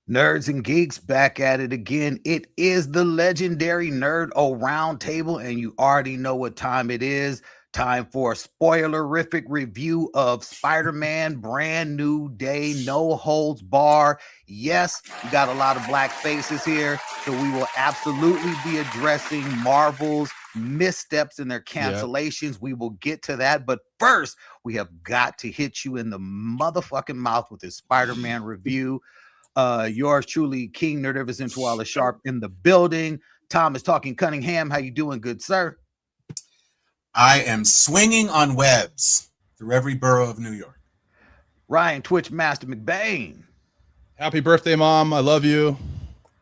Nerds and geeks back at it again. It is the legendary Nerd-O-Roundtable, and you already know what time it is. Time for a spoilerific review of Spider-Man Brand New Day, no holds bar. Yes, we got a lot of black faces here, so we will absolutely be addressing Marvel's missteps in their cancellations. Yep. We will get to that, but first, we have got to hit you in the motherfucking mouth with this Spider-Man review. Yours truly, King Nerdiverse Tuala Sharp in the building. Thomas Talking Cunningham, how you doing, good sir? I am swinging on webs through every borough of New York. Ryan Twitch Master McBain. Happy birthday, Mom. I love you.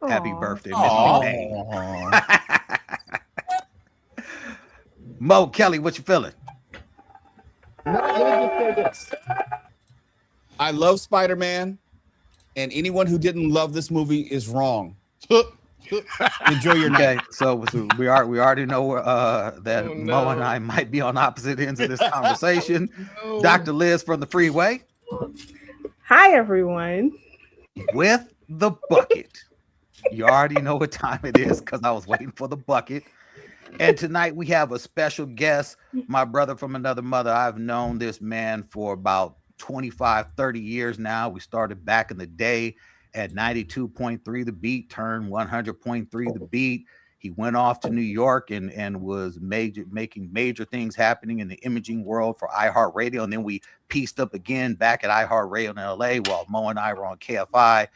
Aww. Happy birthday, Miss McBain. Mo Kelly, what you feeling? Let me just say this. I love Spider-Man. And anyone who didn't love this movie is wrong. Enjoy your night. Okay, so we already know that Mo and I might be on opposite ends of this conversation. No. Dr. Liz from the freeway. Hi, everyone. With the bucket. You already know what time it is because I was waiting for the bucket. And tonight we have a special guest, my brother from another mother. I've known this man for about 25, 30 years now. We started back in the day at 92.3 The Beat, turned 100.3 The Beat. He went off to New York and was making major things happening in the imaging world for iHeartRadio. And then we pieced up again back at iHeartRadio in LA while Mo and I were on KFI.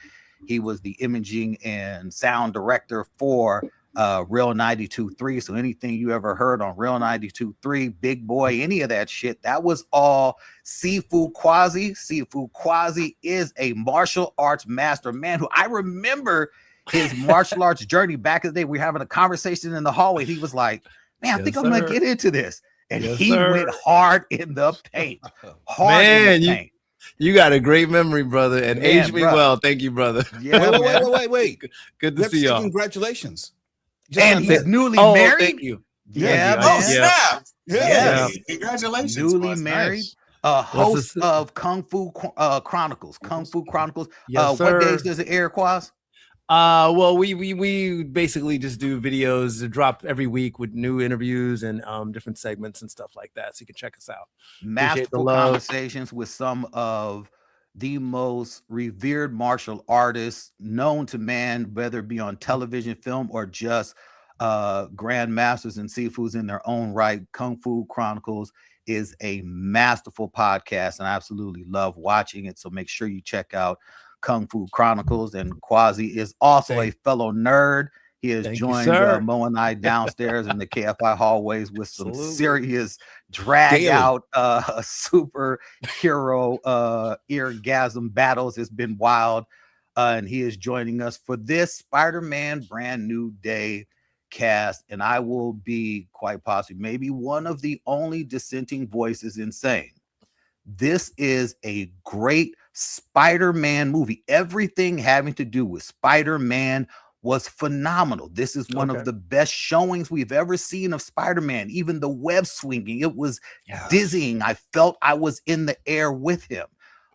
He was the imaging and sound director for Real 92.3. So anything you ever heard on Real 92.3, Big Boy, any of that shit, that was all Sifu Quasi. Sifu Quasi is a martial arts master, man, who I remember his martial arts journey back in the day. We were having a conversation in the hallway. He was like, man, I think I'm going to get into this. And he went hard in the paint. Hard in the paint. You got a great memory, brother, and aged me well. Thank you, brother. Yeah, wait. Good to see y'all. Congratulations. And he's newly married. Thank you. Yeah. Oh, snap. Yeah. Congratulations. Newly married. Host of Kung Fu Chronicles. Kung Fu Chronicles. Yes, what days does it air, Quaz? Well, we basically just do videos that drop every week with new interviews and different segments and stuff like that. So you can check us out. Masterful conversations with some of the most revered martial artists known to man, whether it be on television, film, or just grandmasters and sifus in their own right. Kung Fu Chronicles is a masterful podcast, and I absolutely love watching it. So make sure you check out Kung Fu Chronicles. And Quasi is also a fellow nerd. He has joined Mo and I downstairs in the KFI hallways with some serious drag out superhero eargasm battles. It's been wild. And he is joining us for this Spider-Man Brand New Day cast. And I will be quite possibly maybe one of the only dissenting voices in saying this is a great Spider-Man movie. Everything having to do with Spider-Man was phenomenal. This is one of the best showings we've ever seen of Spider-Man. Even the web swinging, it was dizzying. I felt I was in the air with him.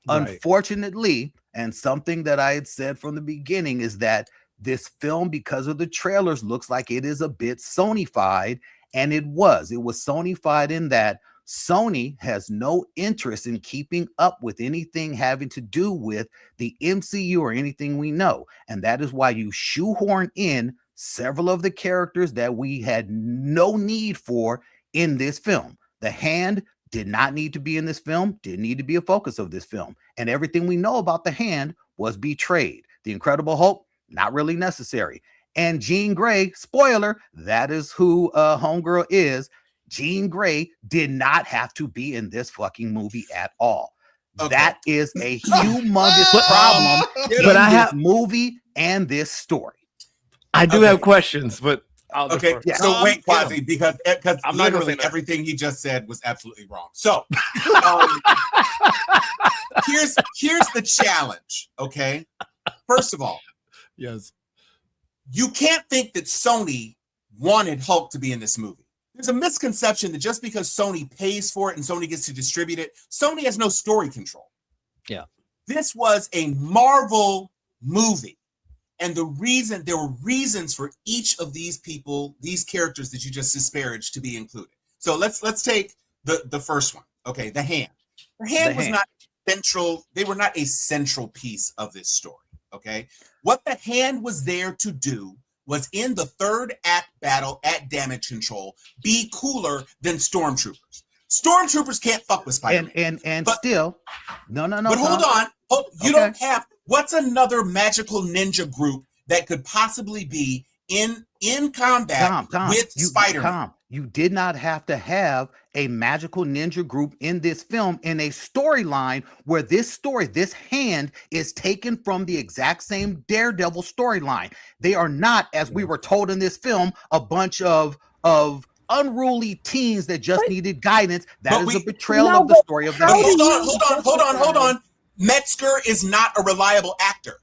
Right. Unfortunately, and something that I had said from the beginning is that this film, because of the trailers, looks like it is a bit Sony-fied, and it was. It was Sony-fied in that Sony has no interest in keeping up with anything having to do with the MCU or anything we know. And that is why you shoehorn in several of the characters that we had no need for in this film. The Hand did not need to be in this film, didn't need to be a focus of this film. And everything we know about the Hand was betrayed. The Incredible Hulk, not really necessary. And Jean Grey, spoiler, that is who Homegirl is. Jean Grey did not have to be in this fucking movie at all. That is a humongous problem in this movie and this story. I do have questions, but so wait, Quasi, because literally everything he just said was absolutely wrong. So here's the challenge. Okay, first of all, you can't think that Sony wanted Hulk to be in this movie. There's a misconception that just because Sony pays for it and Sony gets to distribute it, Sony has no story control. Yeah. This was a Marvel movie. And there were reasons for each of these people, these characters that you just disparaged, to be included. So let's take the first one. Okay, the hand. The hand was not central. They were not a central piece of this story. Okay, what the hand was there to do was, in the third act battle at Damage Control, be cooler than Stormtroopers. Stormtroopers can't fuck with Spider-Man. But still, no. But hold on. You don't have. What's another magical ninja group that could possibly be in combat with Spider-Man? Tom, you did not have to have a magical ninja group in this film in a storyline where this hand is taken from the exact same Daredevil storyline. They are not, as we were told in this film, a bunch of unruly teens that just needed guidance. That is a betrayal of the story of the hand. Hold on. Metzger is not a reliable actor.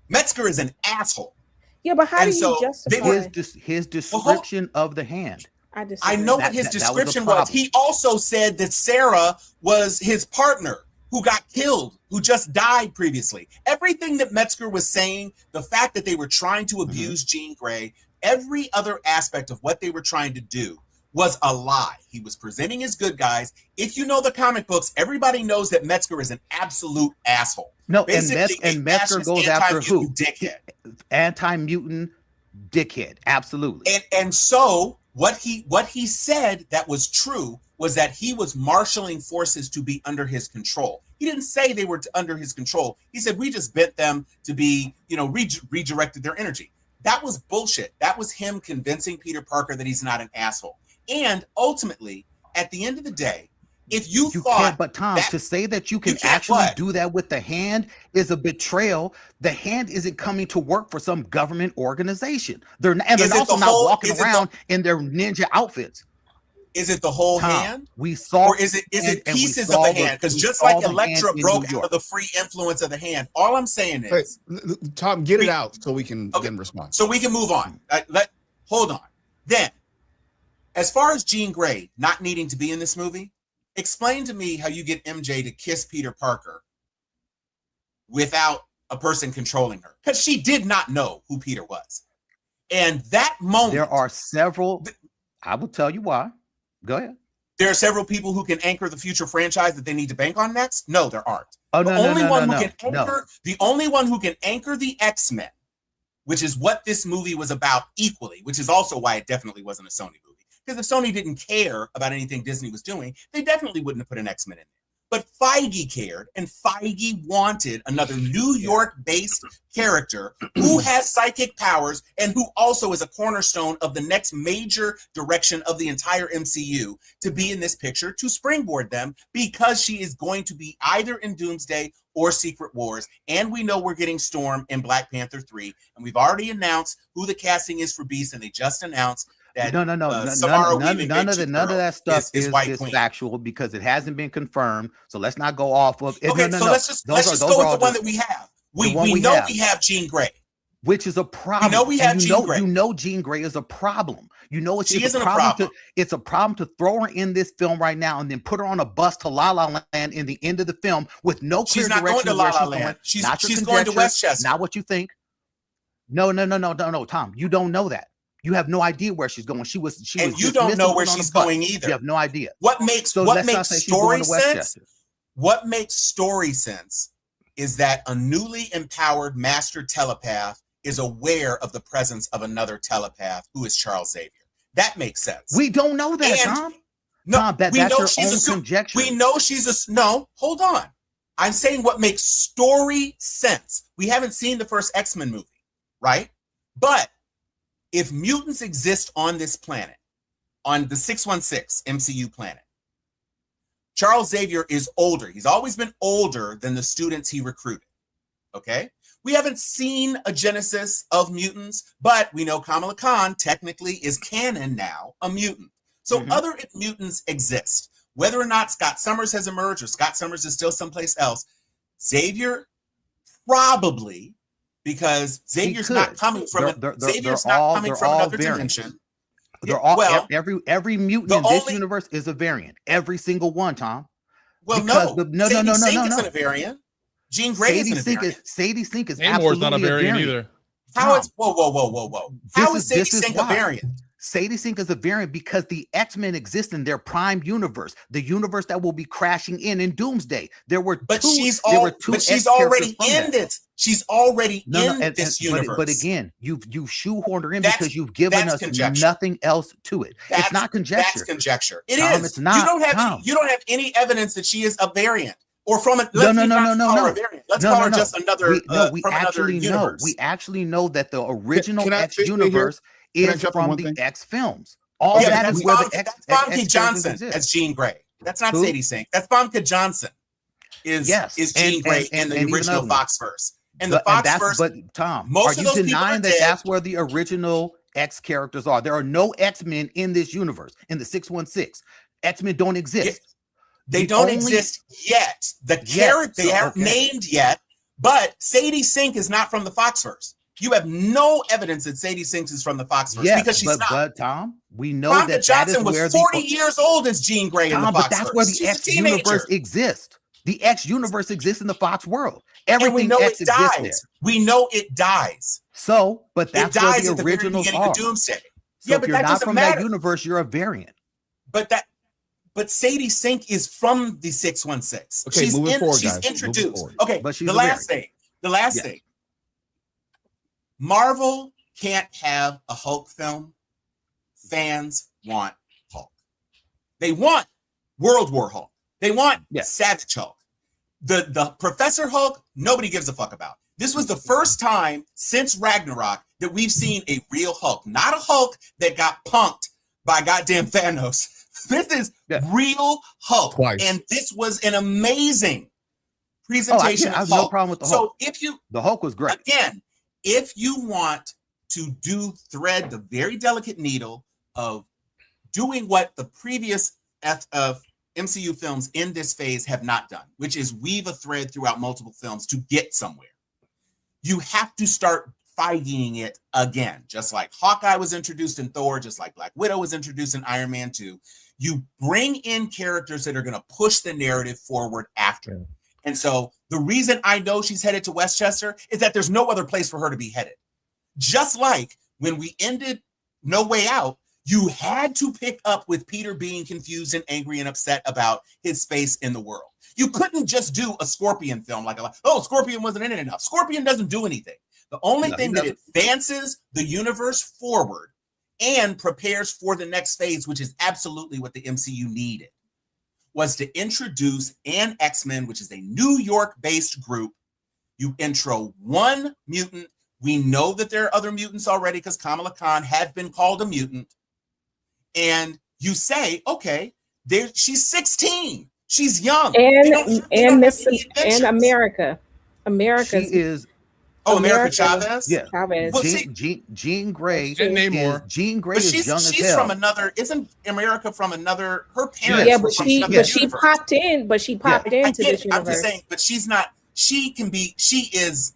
Metzger is an asshole. Yeah, but how do you justify his description of the hand? I know what his description was. He also said that Sarah was his partner who got killed, who just died previously. Everything that Metzger was saying, the fact that they were trying to abuse Jean Grey, every other aspect of what they were trying to do was a lie. He was presenting as good guys. If you know the comic books, everybody knows that Metzger is an absolute asshole. No, and Metzger goes after who? Dickhead. Anti-mutant dickhead. Absolutely. And so what he said that was true was that he was marshaling forces to be under his control. He didn't say they were under his control. He said, we just bent them to be, redirected their energy. That was bullshit. That was him convincing Peter Parker that he's not an asshole. And ultimately, at the end of the day, if you thought, but Tom, to say that you can actually do that with the hand is a betrayal. The hand isn't coming to work for some government organization. They're also not walking around in their ninja outfits. Is it the whole hand? We saw, or is it pieces of the hand? Because just like Elektra broke out of the free influence of the hand, all I'm saying is, Tom, get it out so we can then respond. So we can move on. Hold on. Then, as far as Jean Grey not needing to be in this movie, explain to me how you get MJ to kiss Peter Parker without a person controlling her, because she did not know who Peter was. And that moment, there are several. I will tell you why. Go ahead. There are several people who can anchor the future franchise that they need to bank on next. No, there aren't. The only one who can anchor the X-Men, which is what this movie was about equally, which is also why it definitely wasn't a Sony movie. Because if Sony didn't care about anything Disney was doing, they definitely wouldn't have put an X-Men in there. But Feige cared, and Feige wanted another New York-based character who has psychic powers and who also is a cornerstone of the next major direction of the entire MCU to be in this picture to springboard them, because she is going to be either in Doomsday or Secret Wars. And we know we're getting Storm in Black Panther 3. And we've already announced who the casting is for Beast, and they just announced that none of that stuff is factual, because it hasn't been confirmed. So let's not go off of it. Let's just go with the one that we have. We know we have Jean Grey, which is a problem. We know we have Jean Grey. You know Jean Grey is a problem. You know she isn't a problem. It's a problem to throw her in this film right now and then put her on a bus to La La Land in the end of the film with no clear direction. She's not going to La La Land. She's going to Westchester. Not what you think. No, Tom. You don't know that. You have no idea where she's going. She was. And you don't know where she's going either. You have no idea. What makes story sense? What makes story sense is that a newly empowered master telepath is aware of the presence of another telepath who is Charles Xavier. That makes sense. We don't know that, Tom. No, Tom, that's your own conjecture. We know no. Hold on. I'm saying what makes story sense. We haven't seen the first X-Men movie, right? But if mutants exist on this planet, on the 616 MCU planet, Charles Xavier is older. He's always been older than the students he recruited. Okay? We haven't seen a genesis of mutants, but we know Kamala Khan technically is canon now, a mutant. So other mutants exist. Whether or not Scott Summers has emerged or Scott Summers is still someplace else, Xavier probably, because Xavier's not coming from another dimension. They're all every mutant in this universe is a variant. Every single one, Tom. Well, no. Sadie Sink isn't a variant. Jean Grey isn't a variant. Sadie Sink is Namor's absolutely not a variant either. How it's whoa. How is Sadie Sink a variant? Sadie Sink is a variant because the X-Men exist in their prime universe, the universe that will be crashing in Doomsday. She's already in this. She's already in this universe. But again, you've shoehorned her in because you've given us nothing else to it. It's not conjecture. That's conjecture. It Tom, is. It's not. You don't have any evidence that she is a variant. Or from a no. Let's call her just another. We actually know that the original X universe is from the X films. That's Famke Johnson as Jean Grey. That's not Sadie Sink. That's Famke Johnson. Is Jean Grey in the original Foxverse. And the Foxverse. But Tom, are you denying that that's where the original X characters are? There are no X-Men in this universe. In the 616, X-Men don't exist. They don't exist yet. The characters they aren't named yet. But Sadie Sink is not from the Foxverse. You have no evidence that Sadie Sink is from the Foxverse because she's not. But Tom, we know Famke that Johnson was 40 years old as Jean Grey in the Foxverse. But that's where the X universe exists. The X universe exists in the Fox world. Everything X exists there. We know it dies. So, but that's where the originals are. Of Doomsday. So if you're not from that universe, you're a variant. But Sadie Sink is from the 616. Okay, she's introduced. Okay, but the last thing. Marvel can't have a Hulk film. Fans want Hulk. They want World War Hulk. They want Savage Hulk. The Professor Hulk, nobody gives a fuck about. This was the first time since Ragnarok that we've seen a real Hulk, not a Hulk that got punked by goddamn Thanos. This is real Hulk. Twice. And this was an amazing presentation of Hulk. No problem with the Hulk. So the Hulk was great. Again, if you want to thread the very delicate needle of doing what the previous MCU films in this phase have not done, which is weave a thread throughout multiple films to get somewhere, you have to start fighting it again. Just like Hawkeye was introduced in Thor, just like Black Widow was introduced in Iron Man 2. You bring in characters that are going to push the narrative forward after. Yeah. And so the reason I know she's headed to Westchester is that there's no other place for her to be headed. Just like when we ended No Way Out, you had to pick up with Peter being confused and angry and upset about his space in the world. You couldn't just do a Scorpion film like, Scorpion wasn't in it enough. Scorpion doesn't do anything. The only thing that advances the universe forward and prepares for the next phase, which is absolutely what the MCU needed, was to introduce an X-Men, which is a New York-based group. You intro one mutant. We know that there are other mutants already because Kamala Khan had been called a mutant. And you say, okay, she's 16. She's young. And America. She is. Oh, America Chavez? Yeah. Chavez. Well, Jean Grey. Jean Grey is young as hell. She's from another. Isn't America from another? Her parents. Yeah, but she popped in. But she popped into this universe. I'm just saying, but she's not. She can be. She is.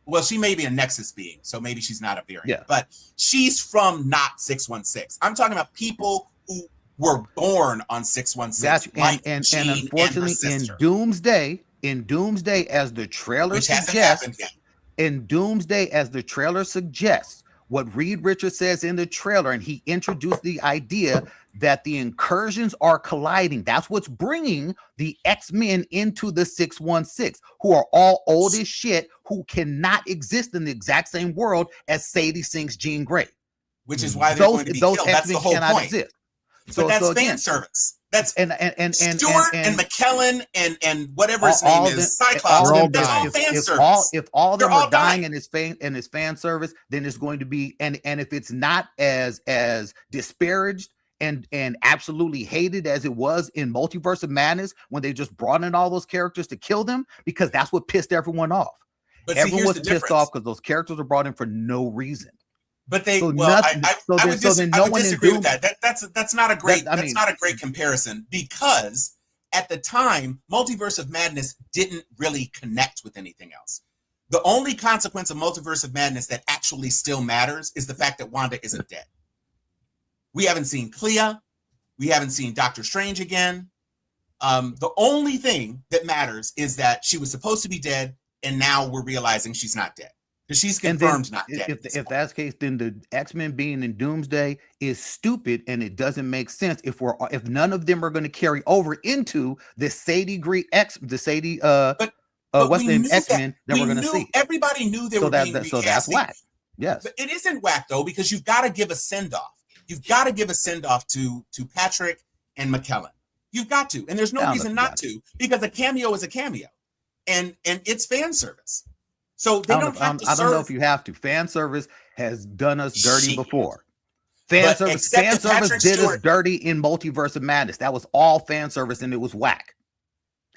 Well, she may be a Nexus being, so maybe she's not a variant. Yeah. But she's from not 616. I'm talking about people who were born on 616. And unfortunately, in Doomsday, as the trailer suggests. In Doomsday, as the trailer suggests, what Reed Richards says in the trailer, and he introduced the idea that the incursions are colliding. That's what's bringing the X-Men into the 616, who are all old as shit, who cannot exist in the exact same world as Sadie Sink's Jean Grey. Which is why they're going to be killed. That's the whole point. Exist. But that's fan service. That's and Stewart and McKellen and whatever his name is, Cyclops. They're all fan service. If all of them are dying in his fan service, then it's going to be and if it's not as disparaged and absolutely hated as it was in Multiverse of Madness when they just brought in all those characters to kill them, because that's what pissed everyone off. But everyone was pissed off because those characters were brought in for no reason. But I would disagree with that. That's not a great not a great comparison, because at the time, Multiverse of Madness didn't really connect with anything else. The only consequence of Multiverse of Madness that actually still matters is the fact that Wanda isn't dead. We haven't seen Clea. We haven't seen Doctor Strange again. The only thing that matters is that she was supposed to be dead, and now we're realizing she's not dead. because she's And then confirmed not dead. if that's the case, then the X-Men being in Doomsday is stupid, and it doesn't make sense if none of them are going to carry over into the Sadie what's the name X-Men that we're going to see. Everybody knew they were being recasting. So that's whack. Yes, but it isn't whack though, because you've got to give a send off. You've got to give a send off to Patrick and McKellen. You've got to, and there's no reason not to, because a cameo is a cameo, and it's fan service. So they don't have to serve. I don't know if you have to. Fan service has done us dirty before. Fan service did us dirty in Multiverse of Madness. That was all fan service, and it was whack.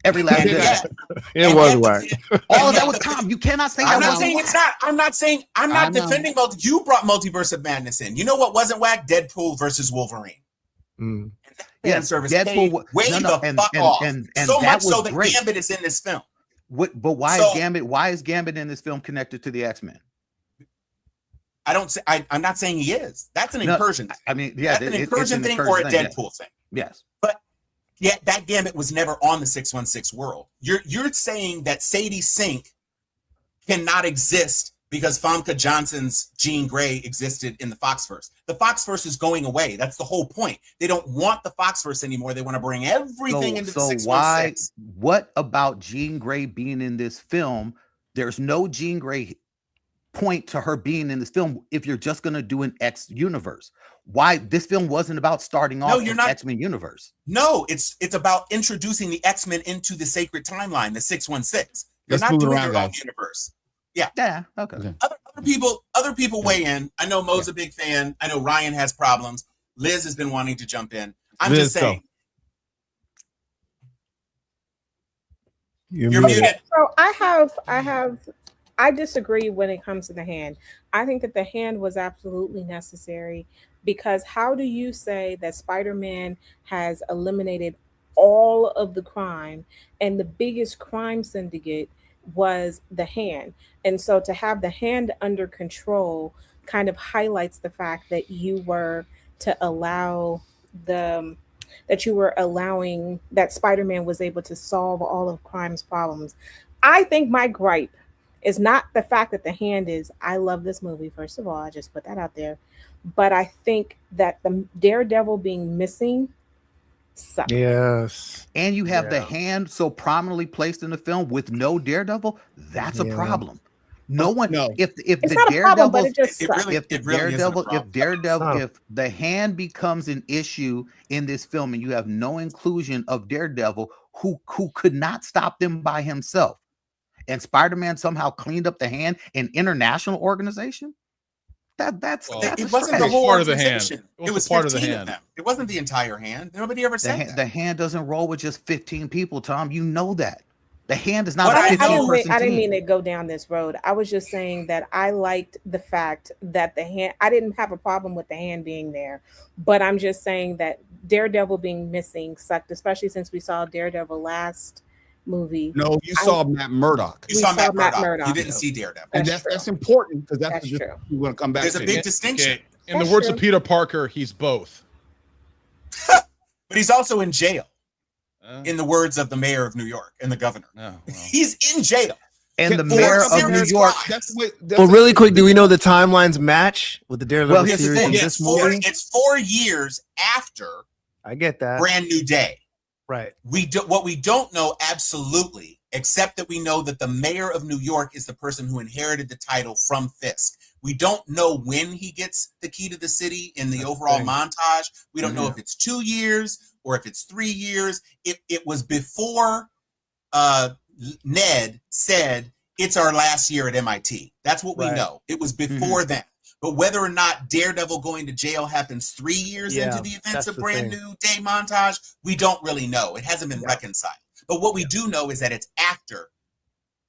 Every last bit of that. It was whack. All of that was Tom. You cannot say I'm not saying it's not. I'm not defending you brought Multiverse of Madness in. You know what wasn't whack? Deadpool versus Wolverine. Mm. Fan service Deadpool off. And so much so that Gambit is in this film. But why is Gambit? Why is Gambit in this film connected to the X-Men? I'm not saying he is. That's an incursion. I mean, yeah, that's an incursion thing or a Deadpool thing. Yes, but yeah, that Gambit was never on the 616 world. You're saying that Sadie Sink cannot exist because Famke Janssen's Jean Grey existed in the Foxverse. The Foxverse is going away. That's the whole point. They don't want the Foxverse anymore. They want to bring everything into the 616. What about Jean Grey being in this film? There's no Jean Grey point to her being in this film if you're just going to do an X universe. Why this film wasn't about starting off in the X-Men universe? No, it's about introducing the X-Men into the sacred timeline, the 616. You're not doing your own universe. Yeah. Okay. Other people weigh in. I know Mo's a big fan. I know Ryan has problems. Liz has been wanting to jump in. I'm just saying. You're muted. So I disagree when it comes to the hand. I think that the hand was absolutely necessary, because how do you say that Spider-Man has eliminated all of the crime and the biggest crime syndicate was the hand? And so to have the hand under control kind of highlights the fact that you were allowing that Spider-Man was able to solve all of crime's problems. I think my gripe is not the fact that the hand is, I love this movie, first of all, I just put that out there, but I think that the Daredevil being missing sucks. Yes. And you have the hand so prominently placed in the film with no Daredevil, that's a problem. If the hand becomes an issue in this film and you have no inclusion of Daredevil who could not stop them by himself, and Spider-Man somehow cleaned up the hand, an international organization, it wasn't the whole part of the hand. It was part of the hand. It wasn't the entire hand. Nobody ever said that. The hand doesn't roll with just 15 people, Tom. You know that. The hand is not a 15-person team. I didn't mean to go down this road. I was just saying that I liked the fact that the hand, I didn't have a problem with the hand being there, but I'm just saying that Daredevil being missing sucked, especially since we saw Daredevil last movie. No, you saw Matt Murdock. You saw Matt Murdock. You didn't see Daredevil. And that's important, because that's true. We want to come back. There's a big distinction. Okay. In the words of Peter Parker, he's both. But he's also in jail. In the words of the mayor of New York and the governor. He's in jail. And the mayor of New York. Well, really quick, do we know the timelines match with the Daredevil series? It's 4 years after. I get that. Brand New Day. Right. What we don't know absolutely, except that we know that the mayor of New York is the person who inherited the title from Fisk. We don't know when he gets the key to the city in the overall montage. We don't know if it's 2 years or if it's 3 years. It was before Ned said it's our last year at MIT. That's what we know. It was before then. But whether or not Daredevil going to jail happens 3 years into the events of Brand New Day montage, we don't really know. It hasn't been reconciled. But what we do know is that it's after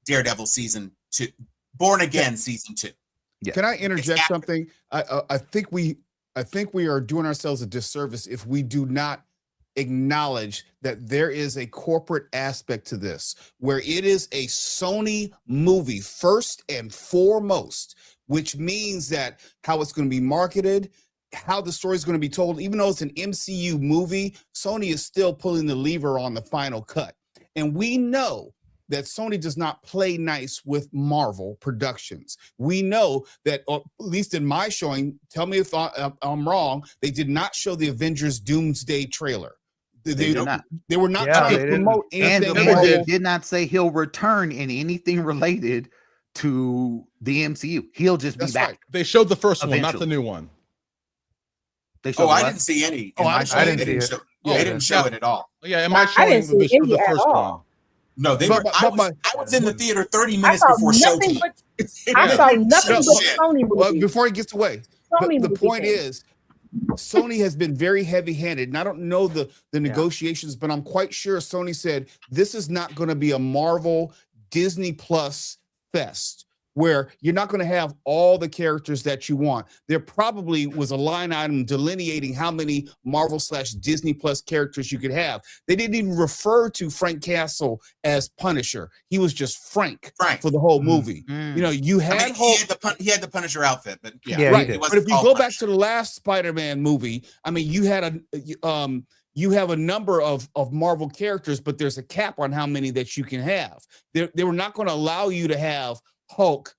Daredevil season 2, Born Again season 2. Yeah. Can I interject something? I think we are doing ourselves a disservice if we do not acknowledge that there is a corporate aspect to this, where it is a Sony movie first and foremost, which means that how it's going to be marketed, how the story is going to be told, even though it's an MCU movie, Sony is still pulling the lever on the final cut. And we know that Sony does not play nice with Marvel Productions. We know that, or at least in my showing, tell me if I'm wrong, they did not show the Avengers Doomsday trailer. They did not. They were not Yeah, trying they to didn't. promote And anything. they Marvel. did not say he'll return in anything related to the MCU. He'll just be That's back. right. They showed the first one, not Eventually. the new one. They showed I what? didn't see any. Oh, I didn't they didn't see show. it. They Oh, didn't show it at all. Yeah, in my I showing, didn't see they showed any the at first all. one. No, they But were. I was in the theater 30 I minutes saw before nothing showtime. but They I Yeah. saw didn't nothing show but shit. Sony Well, movies. before he gets away, Sony the movies point then. is, Sony has been very heavy-handed, and I don't know the negotiations, but I'm quite sure Sony said this is not going to be a Marvel Disney Plus fest where you're not going to have all the characters that you want. There probably was a line item delineating how many Marvel/Disney Plus characters you could have. They didn't even refer to Frank Castle as Punisher. He was just Frank for the whole movie. Mm. You know, you had I mean, he had the Punisher outfit, but Yeah, he right. did. But if you go back to the last Spider-Man movie, I mean, you had you have a number of Marvel characters, but there's a cap on how many that you can have. They were not going to allow you to have Hulk,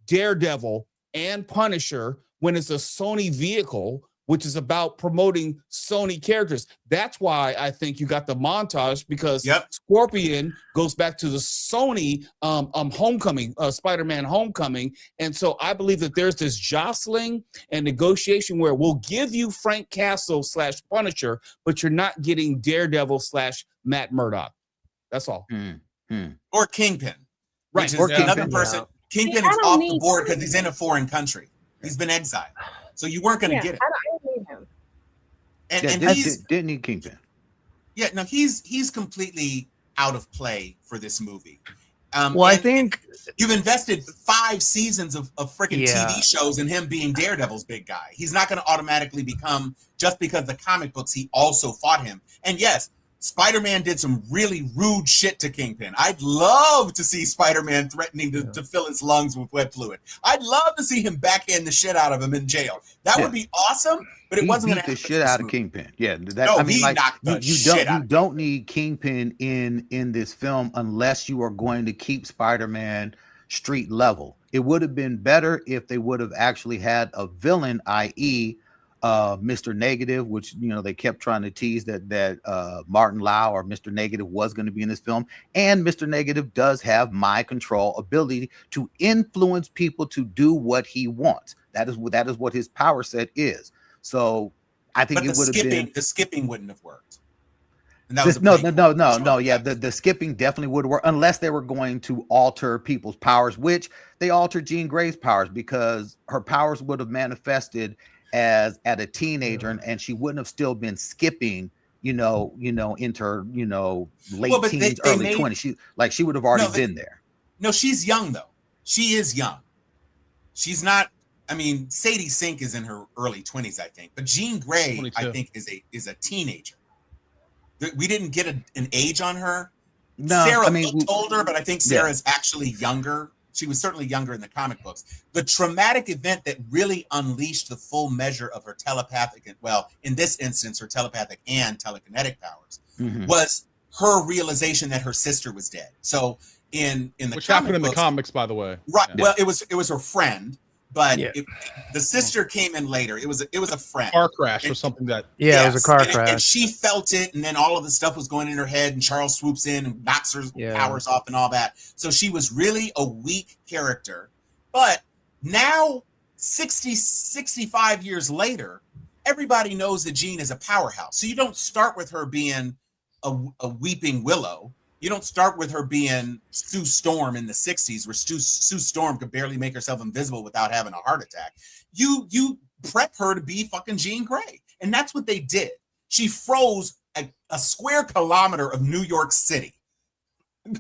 Daredevil, and Punisher when it's a Sony vehicle, which is about promoting Sony characters. That's why I think you got the montage, because Scorpion goes back to the Sony Homecoming, Spider-Man Homecoming. And so I believe that there's this jostling and negotiation where we'll give you Frank Castle /Punisher, but you're not getting Daredevil /Matt Murdock. That's all. Or Kingpin, Right. which Or is another Kingpin, person. Kingpin I is don't off need the board because he's in a foreign country. He's been exiled, so you weren't going to get it. I don't need him. And didn't need Kingpin. Yeah, no, he's completely out of play for this movie. Well, I think you've invested 5 seasons of freaking Yeah. TV shows in him being Daredevil's big guy. He's not going to automatically become, just because the comic books, he also fought him. And yes, Spider-Man did some really rude shit to Kingpin. I'd love to see Spider-Man threatening to fill his lungs with wet fluid. I'd love to see him backhand the shit out of him in jail. That would be awesome, but it wasn't going to beat happen. the shit out of Kingpin. Yeah, that, No, I mean, he like knocked the you shit out you of don't need Kingpin in this film unless you are going to keep Spider-Man street level. It would have been better if they would have actually had a villain, i.e., Mr. Negative, which they kept trying to tease that Martin Lau or Mr. Negative was going to be in this film, and Mr. Negative does have mind control ability to influence people to do what he wants. That is what his power set is. So I think it would have been the skipping wouldn't have worked. And that was no. Yeah, the skipping definitely would work unless they were going to alter people's powers, which they altered Jean Grey's powers because her powers would have manifested as at a teenager, and she wouldn't have still been skipping, into her, late teens, early 20s. She would have already been there. No, she's young though. She is young. She's not. I mean, Sadie Sink is in her early 20s, I think, but Jean Grey, 22. I think, is a teenager. We didn't get an age on her. No, Sarah I mean, looked older, but I think Sarah's actually younger. She was certainly younger in the comic books. The traumatic event that really unleashed the full measure of her telepathic, well, in this instance, her telepathic and telekinetic powers, was her realization that her sister was dead. So in the which comic happened in books, the comics, by the way. right? Yeah. Well, it was her friend, but the sister came in later. It was a friend. Car crash or something that. it was a car crash. And she felt it, and then all of the stuff was going in her head, and Charles swoops in and knocks her powers off and all that. So she was really a weak character. But now, 65 years later, everybody knows that Jean is a powerhouse. So you don't start with her being a weeping willow. You don't start with her being Sue Storm in the 60s, where Sue Storm could barely make herself invisible without having a heart attack. You prep her to be fucking Jean Grey. And that's what they did. She froze a square kilometer of New York City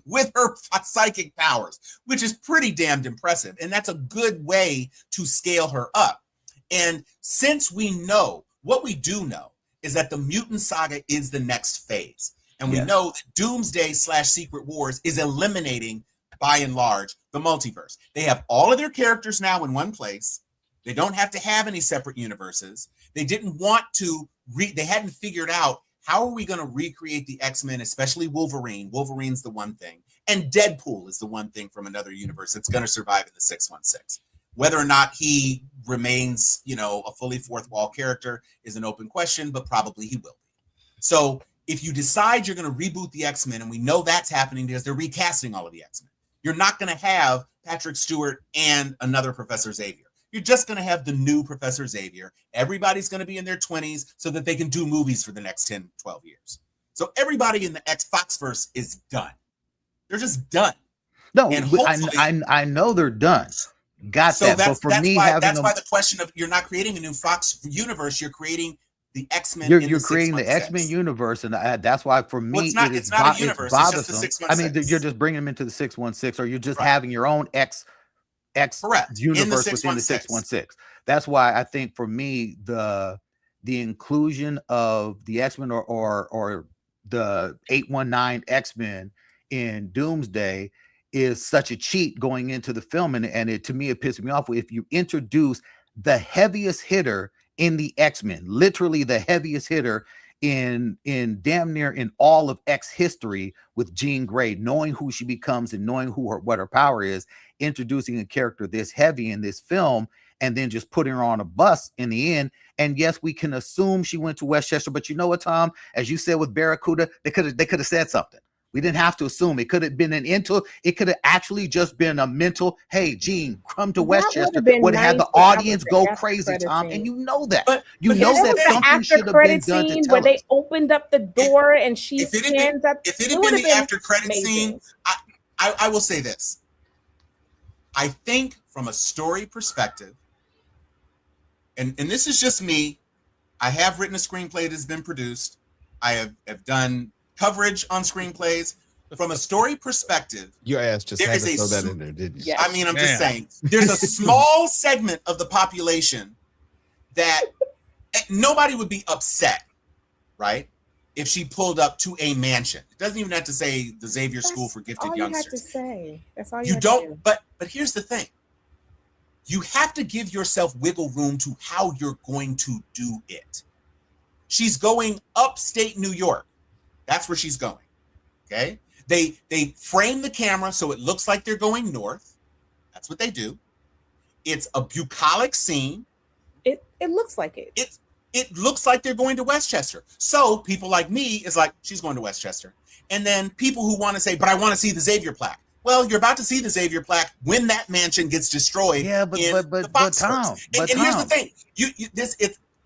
with her psychic powers, which is pretty damned impressive. And that's a good way to scale her up. And since we know, what we do know is that the mutant saga is the next phase. And we know that Doomsday /Secret Wars is eliminating, by and large, the multiverse. They have all of their characters now in one place. They don't have to have any separate universes. They didn't want to, they hadn't figured out, how are we going to recreate the X-Men, especially Wolverine? Wolverine's the one thing. And Deadpool is the one thing from another universe that's going to survive in the 616. Whether or not he remains, a fully fourth wall character is an open question, but probably he will be. So if you decide you're going to reboot the X-Men, and we know that's happening because they're recasting all of the X-Men, you're not going to have Patrick Stewart and another Professor Xavier. You're just going to have the new Professor Xavier. Everybody's going to be in their 20s so that they can do movies for the next 10, 12 years. So everybody in the Foxverse is done. They're just done. No, I know they're done. Got so that. That's, but for me, why the question of you're not creating a new Fox universe, you're creating the X-Men. You're creating the X-Men universe, and that's why for me it's not a universe. It's just the 616. I mean, you're just bringing them into the 616, or you're just having your own X universe within the 616. That's why I think for me the inclusion of the X-Men or the 819 X-Men in Doomsday is such a cheat going into the film, and it to me it pisses me off if you introduce the heaviest hitter in the X-Men, literally the heaviest hitter in damn near in all of X history, with Jean Grey, knowing who she becomes and knowing what her power is, introducing a character this heavy in this film, and then just putting her on a bus in the end. And yes, we can assume she went to Westchester, but you know what, Tom? As you said with Barracuda, they could have said something. We didn't have to assume. It could have been it could have actually just been a mental, hey, Gene, come to Westchester. Would have had the audience go crazy, Tom. And you know that. But you know that something should have been done to tell where they opened up the door and she stands up. If it had been the after credit scene, I will say this. I think from a story perspective, and this is just me, I have written a screenplay that has been produced. I have done coverage on screenplays. From a story perspective, your ass just had to throw that in there, didn't you? Yes. I mean, I'm just saying, there's a small segment of the population that nobody would be upset, right, if she pulled up to a mansion. It doesn't even have to say the Xavier School for Gifted Youngsters. That's all you don't. But here's the thing: you have to give yourself wiggle room to how you're going to do it. She's going upstate New York. That's where she's going. Okay. They frame the camera so it looks like they're going north. That's what they do. It's a bucolic scene. It looks like it. It looks like they're going to Westchester. So people like me is like, she's going to Westchester. And then people who want to say, but I want to see the Xavier plaque. Well, you're about to see the Xavier plaque when that mansion gets destroyed. Yeah, but Tom. And here's the thing: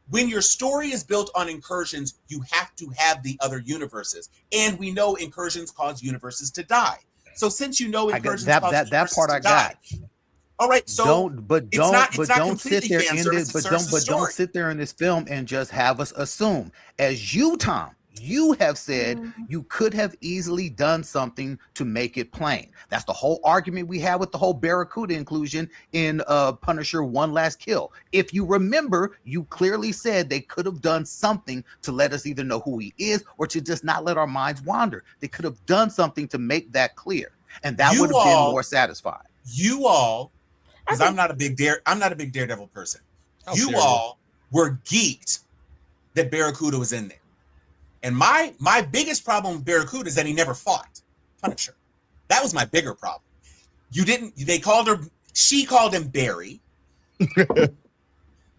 when your story is built on incursions, you have to have the other universes, and we know incursions cause universes to die. So since you know incursions cause universes to die, all right. So don't sit there in this film and just have us assume, as you, Tom. You have said you could have easily done something to make it plain. That's the whole argument we had with the whole Barracuda inclusion in Punisher One Last Kill. If you remember, you clearly said they could have done something to let us either know who he is or to just not let our minds wander. They could have done something to make that clear, and that would have been more satisfying. You all, because I'm not a big Daredevil person. You all were geeked that Barracuda was in there. And my biggest problem with Barracuda is that he never fought Punisher. That was my bigger problem. She called him Barry,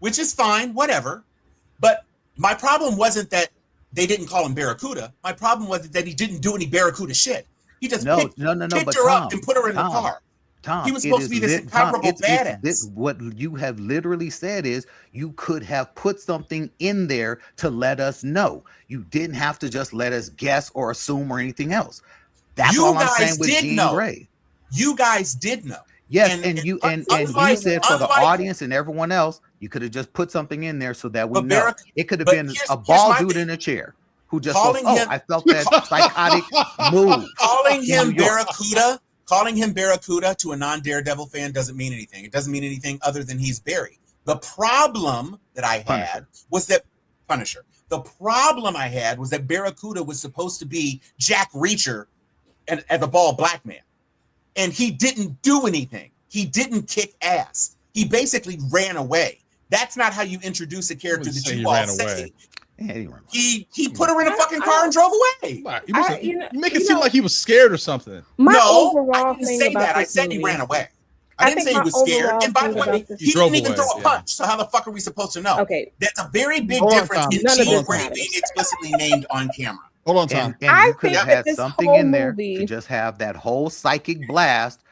which is fine, whatever. But my problem wasn't that they didn't call him Barracuda. My problem was that he didn't do any Barracuda shit. He just picked her up and put her in the car. Tom, he was supposed to be this incomparable badass. What you have literally said is you could have put something in there to let us know. You didn't have to just let us guess or assume or anything else. That's all I'm saying with Jean Grey. You guys did know. Yes, and you said for the audience and everyone else, you could have just put something in there so that we know. It could have been a bald dude in a chair who just goes, I felt that psychotic move. Calling him Barracuda to a non-Daredevil fan doesn't mean anything. It doesn't mean anything other than he's Barry. The problem that I had was that Punisher. The problem I had was that Barracuda was supposed to be Jack Reacher and as a bald black man. And he didn't do anything. He didn't kick ass. He basically ran away. That's not how you introduce a character that you all say. He put her in a fucking car and drove away. You make it seem like he was scared or something. No, I didn't say that. I said he ran away. I didn't say he was scared. And by the way, he didn't even throw a punch. So how the fuck are we supposed to know? Okay, that's a very big difference in cheating for being explicitly named on camera. Hold on, Tom. And you could have had something in there to just have that whole psychic blast.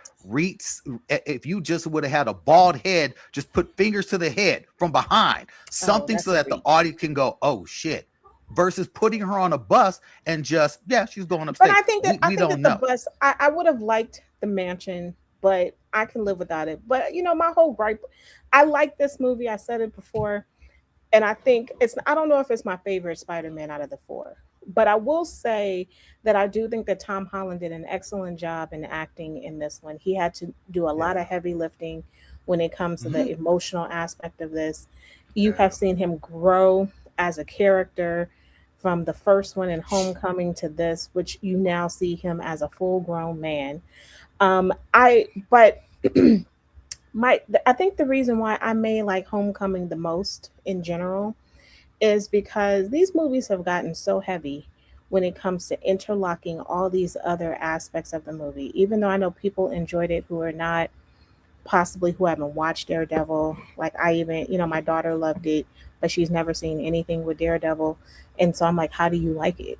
If you just would have had a bald head, just put fingers to the head from behind, something so that the audience can go, "Oh shit," versus putting her on a bus and just she's going upstate. But I think that the bus, I would have liked the mansion, but I can live without it. But my whole gripe, I like this movie. I said it before, and I think I don't know if it's my favorite Spider-Man out of the 4. But I will say that I do think that Tom Holland did an excellent job in acting in this one. He had to do a lot of heavy lifting when it comes to the emotional aspect of this. You have seen him grow as a character from the first one in Homecoming to this, which you now see him as a full-grown man. I think the reason why I may like Homecoming the most in general is because these movies have gotten so heavy when it comes to interlocking all these other aspects of the movie. Even though I know people enjoyed it who haven't watched Daredevil. Like I even, my daughter loved it, but she's never seen anything with Daredevil. And so I'm like, how do you like it?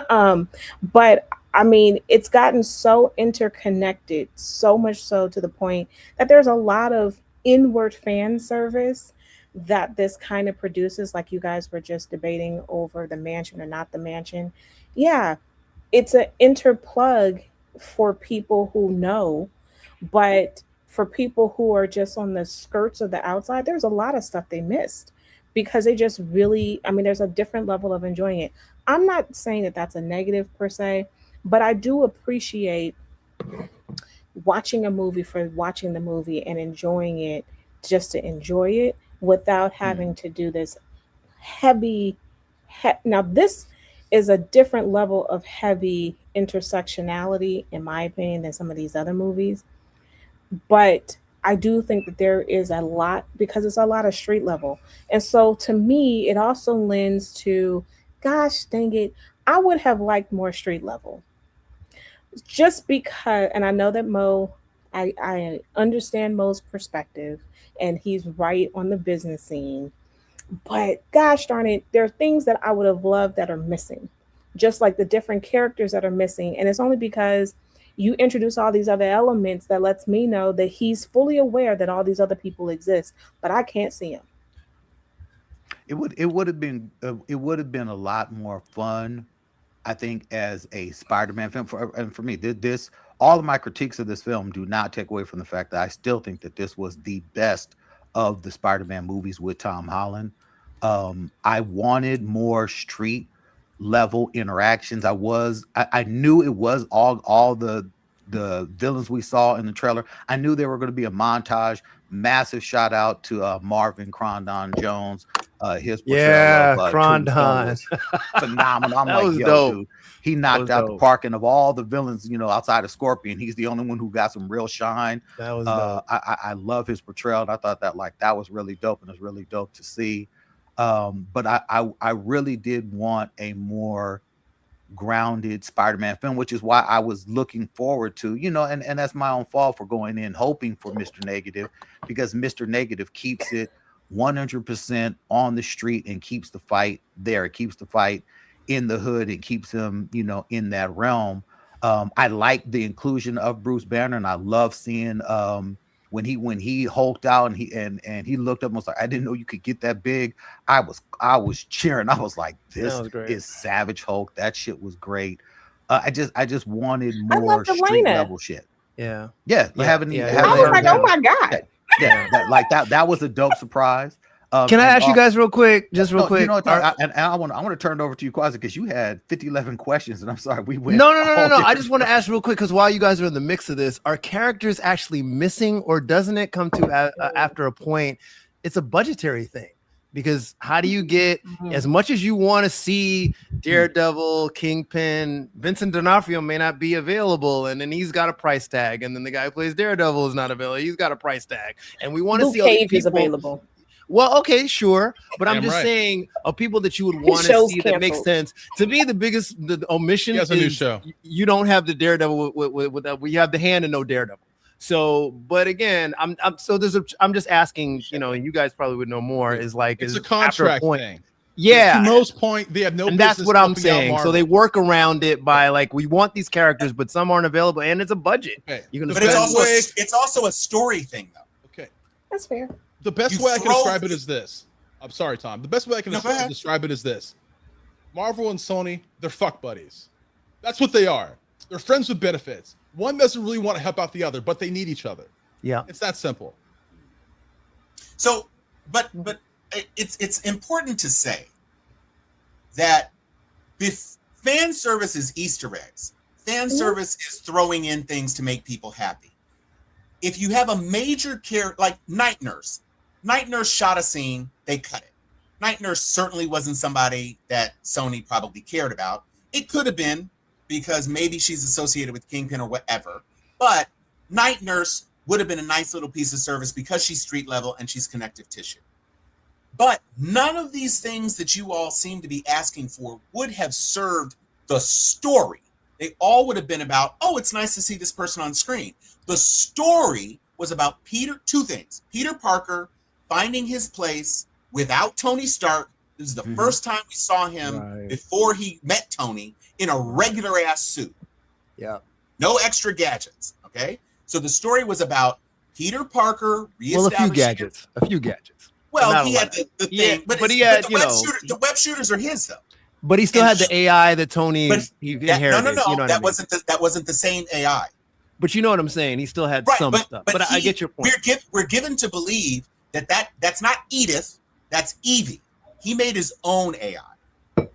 But I mean, it's gotten so interconnected, so much so to the point that there's a lot of inward fan service that this kind of produces, like you guys were just debating over the mansion or not the mansion. Yeah, it's an interplug for people who know, but for people who are just on the skirts of the outside, there's a lot of stuff they missed because they just really, there's a different level of enjoying it. I'm not saying that that's a negative per se, but I do appreciate watching a movie for watching the movie and enjoying it just to enjoy it, without having to do this heavy. Now, this is a different level of heavy intersectionality, in my opinion, than some of these other movies. But I do think that there is a lot, because it's a lot of street level. And so to me, it also lends to, gosh dang it, I would have liked more street level. Just because, and I know that Mo, I understand Mo's perspective, and he's right on the business scene. But gosh darn it, there are things that I would have loved that are missing, just like the different characters that are missing. And it's only because you introduce all these other elements that lets me know that he's fully aware that all these other people exist, but I can't see him. It would have been a lot more fun, I think, as a Spider-Man film. For me, this all of my critiques of this film do not take away from the fact that I still think that this was the best of the Spider-Man movies with Tom Holland. I wanted more street level interactions. I knew it was all the villains we saw in the trailer. I knew there were going to be a montage. Massive shout out to Marvin Crondon Jones. His portrayal of Crondon was phenomenal. I'm that like, was yo, dope. dude, he knocked out the park, and of all the villains, outside of Scorpion, he's the only one who got some real shine. That was dope. I love his portrayal, and I thought that was really dope, and it was really dope to see. But I really did want a more grounded Spider-Man film, which is why I was looking forward to, and that's my own fault for going in hoping for Mr. Negative, because Mr. Negative keeps it 100% on the street and keeps the fight there. It keeps the fight in the hood. It keeps him, in that realm. I like the inclusion of Bruce Banner, and I love seeing when he hulked out and he looked up and was like, I didn't know you could get that big. I was cheering. I was like, this is Savage Hulk. That shit was great. I just wanted more street level shit. Yeah. I was like, oh my God. That was a dope surprise. Can I ask you guys real quick? Just real quick. I want to turn it over to you, Quasi, because you had 11 questions, and I'm sorry we went. No. I just want to ask real quick, because while you guys are in the mix of this, are characters actually missing, or doesn't it come to after a point? It's a budgetary thing, because how do you get as much as you want to see Daredevil, Kingpin, Vincent D'Onofrio may not be available, and then he's got a price tag, and then the guy who plays Daredevil is not available, he's got a price tag, and we want to see Luke Cage is available. Well, okay, sure, but I'm Damn just right. saying of people that you would want to show's see that makes canceled. sense. To me, the biggest the omission He has a new is show. you don't have the Daredevil with that. We have the Hand and no Daredevil. So, but again, I'm I'm just asking, you know, and you guys probably would know more. Is like It's is a contract point, thing. yeah. To most point, they have no. And that's business what I'm helping out saying. So Marvel. they work around it by like, we want these characters, but some aren't available, and it's a budget. Okay. You're gonna But it's also a story thing, though. Okay. That's fair. The best You way I can throw- describe it is this. I'm sorry, Tom. The best way I can No, go ahead. describe it is this. Marvel and Sony, they're fuck buddies. That's what they are. They're friends with benefits. One doesn't really want to help out the other, but they need each other. Yeah. It's that simple. So, but it's important to say that fan service is Easter eggs. Fan service is throwing in things to make people happy. If you have a major character like Night Nurse shot a scene, they cut it. Night Nurse certainly wasn't somebody that Sony probably cared about. It could have been because maybe she's associated with Kingpin or whatever, but Night Nurse would have been a nice little piece of service because she's street level and she's connective tissue. But none of these things that you all seem to be asking for would have served the story. They all would have been about, oh, it's nice to see this person on screen. The story was about two things. Peter Parker finding his place without Tony Stark. This is the first time we saw him before he met Tony in a regular ass suit. Yeah. No extra gadgets. Okay. So the story was about Peter Parker A reestablishing. few gadgets. Well, he had the thing, Yeah, but he had, the web shooters are his though. But he still had the AI that Tony he inherited. No. You know that wasn't the same AI. But you know what I'm saying? He still had some stuff. But I get your point. We're given to believe that's not Edith, that's Evie. He made his own AI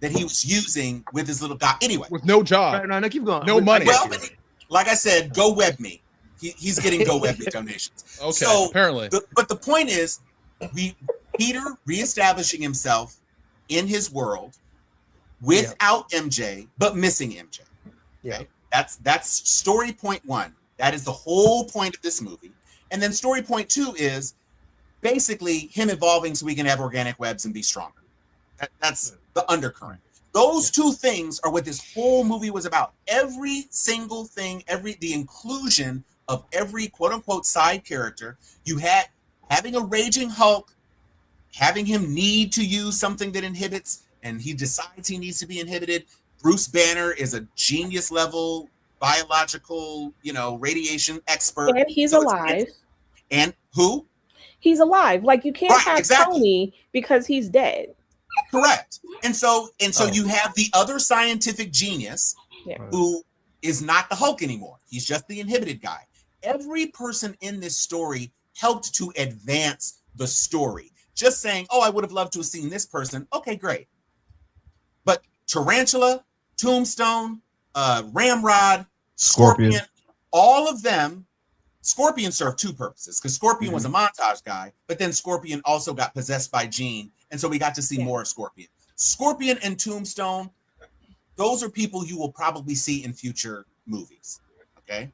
that he was using with his little guy. Anyway, with no job. Right, no, keep going. No money. Well, like I said, go web me. He's getting go web me donations. Okay, so, apparently. But the point is, Peter reestablishing himself in his world without MJ, but missing MJ. Okay, that's story point one. That is the whole point of this movie. And then story point two is basically him evolving so we can have organic webs and be stronger. That's the undercurrent. Those two things are what this whole movie was about. Every single thing, the inclusion of every quote unquote side character, you had having a raging Hulk, having him need to use something that inhibits, and he decides he needs to be inhibited. Bruce Banner is a genius level biological, radiation expert. And he's alive. And who? He's alive. Like you can't have Tony because he's dead. Correct. And so you have the other scientific genius who is not the Hulk anymore. He's just the inhibited guy. Every person in this story helped to advance the story. Just saying, oh, I would have loved to have seen this person. Okay, great. But Tarantula, Tombstone, Ramrod, Scorpion, all of them, Scorpion served two purposes because Scorpion was a montage guy, but then Scorpion also got possessed by Jean. And so we got to see more of Scorpion. Scorpion and Tombstone, those are people you will probably see in future movies. Okay.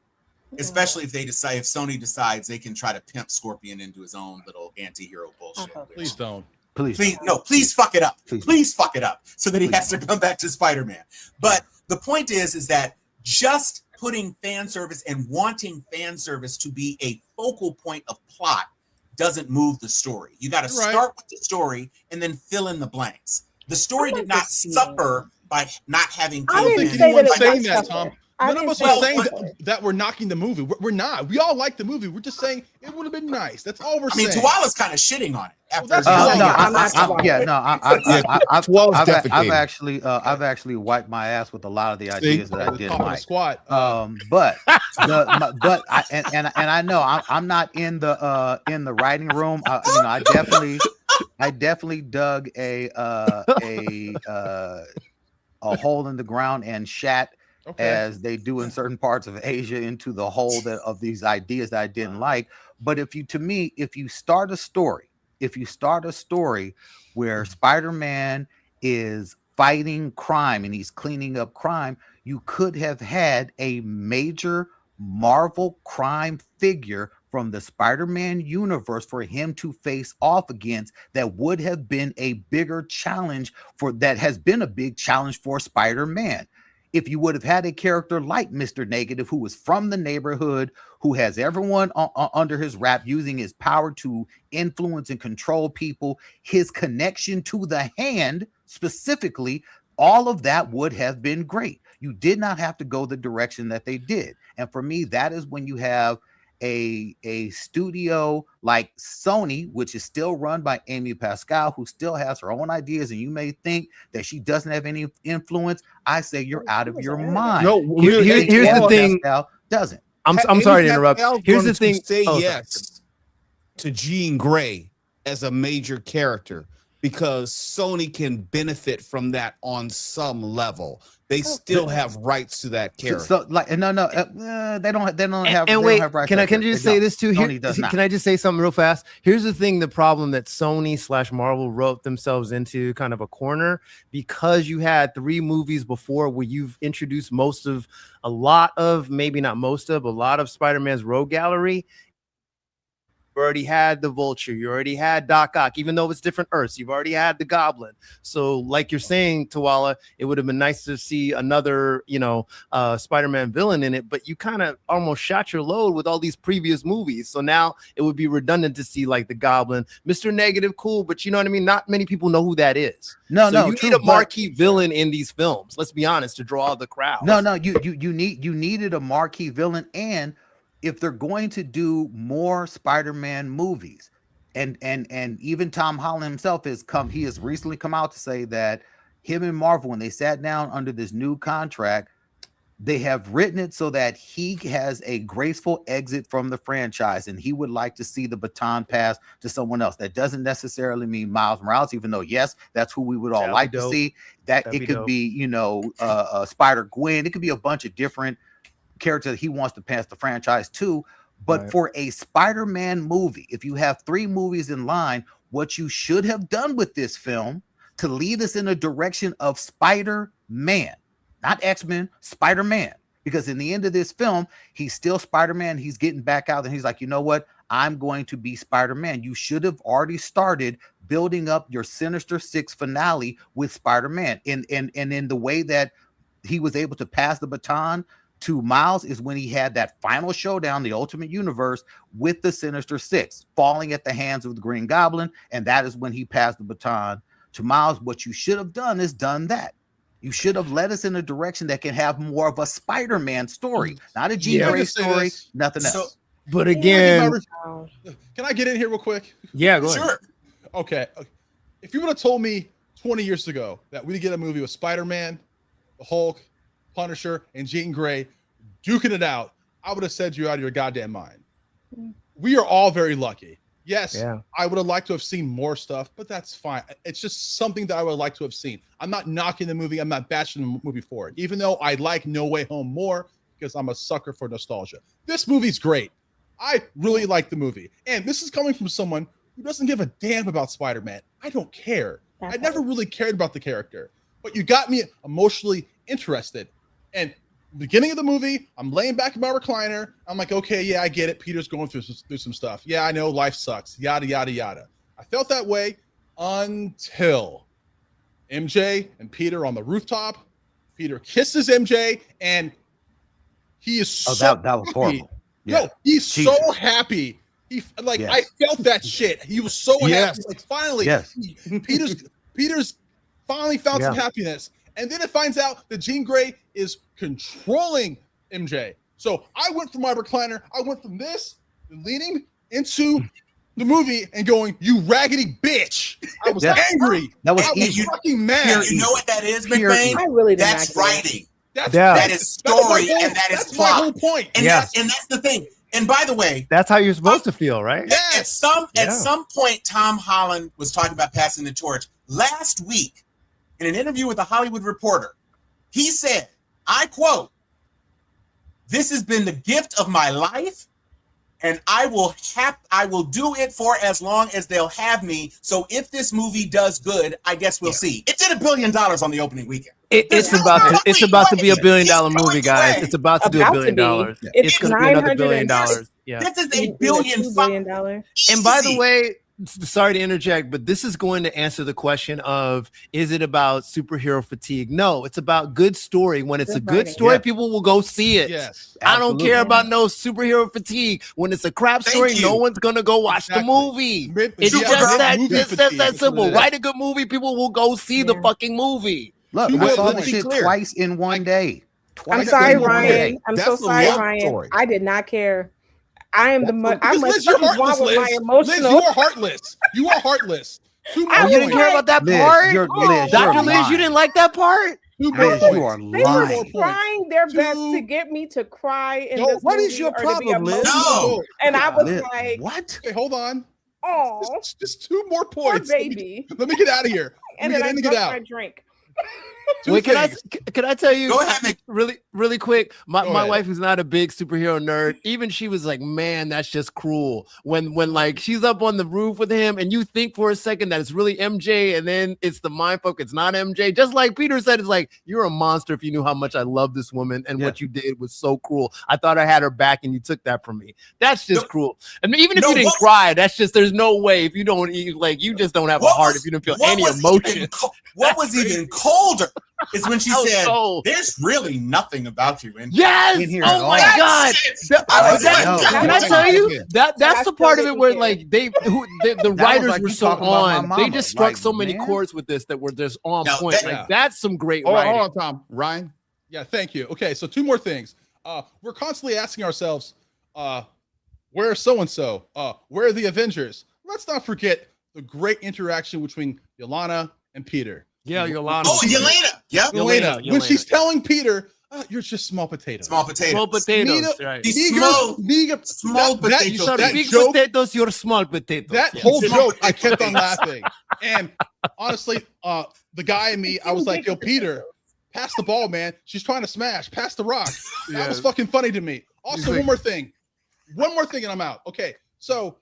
Especially if Sony decides they can try to pimp Scorpion into his own little anti-hero bullshit. Please don't. Please fuck it up. Please fuck it up so that he has to come back to Spider-Man. But the point is that just putting fan service and wanting fan service to be a focal point of plot doesn't move the story. You got to start with the story and then fill in the blanks. The story did not suffer by not having. I don't think anyone's saying that, Tom. None of us are saying that we're knocking the movie. We're not. We all like the movie. We're just saying it would have been nice. That's all we're saying. I mean, Tuala's kind of shitting on it. I've actually wiped my ass with a lot of the ideas that I didn't like. But I know I'm not in the writing room. I definitely dug a hole in the ground and shat. As they do in certain parts of Asia into the hole of these ideas that I didn't like. But if you start a story where Spider-Man is fighting crime and he's cleaning up crime, you could have had a major Marvel crime figure from the Spider-Man universe for him to face off against that would have been a bigger challenge that has been a big challenge for Spider-Man. If you would have had a character like Mr. Negative, who was from the neighborhood, who has everyone under his wrap, using his power to influence and control people, his connection to the hand specifically, all of that would have been great. You did not have to go the direction that they did. And for me, that is when you have a studio like Sony, which is still run by Amy Pascal, who still has her own ideas, and you may think that she doesn't have any influence. I say you're out of your mind. No, here's the thing. Pascal doesn't. I'm sorry to interrupt. Here's the thing. Say yes to Jean Grey as a major character because Sony can benefit from that on some level. They still have rights to that character. So like, they don't have. And wait, have rights can I just say this too? Sony does not. Can I just say something real fast? Here's the thing: the problem that Sony/Marvel wrote themselves into kind of a corner because you had 3 movies before where you've introduced a lot of Spider-Man's rogue gallery. You already had the Vulture, you already had Doc Ock, even though it's different Earths, you've already had the Goblin. So like you're saying, Tawala, it would have been nice to see another, Spider-Man villain in it, but you kind of almost shot your load with all these previous movies. So now it would be redundant to see like the Goblin, Mr. Negative, cool, but you know what I mean? Not many people know who that is. You need a marquee villain in these films, let's be honest, to draw the crowd. You needed a marquee villain, and if they're going to do more Spider-Man movies, and even Tom Holland himself he has recently come out to say that him and Marvel, when they sat down under this new contract, they have written it so that he has a graceful exit from the franchise, and he would like to see the baton pass to someone else. That doesn't necessarily mean Miles Morales, even though yes, that's who we would all like to see. It could be Spider-Gwen. It could be a bunch of different character that he wants to pass the franchise to. But for a Spider-Man movie, if you have 3 movies in line, what you should have done with this film to lead us in a direction of Spider-Man, not X-Men, Spider-Man, because in the end of this film, he's still Spider-Man. He's getting back out and he's like, you know what? I'm going to be Spider-Man. You should have already started building up your Sinister Six finale with Spider-Man. And in the way that he was able to pass the baton to Miles is when he had that final showdown, the Ultimate Universe, with the Sinister Six, falling at the hands of the Green Goblin, and that is when he passed the baton to Miles. What you should have done is done that. You should have led us in a direction that can have more of a Spider-Man story, not a Jean Grey story, nothing else. But again, can I get in here real quick? Yeah, go ahead. Sure. Okay. If you would have told me 20 years ago that we'd get a movie with Spider-Man, the Hulk, Punisher, and Jean Grey duking it out, I would have said you're out of your goddamn mind. We are all very lucky. Yes, I would have liked to have seen more stuff, but that's fine. It's just something that I would like to have seen. I'm not knocking the movie. I'm not bashing the movie for it, even though I like No Way Home more because I'm a sucker for nostalgia. This movie's great. I really like the movie. And this is coming from someone who doesn't give a damn about Spider-Man. I don't care. I never really cared about the character, but you got me emotionally interested. And beginning of the movie, I'm laying back in my recliner. I'm like, okay, yeah, I get it. Peter's going through some stuff. Yeah, I know life sucks. Yada, yada, yada. I felt that way until MJ and Peter on the rooftop. Peter kisses MJ, and he is that was horrible. Yeah. No, he's so happy. I felt that shit. He was so happy. Like finally, Peter's finally found some happiness. And then it finds out that Jean Grey is controlling MJ. So I went from my recliner, I went from this, leaning into the movie and going, you raggedy bitch. I was angry. I was fucking mad. You know what that is, McBain? I really didn't That's like writing. That is story, and that is plot. My whole point. And that's the thing. And by the way, that's how you're supposed to feel, right? At some point, Tom Holland was talking about passing the torch. Last week, in an interview with a Hollywood Reporter, he said, I quote, "This has been the gift of my life, and I will do it for as long as they'll have me. So if this movie does good, I guess we'll see." It did $1 billion on the opening weekend. It's about to be $1 billion movie, guys. It's about to do $1 billion. It's going to be another $1 billion. Yeah. This is a $2 billion. billion. And by the way, sorry to interject, but this is going to answer the question of, is it about superhero fatigue? No, it's about good story. When it's a good writing. story, Yeah. people will go see it. Yes. I don't Absolutely. care about no superhero fatigue. When it's a crap Thank story, you. no one's gonna go watch Exactly. the movie. It's Supergirl. just that, Movie it's just fatigue. that That's simple. what it is. Write a good movie, people will go see the Yeah. fucking movie. Look, Two I more saw the points. shit Clear. twice in one day. I'm Twice sorry, in one Ryan. day. I'm That's so a sorry, love Ryan. story. I did not care. I am the Because I'm Liz, you're wrong heartless, with my Liz. Liz, emotional. you are heartless. You are heartless. 2 more I Oh, was you didn't points. care about that Liz, part? you're Liz, Dr. you're Liz, lying. you didn't like that part? 2 more Liz, points. you are They Two more were lying. trying their best Two- to get me to cry in No, this what movie is your or to be problem, Liz? emotional. No. And I was Liz, like, what? Okay, hold on. oh, Just 2 more poor points. baby. Let me get out of here. And Let then me I get in and get drank out. my drink. Two Wait, things. can I tell you Go ahead, Nick. really quick? My Go ahead. wife, who's not a big superhero nerd, even she was like, man, that's just cruel. When like she's up on the roof with him and you think for a second that it's really MJ and then it's the mindfuck, it's not MJ. Just like Peter said, it's like, you're a monster if you knew how much I love this woman and what you did was so cruel. I thought I had her back and you took that from me. That's just cruel. I mean, even if you didn't cry, that's just, there's no way if you don't, like, you just don't have a heart if you don't feel any emotion. What was even colder is when she I was said, cold. "There's really nothing about you." And Yes! In here at Oh my all. God! I was like, like, no. Can I tell you that's That's the part of still it where didn't like the was writers like were you so talking about my on. They mama. just struck Like, so many man. chords with this that were just on No, point. that- Like that's some great Hold writing. on, Tom. Ryan. Yeah, thank you. Okay, so 2 more things. We're constantly asking ourselves, where's so-and-so? Where are the Avengers? Let's not forget the great interaction between Yelena and Peter. Yeah, Yolanda. "Oh, Yelena, yep, Yelena, when she's Yelena. telling Peter, you're just small potatoes. small potato, Small potatoes, Nina- right? These small Small potatoes. You saw the that big joke- potatoes, you're small potatoes. That Yeah. whole Small joke, I kept on potatoes. laughing. And honestly, the guy in me, I was like, yo, Peter, pass the ball, man. She's trying to smash. Pass the rock. That was fucking funny to me. Also, like- one more thing, and I'm out. Okay, so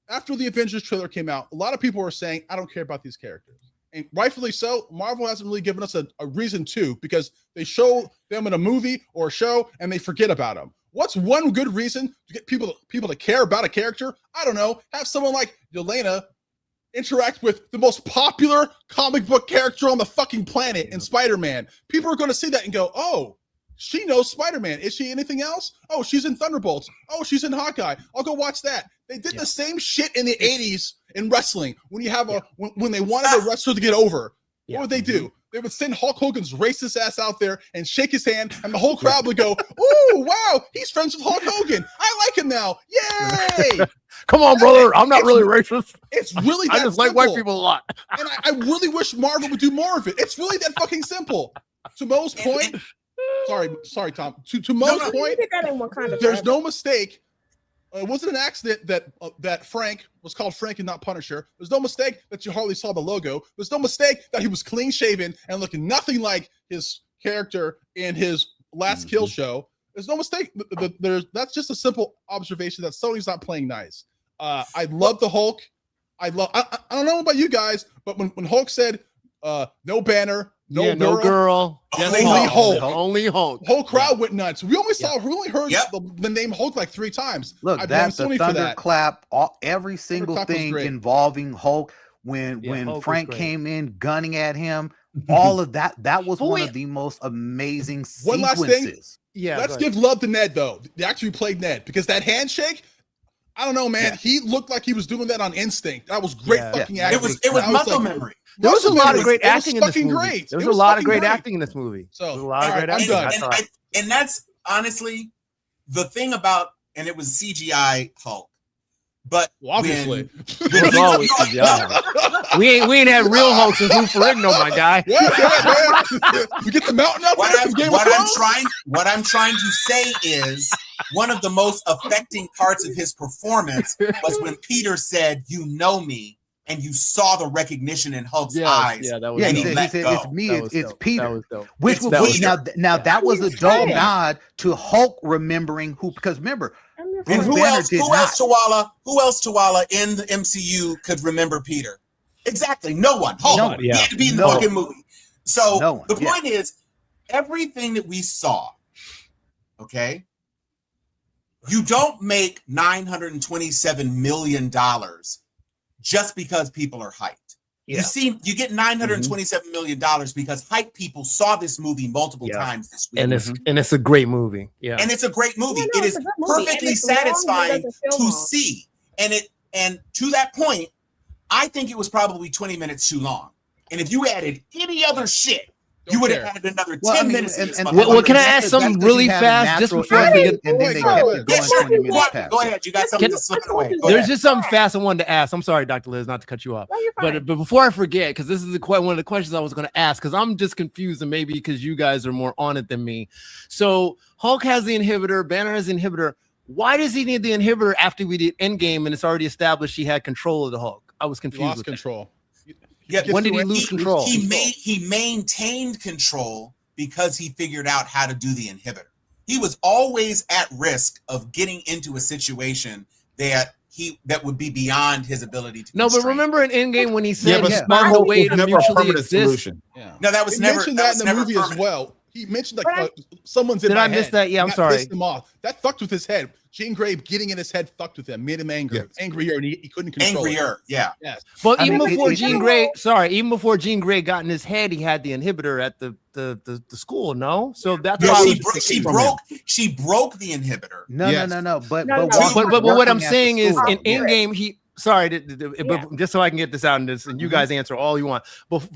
after the Avengers trailer came out, a lot of people were saying, I don't care about these characters. And rightfully so, Marvel hasn't really given us a reason to, because they show them in a movie or a show and they forget about them. What's one good reason to get people to care about a character? I don't know. Have someone like Yelena interact with the most popular comic book character on the fucking planet in Spider-Man. People are going to see that and go, oh, she knows Spider-Man. Is she anything else? Oh, she's in Thunderbolts. Oh, she's in Hawkeye. I'll go watch that. They did the same shit in the 80s in wrestling. When you have when they wanted a wrestler to get over, what would they do? They would send Hulk Hogan's racist ass out there and shake his hand, and the whole crowd would go, "Ooh, wow, he's friends with Hulk Hogan. I like him now. Yay!" Come on, brother. I'm not really racist. It's really that I just like simple. white people a lot. And I really wish Marvel would do more of it. It's really that fucking simple. To Mo's point, sorry, Tom. To Mo's You point, did that in Wakanda there's Forever. no mistake. It wasn't an accident that Frank was called Frank and not Punisher. There's no mistake that you hardly saw the logo. There's no mistake that he was clean shaven and looking nothing like his character in his last kill show. There's no mistake. That's just a simple observation that Sony's not playing nice. I love the Hulk. I don't know about you guys, but when Hulk said no Banner, no girl, Just only Hulk. Only Hulk. The whole crowd went nuts. We only heard Yep. the name Hulk like 3 times. Look, I blame that's the Sony for that. thunderclap. Every single Thunderclap was thing great. involving Hulk. When Hulk was Frank great. came in gunning at him, all of that was But one wait. of the most amazing One last thing. sequences. Yeah. Let's go give love to Ned though. The actor who played Ned, because that handshake, I don't know, man. Yeah. He looked like he was doing that on instinct. That was great Yeah. fucking Yeah. acting. It was I muscle like, memory. There was a muscle lot of memory. great It was acting in this fucking movie. great. There was It a lot of fucking great great. acting in this movie. So, There was a lot of all great right, I'm acting. done. I thought. And that's honestly the thing about, and it was CGI Hulk. But Well, obviously. It was always CGI. We ain't had real Hulk since Lou Ferrigno, my guy. Yeah, man. We get the mountain out there from Game of Thrones. what I'm trying to say is one of the most affecting parts of his performance was when Peter said, "You know me," and you saw the recognition in Hulk's eyes. Yeah, that was Yeah, And he he said, let go. it's me, That was it's dope. Peter. That was dope. Which It's was that good. Now that was a He's dope right. nod to Hulk remembering who, because remember, And Bruce who Banner else? did Who else? Tawala in the MCU could remember Peter? Exactly, no one. Hulk. Nobody, He yeah. had to be in the No one. fucking movie. So No one, the yeah. point is, everything that we saw, okay, You don't make $927 million just because people are hyped. Yeah. You get $927 million because hype people saw this movie multiple times this week. And it's a great movie. Yeah. And it's a great movie. Yeah, It no, is it's a good movie. perfectly And it's long, but it satisfying doesn't feel to long. see. And to that point, I think it was probably 20 minutes too long. And if you added any other shit, you would have added another 10 minutes. Well, can I ask something really fast just before I forget? And then they kept it going 20 minutes past. Go ahead. You got something to slip it away. There's just something fast I wanted to ask. I'm sorry, Dr. Liz, not to cut you off. No, you're fine. But before I forget, because this is one of the questions I was going to ask, because I'm just confused, and maybe because you guys are more on it than me. So Hulk has the inhibitor, Banner has the inhibitor. Why does he need the inhibitor after we did Endgame and it's already established he had control of the Hulk? I was confused. He lost with control. Yeah, when did he lose control? He maintained control because he figured out how to do the inhibitor. He was always at risk of getting into a situation that would be beyond his ability to. No, but remember in Endgame when he said but he found a way to never a mutually permanent exist. solution. Yeah. No, that was He never. mentioned that that was in the never movie as permanent. well. He mentioned like someone's in Did my I miss head. that? Yeah, I'm That sorry. pissed him off. That fucked with his head. Jean Grey getting in his head fucked with him, made him angrier, and he couldn't control it. Angrier, yeah. Yes. But I even mean, before it- Jean Grey, even before Jean Grey got in his head, he had the inhibitor at the school. No, so that's Yeah, why. she broke the inhibitor. No. But No, But what I'm saying is, in school. Endgame, he. Sorry, but just so I can get this out in this, and you guys answer all you want. But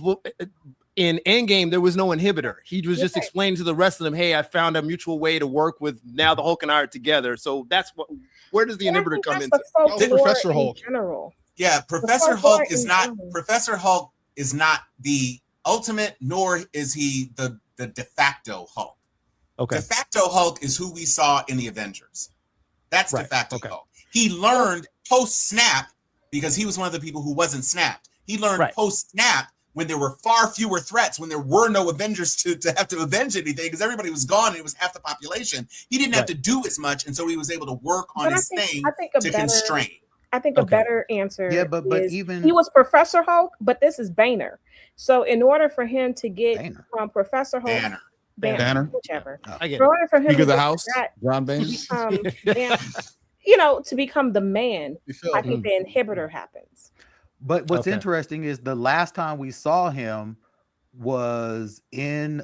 in Endgame, there was no inhibitor. He was just explaining to the rest of them, "Hey, I found a mutual way to work with. Now the Hulk and I are together." So that's what. Where does the inhibitor come into? Professor Hulk. General. Yeah, Professor Hulk is not the ultimate, nor is he the de facto Hulk. Okay. De facto Hulk is who we saw in the Avengers. That's de facto Hulk. He learned post snap because he was one of the people who wasn't snapped. He learned post snap when there were far fewer threats, when there were no Avengers to have to avenge anything, because everybody was gone and it was half the population. He didn't have to do as much, and so he was able to work on his thing to constrain. I think a better answer is even he was Professor Hulk, but this is Banner. So in order for him to get from Professor Hulk, Banner, whichever, in order for him Speaker to of the get House, that, Ron Banner, to become the man, I think the inhibitor happens. But what's interesting is the last time we saw him was in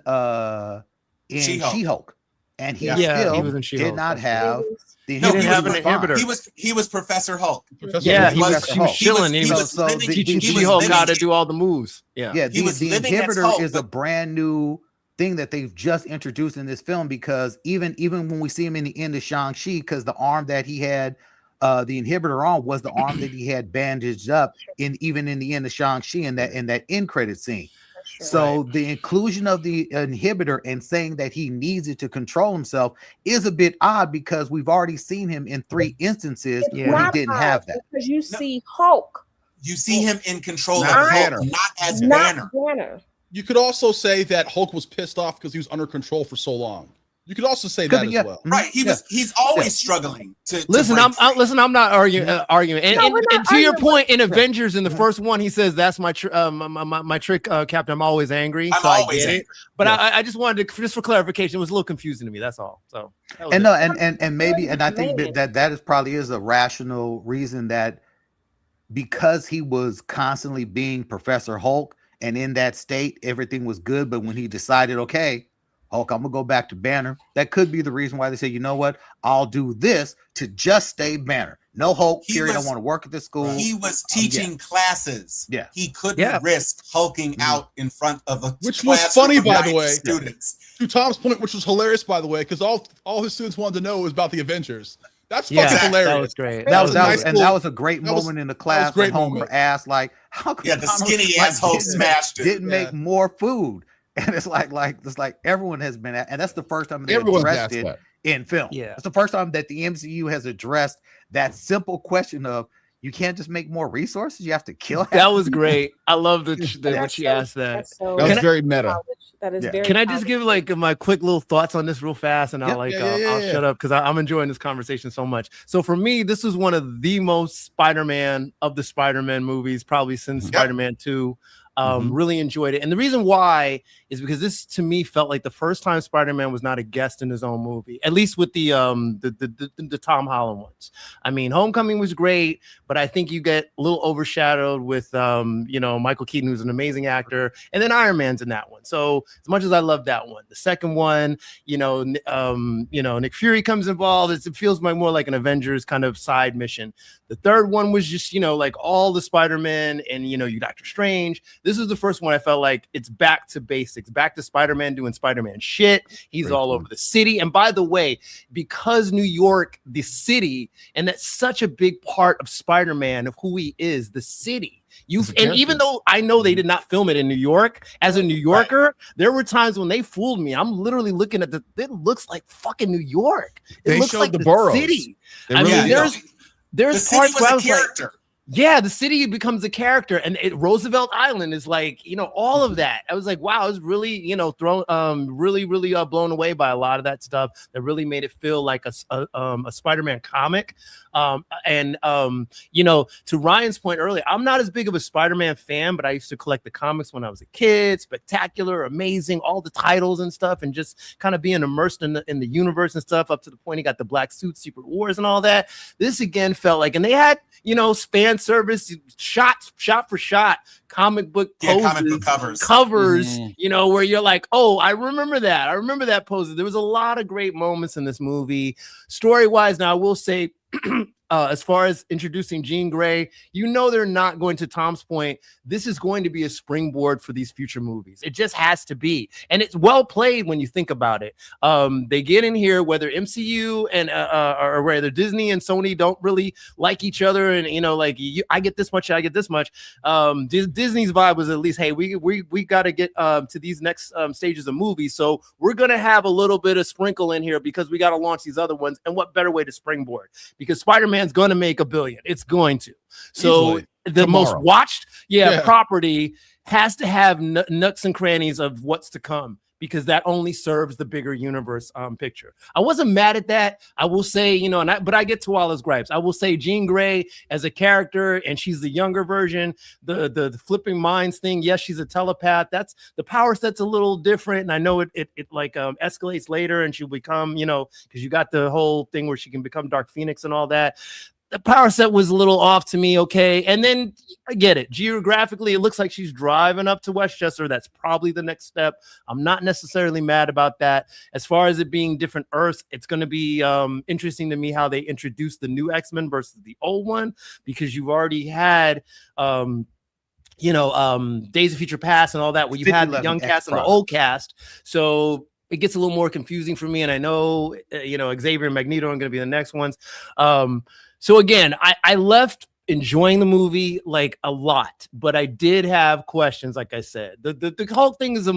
She-Hulk. And he still did not have the inhibitor. He was Professor Hulk. He was chilling. He was teaching She-Hulk how to do all the moves. The inhibitor is a brand new thing that they've just introduced in this film, because even when we see him in the end of Shang-Chi, because the arm that he had the inhibitor on was the arm that he had bandaged up even in the end of Shang-Chi in that end credit scene. So the inclusion of the inhibitor and saying that he needs it to control himself is a bit odd, because we've already seen him in 3 instances where he didn't have that. Because you see Hulk. You see him in control of Hulk, not as Banner. You could also say that Hulk was pissed off because he was under control for so long. You could also say that as well. Right. He's always struggling to listen. I'm not arguing. And to your point, in Avengers, in the first one, he says, "That's my trick, Captain. I'm always angry." So I get it. But I just wanted to, just for clarification, it was a little confusing to me. That's all. So and I think that is probably a rational reason, that because he was constantly being Professor Hulk and in that state, everything was good. But when he decided, okay, Hulk, I'm gonna go back to Banner, that could be the reason why they say, you know what, I'll do this to just stay Banner. No Hulk, period. I want to work at this school. He was teaching classes. Yeah. He couldn't risk hulking out in front of a which was funny, by the way. Students. To Tom's point, which was hilarious, by the way, because all his students wanted to know was about the Avengers. That's fucking hilarious. That was great. That was a great moment in the class. Great Homer asked, like, how come the skinny ass Hulk smashed it. Didn't make more food. And it's like everyone has been and that's the first time they addressed it in film. Yeah, it's the first time that the MCU has addressed that simple question of, you can't just make more resources, you have to kill. That was great. I love that she asked that. That was very meta. That is very. Can I just give my quick little thoughts on this real fast, and I'll shut up because I'm enjoying this conversation so much. So for me, this is one of the most Spider-Man of the Spider-Man movies, probably since Spider-Man 2. Really enjoyed it. And the reason why is because this to me felt like the first time Spider-Man was not a guest in his own movie, at least with the Tom Holland ones. I mean, Homecoming was great, but I think you get a little overshadowed with Michael Keaton, who's an amazing actor, and then Iron Man's in that one. So as much as I love that one, the second one, Nick Fury comes involved. It feels more like an Avengers kind of side mission. The third one was just like all the Spider-Man and you Doctor Strange. This is the first one I felt like it's back to basics, back to Spider-Man doing Spider-Man shit. He's all over the city. And by the way, because New York, the city, and that's such a big part of Spider-Man, of who he is, the city. And even though I know they did not film it in New York, as a New Yorker, there were times when they fooled me. I'm literally looking at it looks like fucking New York. It looks like the boroughs. City. I mean, there's the parts city was a character. The city becomes a character, and Roosevelt Island is like, all of that. I was like, wow, I was really, really blown away by a lot of that stuff that really made it feel like a Spider-Man comic. To Ryan's point earlier, I'm not as big of a Spider-Man fan, but I used to collect the comics when I was a kid. Spectacular, amazing, all the titles and stuff, and just kind of being immersed in the universe and stuff, up to the point he got the black suit, Secret Wars and all that. This again felt like, and they had, fan service, shot for shot, comic book poses, comic book covers, where you're like, oh, I remember that pose. There was a lot of great moments in this movie. Story-wise, now I will say, as far as introducing Jean Grey, they're not going, to Tom's point, this is going to be a springboard for these future movies. It just has to be. And it's well played when you think about it. They get in here, whether MCU and or whether Disney and Sony don't really like each other, and I get this much, I get this much. Disney's vibe was at least, hey, we got to get to these next stages of movies, so we're gonna have a little bit of sprinkle in here because we got to launch these other ones. And what better way to springboard? Because Spider-Man's going to make $1 billion. It's going to. So the most watched property has to have nuts and crannies of what's to come, because that only serves the bigger universe picture. I wasn't mad at that. I will say, but I get to all his gripes. I will say Jean Grey as a character, and she's the younger version, the flipping minds thing. Yes, she's a telepath. That's the power set's a little different. And I know it escalates later, and she'll become, because you got the whole thing where she can become Dark Phoenix and all that. The power set was a little off to me, okay? And then I get it. Geographically, it looks like she's driving up to Westchester. That's probably the next step. I'm not necessarily mad about that. As far as it being different Earths, it's going to be interesting to me how they introduce the new X-Men versus the old one, because you've already had Days of Future Past and all that, where you had the young cast and the old cast. So it gets a little more confusing for me. And I know, Xavier and Magneto are going to be the next ones. So again, I left enjoying the movie like a lot, but I did have questions. Like I said, the whole thing is a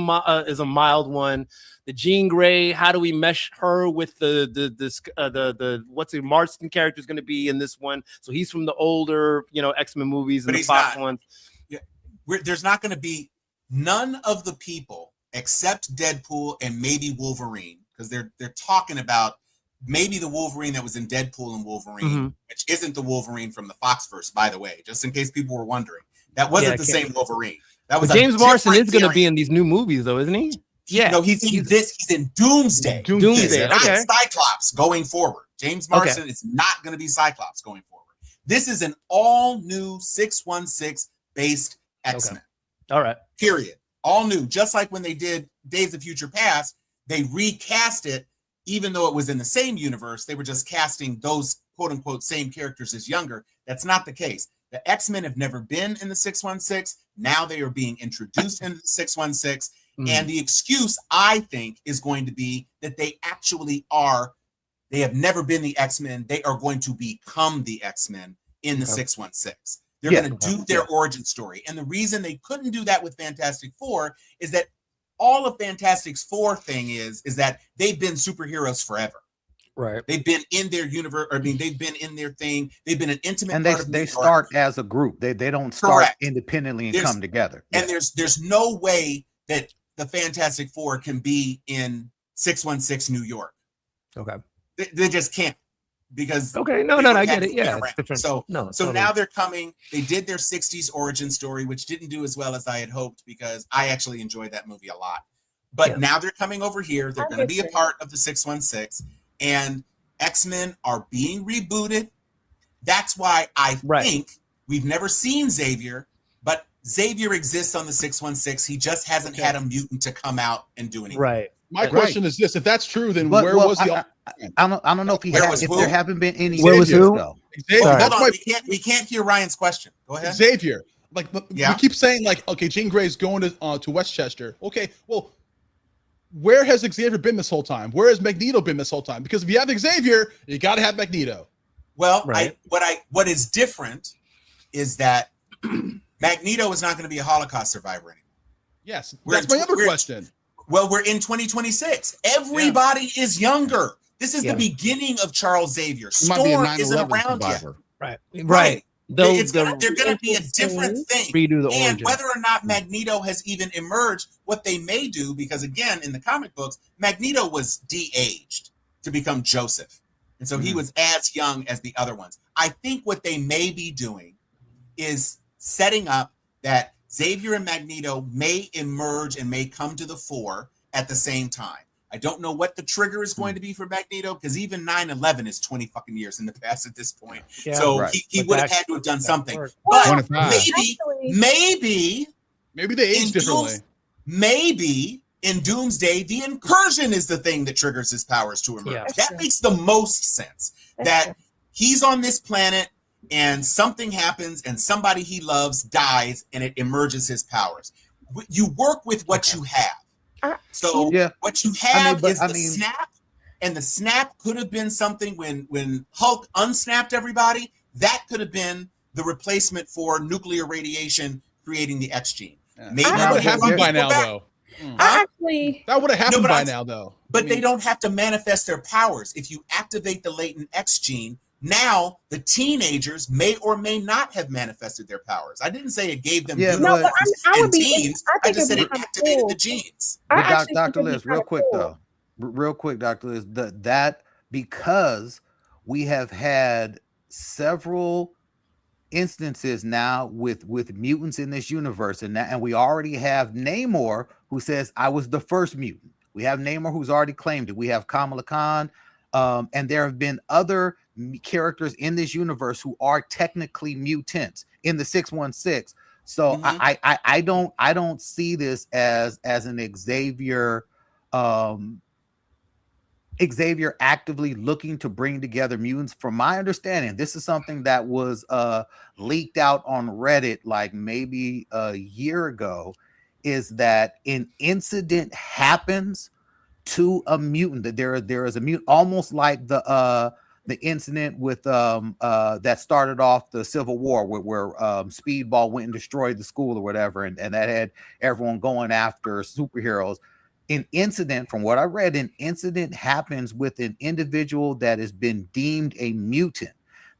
mild one. The Jean Grey, how do we mesh her with the what's the Marston character is going to be in this one? So he's from the older X-Men movies and the Fox ones. Yeah, there's not going to be none of the people except Deadpool and maybe Wolverine, because they're talking about maybe the Wolverine that was in Deadpool and Wolverine, which isn't the Wolverine from the Foxverse, by the way, just in case people were wondering. That wasn't the same Wolverine. That was James Marsden is going to be in these new movies, though, isn't he? Yeah. No, he's in Doomsday. Doomsday. Not Cyclops going forward. James Marsden is not going to be Cyclops going forward. This is an all new 616 based X-Men. All right. Period. All new. Just like when they did Days of Future Past, they recast it. Even though it was in the same universe, they were just casting those quote unquote same characters as younger. That's not the case. The X-Men have never been in the 616. Now they are being introduced into the 616. And the excuse, I think, is going to be that they actually are. They have never been the X-Men. They are going to become the X-Men in the 616. They're going to do their origin story. And the reason they couldn't do that with Fantastic Four is that all of Fantastic Four thing is that they've been superheroes forever. Right. They've been in their universe. I mean, they've been in their thing. They've been an intimate and part of they start as a group. They don't start independently and come together. And there's no way that the Fantastic Four can be in 616 New York. Okay. They just can't. because Okay, no, they I had get it. to Yeah, get it's around. different. So No, so totally. now they're coming. They did their 60s origin story, which didn't do as well as I had hoped because I actually enjoyed that movie a lot. But Yeah. now they're coming over here. They're I going to get be a you. part of the 616, and X-Men are being rebooted. That's why I Right. think we've never seen Xavier, but Xavier exists on the 616. He just hasn't had a mutant to come out and do anything. Right. My question is this: if that's true, then But, where well, was the? I don't know if Where was if who? there haven't been any. Where was Xaviers, who? though. Xavier, Hold that's on, my we can't hear Ryan's question. Go ahead. Xavier. Like Yeah. we keep saying, like, okay, Jean Grey's going to Westchester. Okay, well, where has Xavier been this whole time? Where has Magneto been this whole time? Because if you have Xavier, you got to have Magneto. Well, Right. what is different is that Magneto is not going to be a Holocaust survivor anymore. Yes, We're that's my in- other we're- question. Well, we're in 2026. Everybody is younger. This is Yeah. the beginning of Charles Xavier. He might be a Storm 9/11 isn't around yet. survivor. Right. Right. They'll They're going to be a different thing. redo the And origin. whether or not Magneto has even emerged, what they may do, because again, in the comic books, Magneto was de-aged to become Joseph. And so he was as young as the other ones. I think what they may be doing is setting up that Xavier and Magneto may emerge and may come to the fore at the same time. I don't know what the trigger is going to be for Magneto because even 9/11 is 20 fucking years in the past at this point. Yeah. So Right. he But would have that- had to have done that something. worked. But 25. maybe Maybe they age in differently. maybe in Doomsday, the incursion is the thing that triggers his powers to emerge. Yeah. That makes the most sense. That he's on this planet and something happens and somebody he loves dies and it emerges his powers. You work with what you have. So Yeah. what you have but is the snap, and the snap could have been something when Hulk unsnapped everybody. That could have been the replacement for nuclear radiation creating the X gene. Maybe that would when have he happened by comes now, back- though. I actually That would have happened but by I'm- now, though. But they don't have to manifest their powers. If you activate the latent X gene, now the teenagers may or may not have manifested their powers. I didn't say it gave them Yeah, uniforms I would and be- teens. I I think just said it'd it be kinda activated cool. the genes. I But actually Dr. think it'd be Liz, real kinda quick cool. though, real quick, Dr. Liz, that because we have had several instances now with mutants in this universe, and we already have Namor who says I was the first mutant. We have Namor who's already claimed it. We have Kamala Khan, and there have been other characters in this universe who are technically mutants in the 616. So I don't see this as an Xavier Xavier actively looking to bring together mutants. From my understanding, this is something that was leaked out on Reddit like maybe a year ago, is that an incident happens to a mutant, that there is a mutant, almost like the incident with that started off the Civil War where Speedball went and destroyed the school or whatever, and that had everyone going after superheroes. An incident, from what I read, an incident happens with an individual that has been deemed a mutant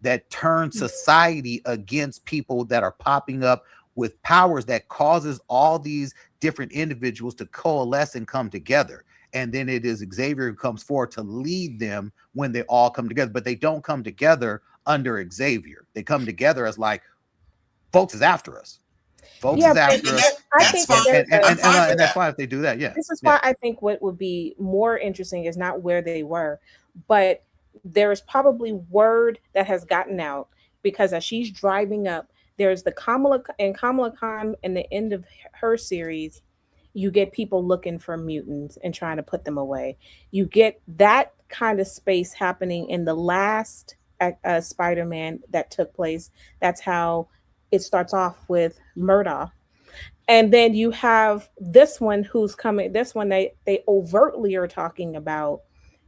that turns society against people that are popping up with powers that causes all these different individuals to coalesce and come together. And then it is Xavier who comes forward to lead them when they all come together, but they don't come together under Xavier. They come together as like, folks is after us. Folks is after us. I think that And that's fine if they do that. Yeah. This is why I think what would be more interesting is not where they were, but there is probably word that has gotten out, because as she's driving up, there's the Kamala Khan in the end of her series. You get people looking for mutants and trying to put them away. You get that kind of space happening in the last Spider-Man that took place. That's how it starts off with Murdoch. And then you have this one who's coming. This one, they overtly are talking about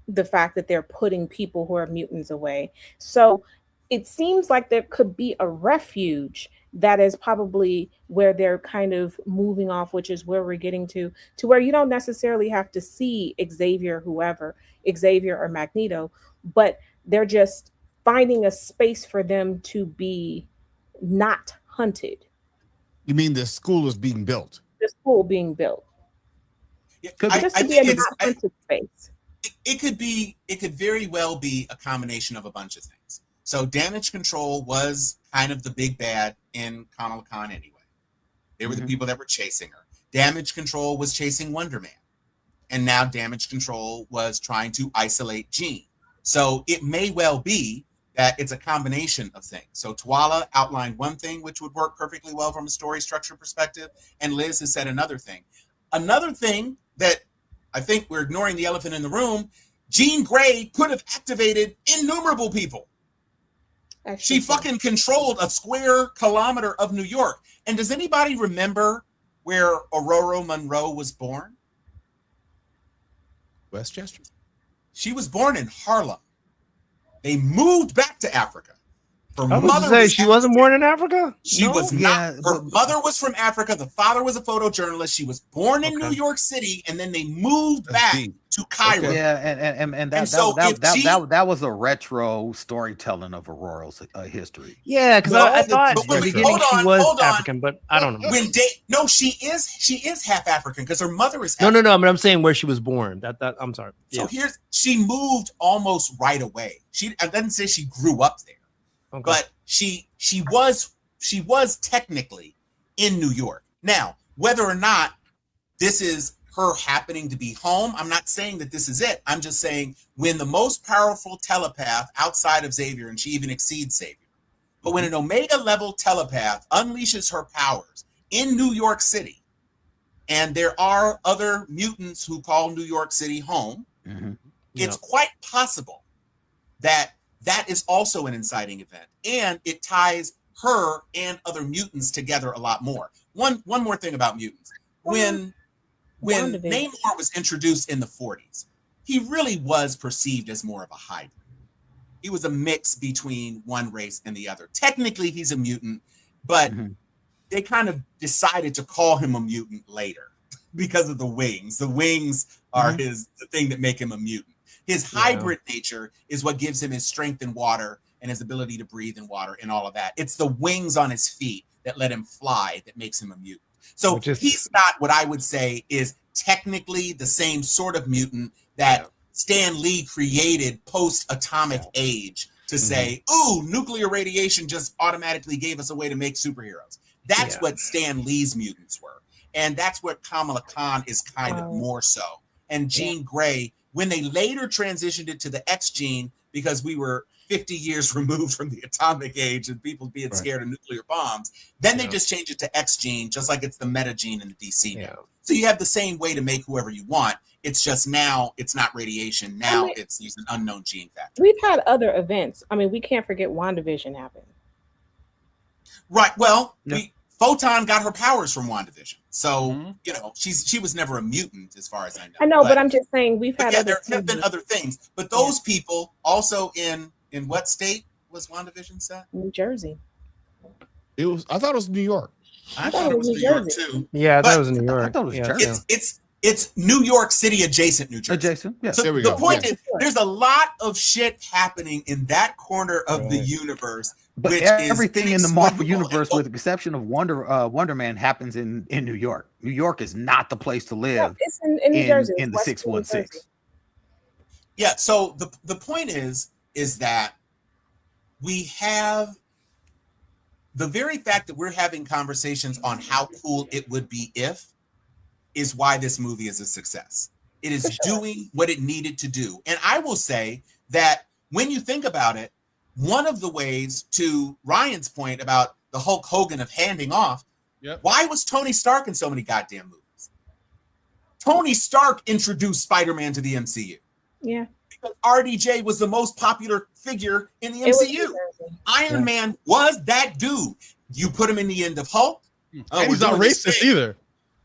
the fact that they're putting people who are mutants away. So it seems like there could be a refuge that is probably where they're kind of moving off, which is where we're getting to where you don't necessarily have to see Xavier or Magneto, but they're just finding a space for them to be not hunted. You mean the school is being built? The school being built. Yeah, Just to be in a not hunted space. it could very well be a combination of a bunch of things. So Damage Control was kind of the big bad in Kamala Khan anyway. They were the people that were chasing her. Damage Control was chasing Wonder Man. And now Damage Control was trying to isolate Jean. So it may well be that it's a combination of things. So Tuala outlined one thing which would work perfectly well from a story structure perspective, and Liz has said another thing. Another thing that I think we're ignoring the elephant in the room, Jean Grey could have activated innumerable people. She fucking controlled a square kilometer of New York. And does anybody remember where Aurora Monroe was born? Westchester? She was born in Harlem. They moved back to Africa. Her I was mother to say was she wasn't born in Africa. She was not. Yeah, Her mother was from Africa. The father was a photojournalist. She was born in New York City, and then they moved back to Cairo. Yeah, and that was a retro storytelling of Aurora's history. Yeah, because I thought at the beginning she was African, but I don't know. No, she is half African because her mother is No, African. but I'm saying where she was born. That I'm sorry. So she moved almost right away. I didn't say she grew up there. Okay. But she was technically in New York. Now, whether or not this is her happening to be home, I'm not saying that this is it. I'm just saying when the most powerful telepath outside of Xavier, and she even exceeds Xavier, but when an Omega level telepath unleashes her powers in New York City, and there are other mutants who call New York City home, it's quite possible that is also an inciting event, and it ties her and other mutants together a lot more. One more thing about mutants. When Namor was introduced in the 40s, he really was perceived as more of a hybrid. He was a mix between one race and the other. Technically, he's a mutant, but they kind of decided to call him a mutant later because of the wings. The wings are the thing that make him a mutant. His hybrid nature is what gives him his strength in water and his ability to breathe in water and all of that. It's the wings on his feet that let him fly that makes him a mutant. So he's not what I would say is technically the same sort of mutant that Stan Lee created post-atomic age to say, ooh, nuclear radiation just automatically gave us a way to make superheroes. That's what Stan Lee's mutants were. And that's what Kamala Khan is kind of more so. And Jean Grey, when they later transitioned it to the X gene, because we were 50 years removed from the atomic age and people being scared of nuclear bombs, then they just changed it to X gene, just like it's the meta gene in the DC now. So you have the same way to make whoever you want. It's just now it's not radiation. Now it's using an unknown gene factor. We've had other events. I mean, we can't forget WandaVision happened. Right. Well, Photon got her powers from WandaVision. So, she was never a mutant as far as I know. I know, but I'm just saying we've had there have been other things. But those people also in what state was WandaVision set? New Jersey. I thought it was New York. I thought it was New York too. Yeah, that was New York. I thought it was Jersey. It's New York City adjacent New Jersey. Adjacent, yeah. So there we the go. point is there's a lot of shit happening in that corner of the universe. But everything in the Marvel universe, with the exception of Wonder Man, happens in New York. New York is not the place to live. It's in New Jersey. In the 616. Yeah. So the point is that we have the very fact that we're having conversations on how cool it would be if is why this movie is a success. It is doing what it needed to do. And I will say that when you think about it, one of the ways, to Ryan's point about the Hulk Hogan of handing off, why was Tony Stark in so many goddamn movies? Tony Stark introduced Spider-Man to the MCU. Yeah. Because RDJ was the most popular figure in the MCU. Iron Man was that dude. You put him in the end of Hulk. And he's not racist either.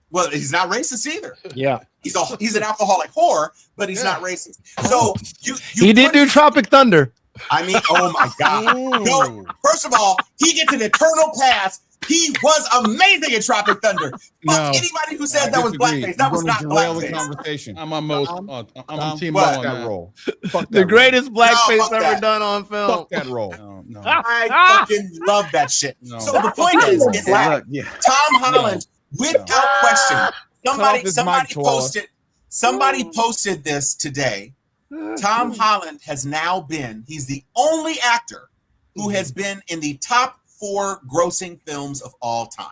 Well, he's not racist either. Yeah. He's an alcoholic whore, but he's not racist. So he did do Tropic Thunder. I mean, oh my God. No, first of all, he gets an eternal pass. He was amazing at Tropic Thunder. Anybody who says that was blackface, that was not blackface. Conversation. I'm on Team Fuck Mo that on role. The greatest blackface ever done on film. Fuck that role. No. I fucking love that shit. No. So the point is that Tom Holland, without question, somebody posted this today. Tom Holland has now been, he's the only actor who has been in the top 4 grossing films of all time.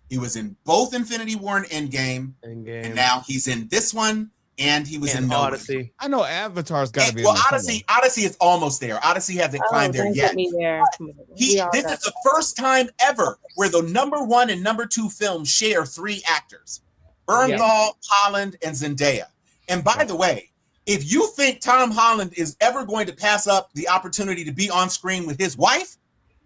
He was in both Infinity War and Endgame. And now he's in this one, and he was in Odyssey. I know Avatar's got to be. Well, Odyssey is almost there. Odyssey hasn't climbed there yet. This is the first time ever where the number 1 and number 2 films share 3 actors: Bernthal, Holland, and Zendaya. And by the way, if you think Tom Holland is ever going to pass up the opportunity to be on screen with his wife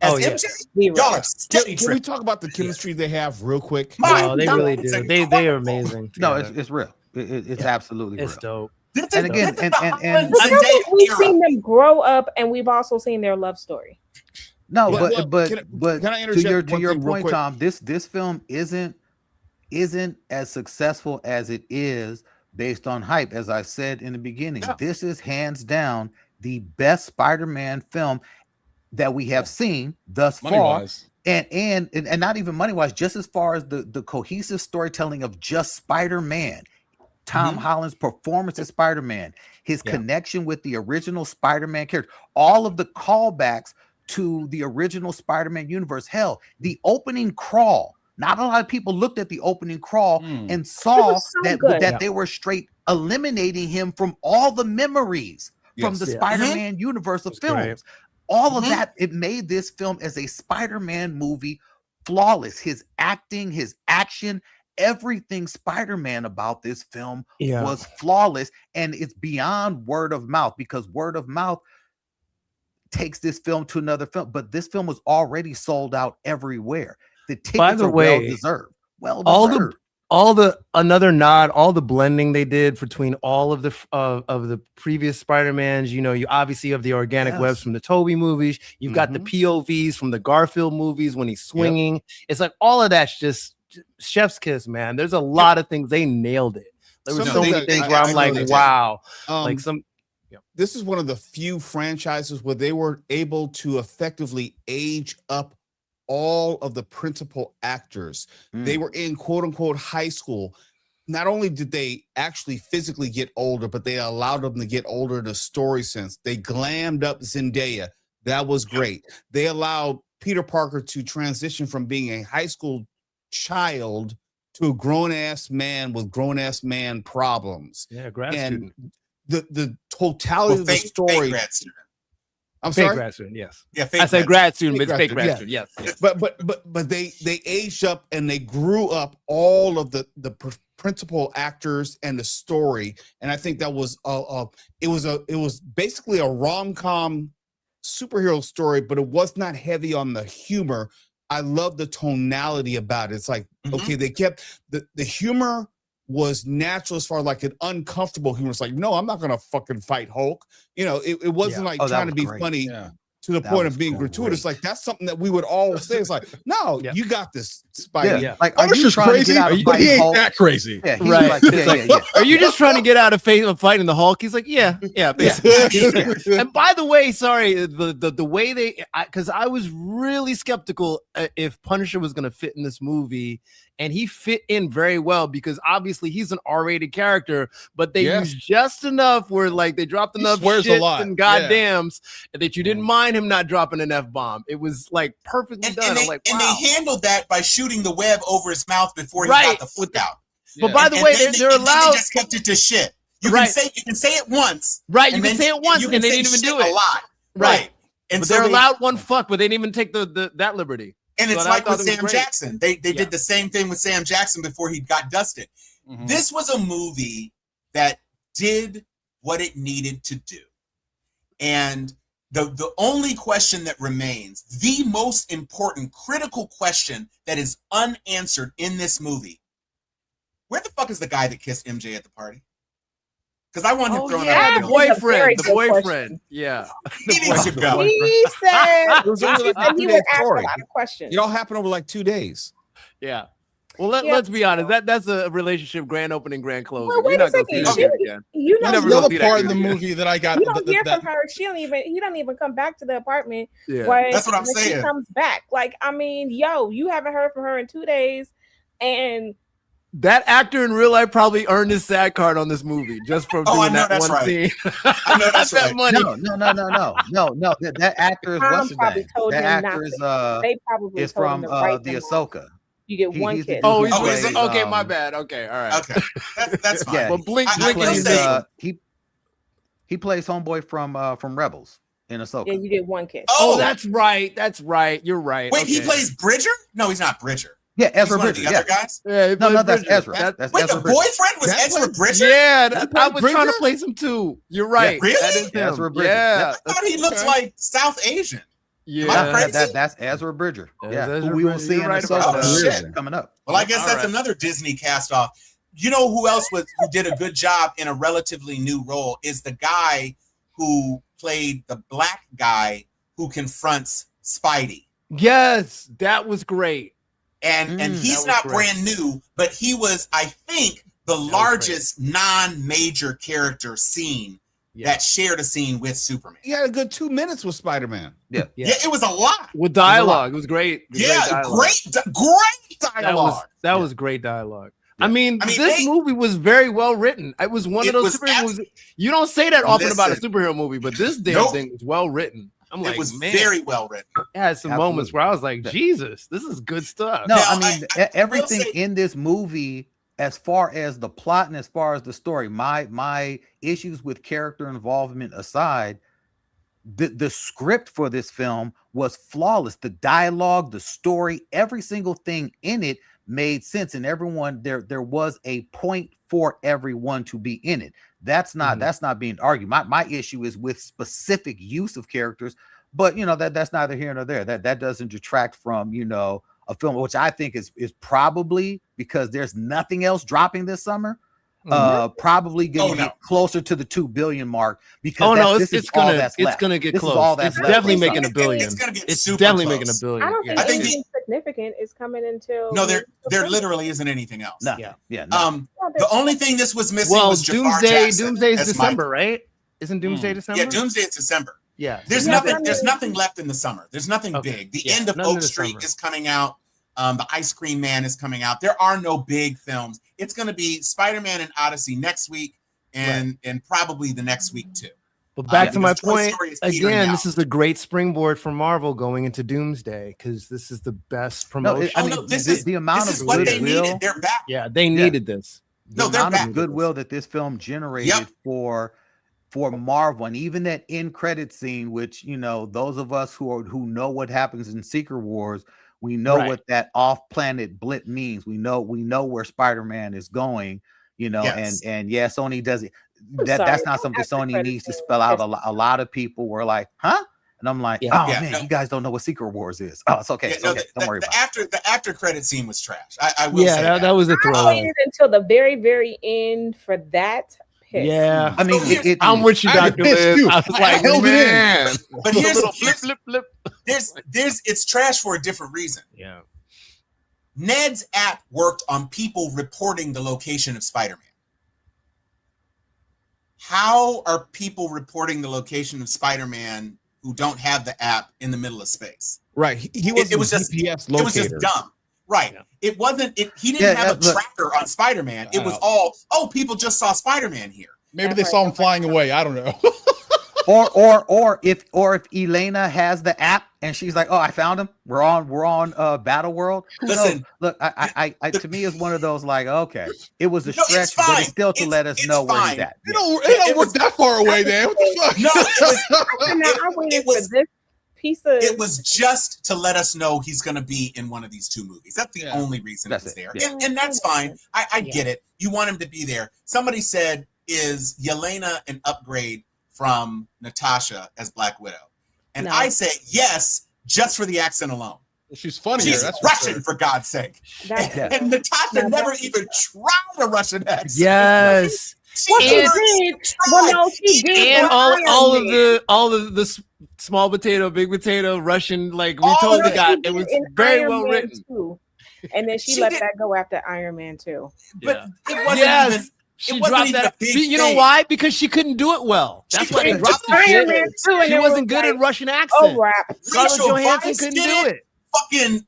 as MJ, y'all are silly. Can we talk about the chemistry they have real quick? They really do. They are amazing. No, it's real. It's absolutely real. It's dope. And again, and we've seen them grow up, and we've also seen their love story. No, but can I to your point, Tom, this film isn't as successful as it is based on hype. As I said in the beginning, this is hands down the best Spider-Man film that we have seen thus far. And not even money-wise, just as far as the cohesive storytelling of just Spider-Man. Tom Holland's performance as Spider-Man, his connection with the original Spider-Man character, all of the callbacks to the original Spider-Man universe. Hell, the opening crawl. Not a lot of people looked at the opening crawl and saw that they were straight eliminating him from all the memories from the Spider-Man universe of films. Great. All of that, it made this film as a Spider-Man movie flawless. His acting, his action, everything Spider-Man about this film was flawless, and it's beyond word of mouth, because word of mouth takes this film to another film, but this film was already sold out everywhere. The tickets are well deserved. All the blending they did between all of the previous Spider-Mans. You know, you obviously have the organic webs from the Tobey movies. You've got the POVs from the Garfield movies when he's swinging. It's like all of that's just chef's kiss, man. There's a lot of things they nailed it. There were so many things where I'm like, wow. This is one of the few franchises where they were able to effectively age up all of the principal actors. They were in quote unquote high school. Not only did they actually physically get older, but they allowed them to get older in a story sense. They glammed up Zendaya. That was great. They allowed Peter Parker to transition from being a high school child to a grown-ass man with grown-ass man problems. Yeah, grad student. The totality of the story. Grad student. I'm sorry. Grad student, yes. Yeah, I said grad student, but it's fake grad student. Yes. But they aged up and they grew up all of the principal actors and the story, and I think that was it was basically a rom-com superhero story, but it was not heavy on the humor. I love the tonality about it. It's like okay, they kept the humor was natural as far as like an uncomfortable humor. It's like, no, I'm not gonna fucking fight Hulk. You know, it wasn't like trying to be funny to the point of being gratuitous. Like that's something that we would all say. It's like, no, you got this, Spidey. Like, are you trying to get out of he ain't that crazy? Yeah, right. Like, are you just trying to get out of fighting the Hulk? He's like, basically. And by the way, sorry, the way because I was really skeptical if Punisher was gonna fit in this movie. And he fit in very well because obviously he's an R-rated character, but they used just enough where like they dropped enough shit and goddams that you didn't mind him not dropping an F-bomb. It was like perfectly done. I'm like, wow. And they handled that by shooting the web over his mouth before he got the foot out. But by the way, they're allowed. They just kept it to shit. You can say it once. Right. You can say it once, and they didn't even do it a lot. Right. And but they're allowed one fuck, but they didn't even take that liberty. And it's like with Sam Jackson. They did the same thing with Sam Jackson before he got dusted. This was a movie that did what it needed to do. And the only question that remains, the most important critical question that is unanswered in this movie, where the fuck is the guy that kissed MJ at the party? Because I want him thrown out. The boyfriend. Yeah. He needs to go. He said he would ask a lot of questions. It all happened over like 2 days. Yeah. Well, let's be honest. That's a relationship grand opening, grand closing. Well, wait a second. You know, the other part of the movie that I got. You don't hear from her. He don't even come back to the apartment. Yeah, that's what I'm saying. She comes back. Like, I mean, you haven't heard from her in 2 days, and That actor in real life probably earned his SAG card on this movie just for doing that one scene. I know that's that right. money. No. That actor is what's his name? That actor is they probably is told from him to write the them Ahsoka. You get one he's the kiss. dude who is it? plays, Okay, my bad. Okay, all right. Okay, that's fine. Yeah, Well, Blink I will he's, say- he plays homeboy from Rebels in Ahsoka. Yeah, you get one kiss. Oh, that's right. That's right. You're right. Wait, okay. he plays Bridger? No, he's not Bridger. Yeah, He's Ezra one of Bridger. the Yeah. other guys. Yeah, he No, plays that's Bridger. Ezra. That's Wait, Ezra the Bridger. boyfriend was That's Ezra what- Bridger? Yeah, He I played was trying to Bridger? place him too. You're right. Really? That is him. Ezra Bridger. Yeah. I thought he looks Okay. like South Asian. Yeah. Am I crazy? That's Ezra Bridger. That's Yeah, Ezra who we will Bridger. see You're in right about Ahsoka that. Oh, shit. coming up. Well, I guess All that's right. another Disney cast off. You know who else who did a good job in a relatively new role is the guy who played the black guy who confronts Spidey. Yes, that was great. And that he's was not great. brand new, but he was, I think, the largest non-major character scene that shared a scene with Superman. He had a good 2 minutes with Spider-Man. Yeah, it was a lot. With dialogue, it was great. It was Yeah, dialogue. great dialogue. That was great dialogue. I mean, this they- movie was very well written. It was one of It those was superhero movies. You don't say that often about a Listen. superhero movie, but this damn Nope. thing was well written. I'm It like, was man, very well written. it had some moments Absolutely. where I was like, Jesus, this is good stuff. No, Now, I mean I will everything say- in this movie, as far as the plot and as far as the story, my issues with character involvement aside, the script for this film was flawless. The dialogue, the story, every single thing in it made sense, and everyone there was a point for everyone to be in it. That's not being argued. My issue is with specific use of characters, but that's neither here nor there. That doesn't detract from a film, which I think is probably because there's nothing else dropping this summer. Probably going to get closer to the 2 billion mark because it's gonna get This is close. all that's It's left. definitely making a billion. It's gonna get It's super definitely close. making a billion. I don't think I think anything significant is coming until. No, there literally isn't anything else. No, Yeah. no. The only thing this was missing Well, was Jafar Jackson Doomsday's as December, Michael. right? Isn't Doomsday December? Yeah, Doomsday is December. Yeah. There's Yeah, nothing. but- There's nothing left in the summer. There's nothing Okay. big. The Yeah, end of nothing in Oak the Street summer. is coming out. The Ice Cream Man is coming out. There are no big films. It's going to be Spider-Man and Odyssey next week, and probably the next week too. But back to my because Toy point Story is petering again, out. this is the great springboard for Marvel going into Doomsday because this is the best promotion. I mean, this the- is the amount this is of what they goodwill- needed. They're back. Yeah, they needed this. No, the they're amount back. of goodwill that this film generated for Marvel, and even that end credit scene, which those of us who know what happens in Secret Wars, we know Right. what that off-planet blip means. We know where Spider-Man is going. Yes. And yeah, Sony does it. I'm That's sorry, not something after Sony credit needs to scene spell out. is- A lot of people were like, "Huh?" And I'm like, Yeah. "Oh Yeah, man, no. you guys don't know what Secret Wars is." Oh, it's okay. Yeah, It's no, okay. Don't worry about it. the after credit scene was trash. I will Yeah, say that was a I throwaway. waited until the very, very end for that. Piss. Yeah, I mean, So here's- I'm with you, I Dr. pissed Liz. too. I was I like, held it in. man. But here's Flip, flip. there's it's trash for a different reason. Yeah. Ned's app worked on people reporting the location of Spider-Man. How are people reporting the location of Spider-Man who don't have the app in the middle of space? Right. He was It was just GPS It locator. was just dumb. Right. Yeah. It wasn't he didn't have a look. tracker on Spider-Man. It was all, people just saw Spider-Man here. Maybe they saw him flying away. I don't know. or if Elena has the app and she's like, "Oh, I found him. We're on Battle World." Who Listen, knows? Look, I to me it's one of those like, okay, it was a No, it's stretch, but fine. it's still to let us It's know where he's fine. at. It don't work that far away, man. What the fuck? No, I waited it was- for this piece of. it was just to let us know he's going to be in one of these two movies. That's the Yeah. only reason That's it was it, there. yeah. And that's fine. I get it. You want him to be there. Somebody said, is Yelena an upgrade from Natasha as Black Widow? And No. I say yes, just for the accent alone. She's funnier. She's That's for Russian, sure. for God's sake. That's Yeah. And Natasha No, never that's- even tried a Russian accent. Yes. She What she never did? even Well, tried. no, she did. And for all Iron Man. of the small potato, big potato, Russian, like we All totally of it. got. She It did was in very Iron well Man written. 2. And then she She let did- that go after Iron Man 2. But Yeah. it wasn't Yes. even. She wasn't dropped even that. a big You know thing. why? Because she couldn't do it well. That's She why they couldn't dropped do the it. Iron shit. Man 2, and She it wasn't was good like, in Russian oh, accent. rap. Scarlett Rachel Johansson Weisz couldn't did do it. it. Fucking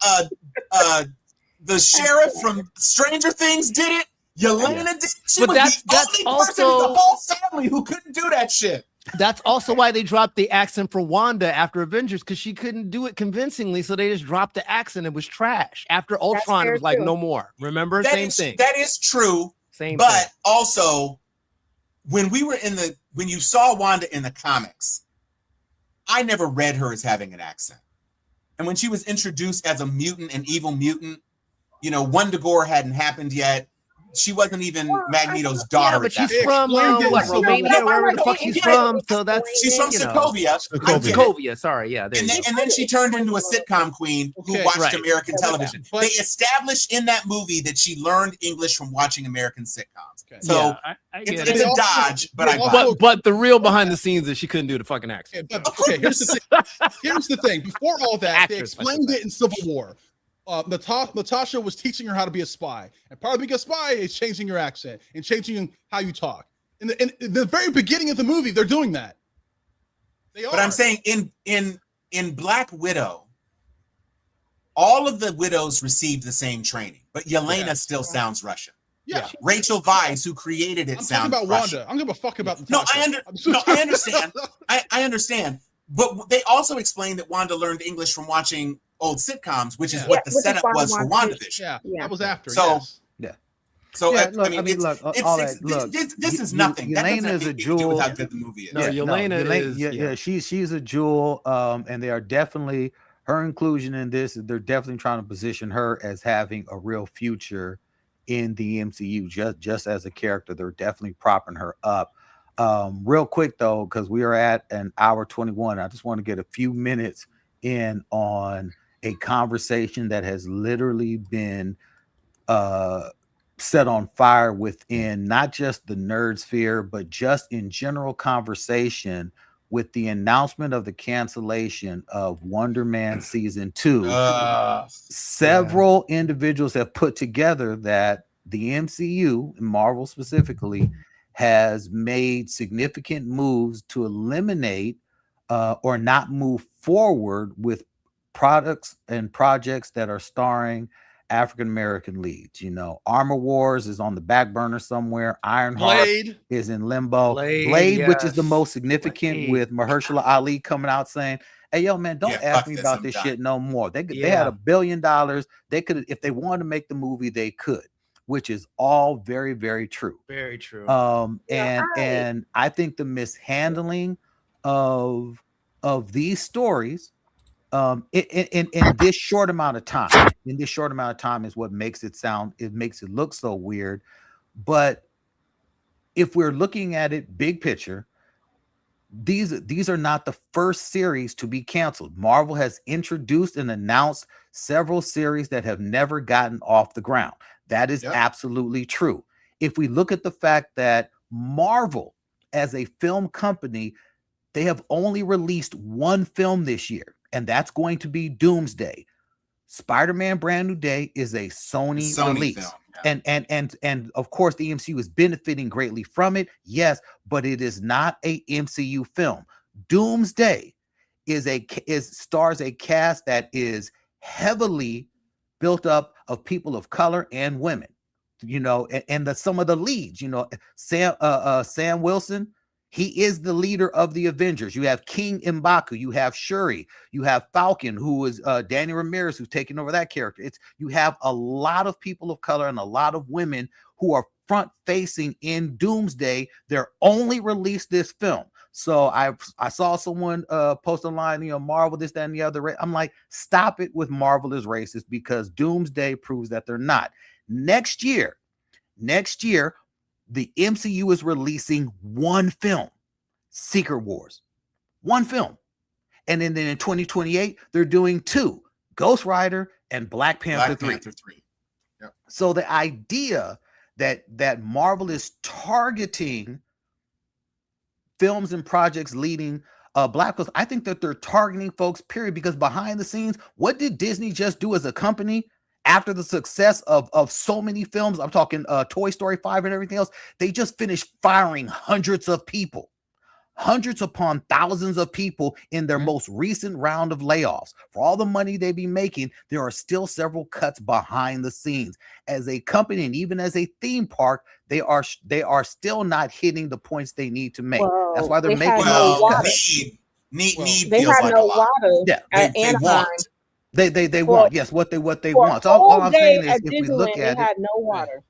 the sheriff from Stranger Things did it. Yelena did. She was the only person in the whole family who couldn't do that shit. That's also why they dropped the accent for Wanda after Avengers, because she couldn't do it convincingly. So they just dropped the accent. It was trash. After Ultron, it was like no more. Remember? Same thing. That is true. Same but thing. Also, when you saw Wanda in the comics, I never read her as having an accent. And when she was introduced as a mutant, an evil mutant, Wundagore hadn't happened yet. She wasn't even Magneto's daughter. Yeah, but she's from Romania, wherever the fuck she's from. So she's from Sokovia. Sokovia, sorry, yeah. And then she turned into a sitcom queen who watched American television. They established in that movie that she learned English from watching American sitcoms. Okay. So it's a dodge, but the real behind the scenes is she couldn't do the fucking accent. Okay, here's the thing. Before all that, they explained it in Civil War. Natasha was teaching her how to be a spy, and part of being a spy is changing your accent and changing how you talk. In the very beginning of the movie, they're doing that. But I'm saying in Black Widow, all of the widows received the same training, but Yelena still sounds Russian. Yeah, Rachel Weisz, who created it, sounds Russian. Wanda. I'm gonna fuck about Natasha. I understand. I understand. But they also explained that Wanda learned English from watching old sitcoms, which is what the setup was for WandaVision. Yeah, that was after. So, look, this is nothing. Yelena is a jewel. How good the movie is. Yelena is. She's a jewel. And they are definitely her inclusion in this. They're definitely trying to position her as having a real future in the MCU. Just as a character, they're definitely propping her up. Real quick though, because we are at an hour 21. I just want to get a few minutes in on a conversation that has literally been set on fire within not just the nerd sphere, but just in general conversation with the announcement of the cancellation of Wonder Man season 2. Several individuals have put together that the MCU, Marvel specifically, has made significant moves to eliminate or not move forward with products and projects that are starring African American leads. Armor Wars is on the back burner somewhere. Ironheart is in limbo. Blade, which is the most significant, with Mahershala Ali coming out saying, "Hey, yo, man, don't ask me about this shit no more." They had $1 billion. They could, if they wanted to make the movie, they could, which is all very, very true. Very true. And I think the mishandling of these stories in this short amount of time, is what makes it look so weird. But if we're looking at it big picture, these are not the first series to be canceled. Marvel has introduced and announced several series that have never gotten off the ground. That is absolutely true. If we look at the fact that Marvel, as a film company, they have only released one film this year, and that's going to be Doomsday. Spider-Man Brand New Day is a Sony release. Film, and of course the MCU is benefiting greatly from it. Yes, but it is not a MCU film. Doomsday stars a cast that is heavily built up of people of color and women. And some of the leads, Sam Wilson, he is the leader of the Avengers. You have King M'Baku, you have Shuri, you have Falcon, who is Danny Ramirez, who's taking over that character. You have a lot of people of color and a lot of women who are front facing in Doomsday. They're only released this film. So I saw someone post online, Marvel this, that, and the other. I'm like, stop it with Marvel is racist, because Doomsday proves that they're not. Next year, the MCU is releasing one film, Secret Wars, one film. And then in 2028, they're doing 2, Ghost Rider and Black Panther 3. Yep. So the idea that Marvel is targeting films and projects leading Black folks, I think that they're targeting folks, period, because behind the scenes, what did Disney just do as a company? After the success of so many films, I'm talking Toy Story 5 and everything else, they just finished firing hundreds of people. hundreds upon thousands of people in their most recent round of layoffs. For all the money they be making, there are still several cuts behind the scenes. As a company and even as a theme park, they are still not hitting the points they need to make. Well, That's why they're they had making no those water. cuts. Need They feels had like no a lot. water Yeah. at They Anaheim. want. They For- want, yes, what they For want. a So all whole I'm day saying is, at if we look Disneyland, at they had no water.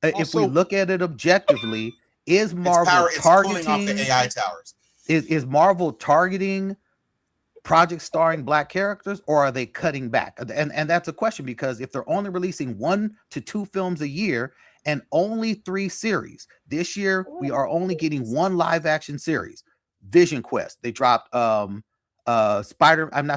if we look at it objectively, is It's Marvel it's cooling off targeting the AI towers. is Marvel targeting projects starring Black characters, or are they cutting back? And that's a question, because if they're only releasing 1 to 2 films a year and only 3 series this year, we are only getting 1 live action series, Vision Quest. They dropped I'm not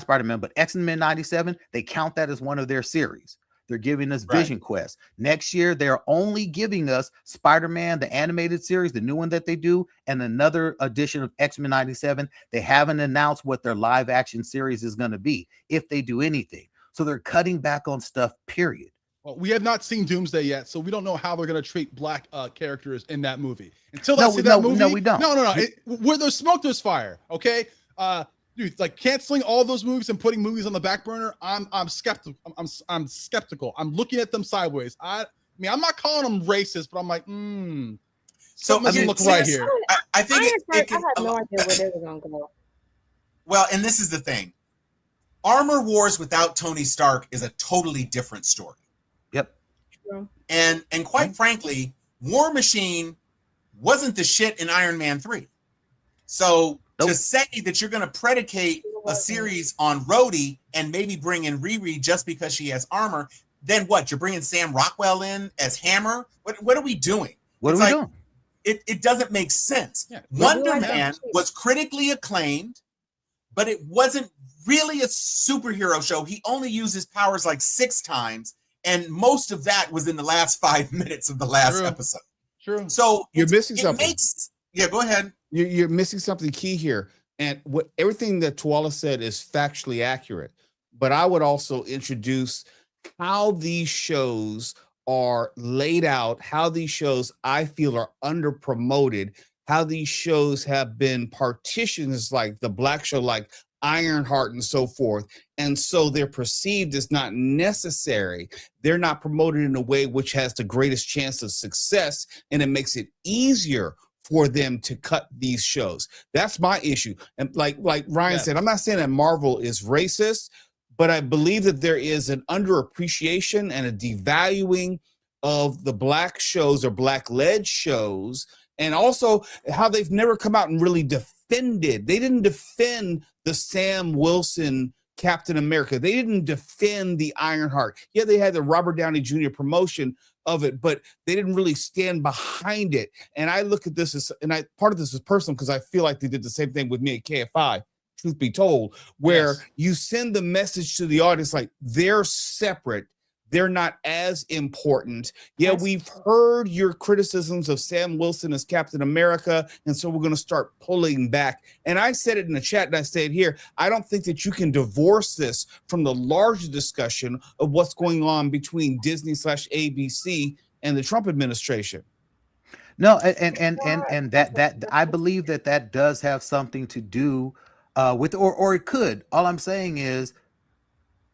Spider-Man, but X-Men 97. They count that as one of their series. They're giving us Vision Quest. Next year, they're only giving us Spider-Man, the animated series, the new one that they do, and another edition of X-Men 97. They haven't announced what their live action series is going to be, if they do anything. So they're cutting back on stuff, period. Well, we have not seen Doomsday yet, so we don't know how they're going to treat Black characters in that movie. Until I see that movie, no, we don't. No. Where there's smoke, there's fire. Okay, dude, like canceling all those movies and putting movies on the back burner. I'm skeptical. I'm skeptical. I'm looking at them sideways. I mean, I'm not calling them racist, but I'm like, So doesn't look right here. I think I had no idea where they were going to go. Well, and this is the thing. Armor Wars without Tony Stark is a totally different story. Yep. True. And quite frankly, War Machine wasn't the shit in Iron Man 3. So to say that you're going to predicate a series on Rhodey and maybe bring in Riri just because she has armor, then what? You're bringing Sam Rockwell in as Hammer? What are we doing? What are we doing? It doesn't make sense. Yeah. Wonder Man was critically acclaimed, but it wasn't really a superhero show. He only used his powers like 6 times, and most of that was in the last 5 minutes of the last episode. True. So You're missing something. Yeah, go ahead. You're missing something key here. And what everything that Tuala said is factually accurate. But I would also introduce how these shows are laid out, how these shows I feel are under promoted, how these shows have been partitions like the Black show, like Ironheart and so forth. And so they're perceived as not necessary. They're not promoted in a way which has the greatest chance of success, and it makes it easier for them to cut these shows. That's my issue. And like Ryan said, I'm not saying that Marvel is racist, but I believe that there is an underappreciation and a devaluing of the Black shows or Black-led shows, and also how they've never come out and really defended. They didn't defend the Sam Wilson Captain America. They didn't defend the Ironheart. Yeah, they had the Robert Downey Jr. promotion of it, but they didn't really stand behind it. And I look at this as, part of this is personal because I feel like they did the same thing with me at KFI, truth be told, where you send the message to the audience like they're separate. They're not as important. Yeah, we've heard your criticisms of Sam Wilson as Captain America, and so we're going to start pulling back. And I said it in the chat, and I say it here. I don't think that you can divorce this from the larger discussion of what's going on between Disney/ABC and the Trump administration. No, and that I believe that does have something to do with, or it could. All I'm saying is,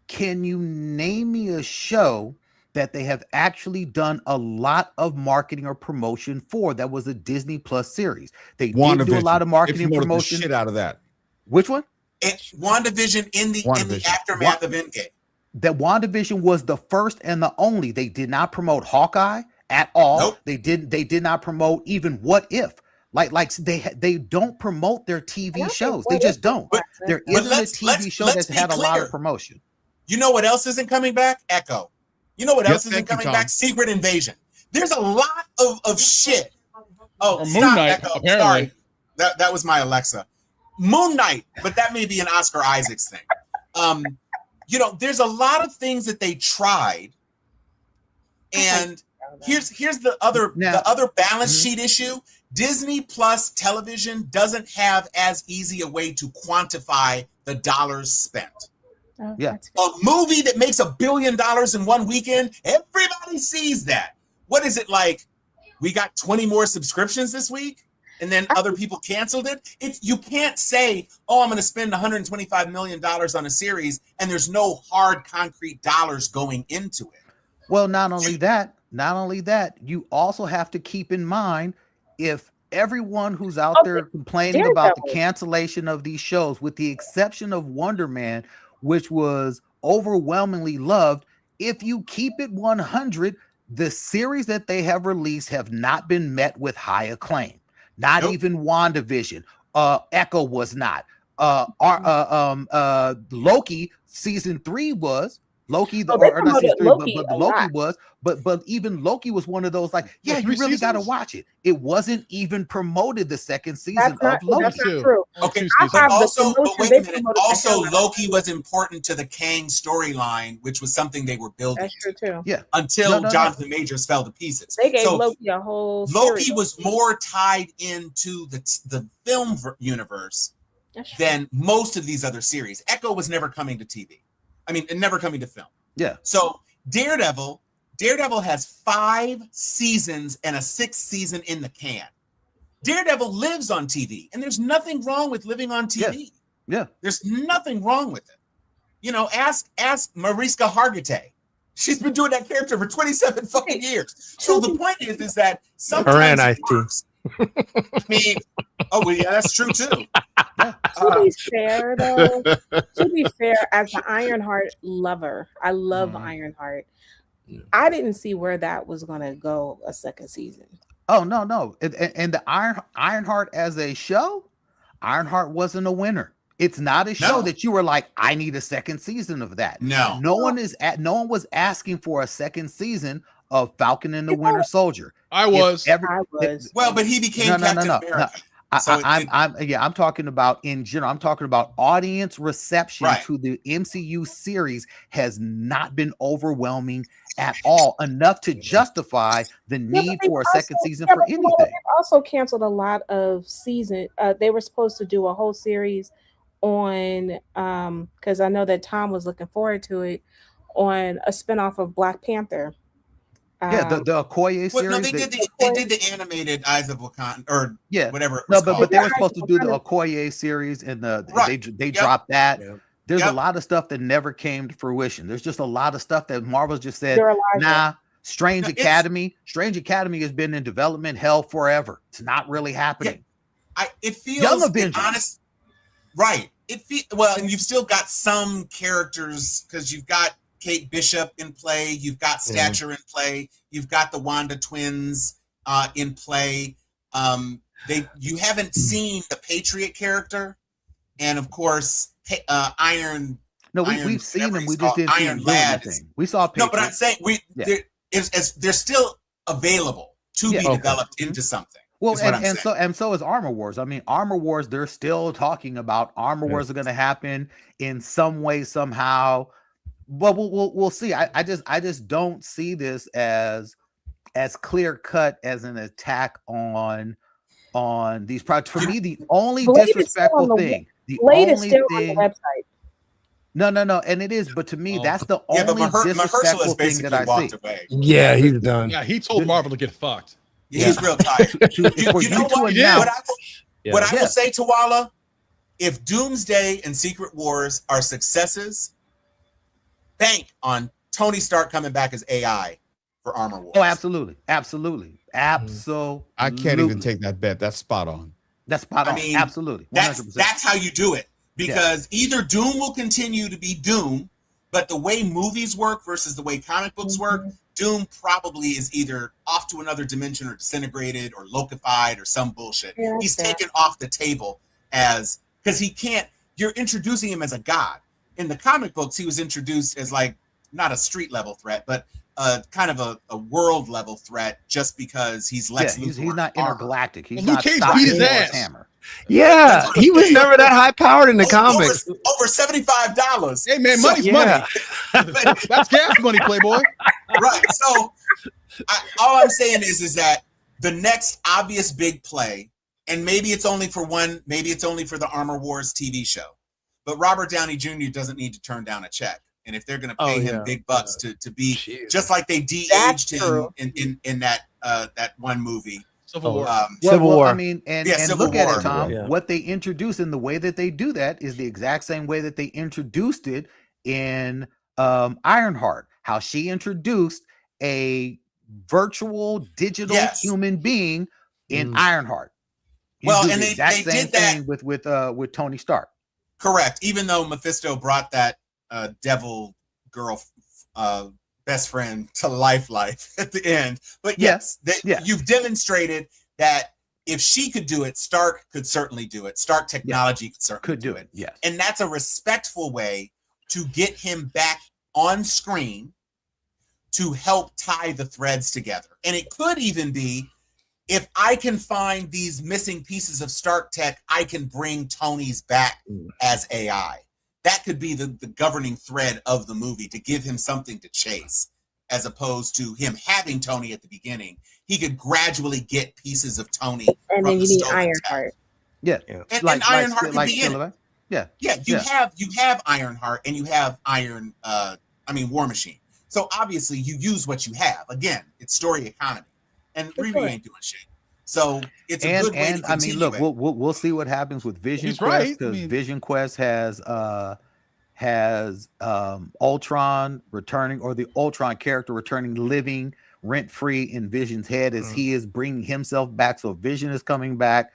can you name me a show that they have actually done a lot of marketing or promotion for that was a Disney Plus series? They did do a lot of marketing promotion. The shit out of that. Which one? WandaVision in the aftermath of Endgame. That WandaVision was the first and the only. They did not promote Hawkeye at all. Nope. They did not promote even What If. Like they don't promote their TV shows. They just don't. There isn't a TV show that's had a lot of promotion. You know what else isn't coming back? Echo. You know what else isn't coming back? Secret Invasion. There's a lot of shit. Oh, or stop, Moon Knight, Echo. apparently. Sorry. That was my Alexa. Moon Knight, but that may be an Oscar Isaacs thing. There's a lot of things that they tried, and here's the other balance sheet issue. Disney Plus television doesn't have as easy a way to quantify the dollars spent. Yeah, a movie that makes $1 billion in one weekend, everybody sees that. What is it like? We got 20 more subscriptions this week. and then other people canceled it. You can't say, oh, I'm going to spend $125 million on a series, and there's no hard, concrete dollars going into it. Well, not only that, you also have to keep in mind, if everyone who's out there complaining about the cancellation of these shows, with the exception of Wonder Man, which was overwhelmingly loved, if you keep it 100, the series that they have released have not been met with high acclaim. Not even WandaVision. Echo was not. Loki season 3 was. Loki, or not season 3, but Loki was. But even Loki was one of those, like, yeah, you really got to watch it. It wasn't even promoted the second season of Loki. That's not true. Okay, but wait a minute. Also, Loki was important to the Kang storyline, which was something they were building. That's true too. Yeah. Until Jonathan Majors fell to pieces. They gave Loki a whole Loki was more tied into the film universe than most of these other series. Echo was never coming to TV. I mean, never coming to film. Yeah. So Daredevil has 5 seasons and a 6th season in the can. Daredevil lives on TV, and there's nothing wrong with living on TV. Yeah. There's nothing wrong with it. You know, ask Mariska Hargitay. She's been doing that character for 27 fucking years. So the point is that sometimes it works. I mean, that's true too. To be fair, though, as an Ironheart lover, I love Ironheart. I didn't see where that was going to go a second season. Oh, no. And the Ironheart as a show, Ironheart wasn't a winner. It's not a show that you were like, I need a second season of that. No one was asking for a second season of Falcon and the Winter Soldier. I was. Well, but he became Captain America. I'm talking about in general. I'm talking about audience reception to the MCU series has not been overwhelming at all, enough to justify the need for a second season for anything. They've also canceled a lot of season. They were supposed to do a whole series on, because I know that Tom was looking forward to it, on a spinoff of Black Panther. The Okoye series. No, they did the animated Eyes of Wakanda, or whatever it was called. But they were supposed to do the Okoye series, and they dropped that. Yep. There's a lot of stuff that never came to fruition. There's just a lot of stuff that Marvel's just said, nah. Strange Academy has been in development hell forever. It's not really happening. It feels honest, right? And you've still got some characters, because you've got Kate Bishop in play, you've got Stature in play, you've got the Wanda twins in play. You haven't seen the Patriot character, and of course Iron. No, we've seen them. We just didn't see them do anything. We saw Patriot. No, but I'm saying they're still available to be developed into something. Well, and so is Armor Wars. I mean, Armor Wars, they're still talking about Armor Wars are going to happen in some way, somehow. But we'll see. I just don't see this as clear cut as an attack on these projects. For me, the only disrespectful thing, Blade is still on the website. No, and it is. But to me, that's the only disrespectful thing that I see. Away. Yeah, he's done. Yeah, he told Marvel to get fucked. Yeah, he's real tired. you know what I will say to Walla? If Doomsday and Secret Wars are successes, bank on Tony Stark coming back as AI for Armor Wars. Oh, absolutely. I can't even take that bet. That's spot on. I mean, absolutely. 100%. That's how you do it, because either Doom will continue to be Doom, but the way movies work versus the way comic books work, Doom probably is either off to another dimension or disintegrated or lokified or some bullshit. He's taken off the table because he can't. You're introducing him as a god. In the comic books, he was introduced as like not a street level threat, but kind of a world level threat, just because he's Lex Luthor. He's not intergalactic. He's Luke not Cage beat his ass. Hammer. Yeah, he was never that high powered in the comics. Over $75. Hey man, money's money. That's gas money, Playboy. Right. So all I'm saying is that the next obvious big play, and maybe it's only for the Armor Wars TV show, but Robert Downey Jr. doesn't need to turn down a check. And if they're going to pay him big bucks to be just like they de-aged him in that one movie, Civil War. Civil War. I mean, and Civil look at War. it, Tom. Yeah. What they introduce and the way that they do that is the exact same way that they introduced it in Ironheart. How she introduced a virtual digital human being in Ironheart. Well, do and the they exact did same that thing with Tony Stark. Correct. Even though Mephisto brought that devil girl best friend to life at the end, but yes, you've demonstrated that if she could do it, Stark could certainly do it. Stark technology could certainly do it. Yes, and that's a respectful way to get him back on screen to help tie the threads together. And it could even be, if I can find these missing pieces of Stark tech, I can bring Tony's back as AI. That could be the governing thread of the movie, to give him something to chase, as opposed to him having Tony at the beginning. He could gradually get pieces of Tony. And then you need Ironheart. Yeah. And Ironheart could be in it. Yeah. You have Ironheart and you have War Machine. So obviously you use what you have. Again, it's story economy. And Riri ain't doing shit. So it's a good way to continue. Look, we'll see what happens with Vision Quest, because Vision Quest has Ultron returning, or the Ultron character returning, living rent-free in Vision's head as he is bringing himself back. So Vision is coming back.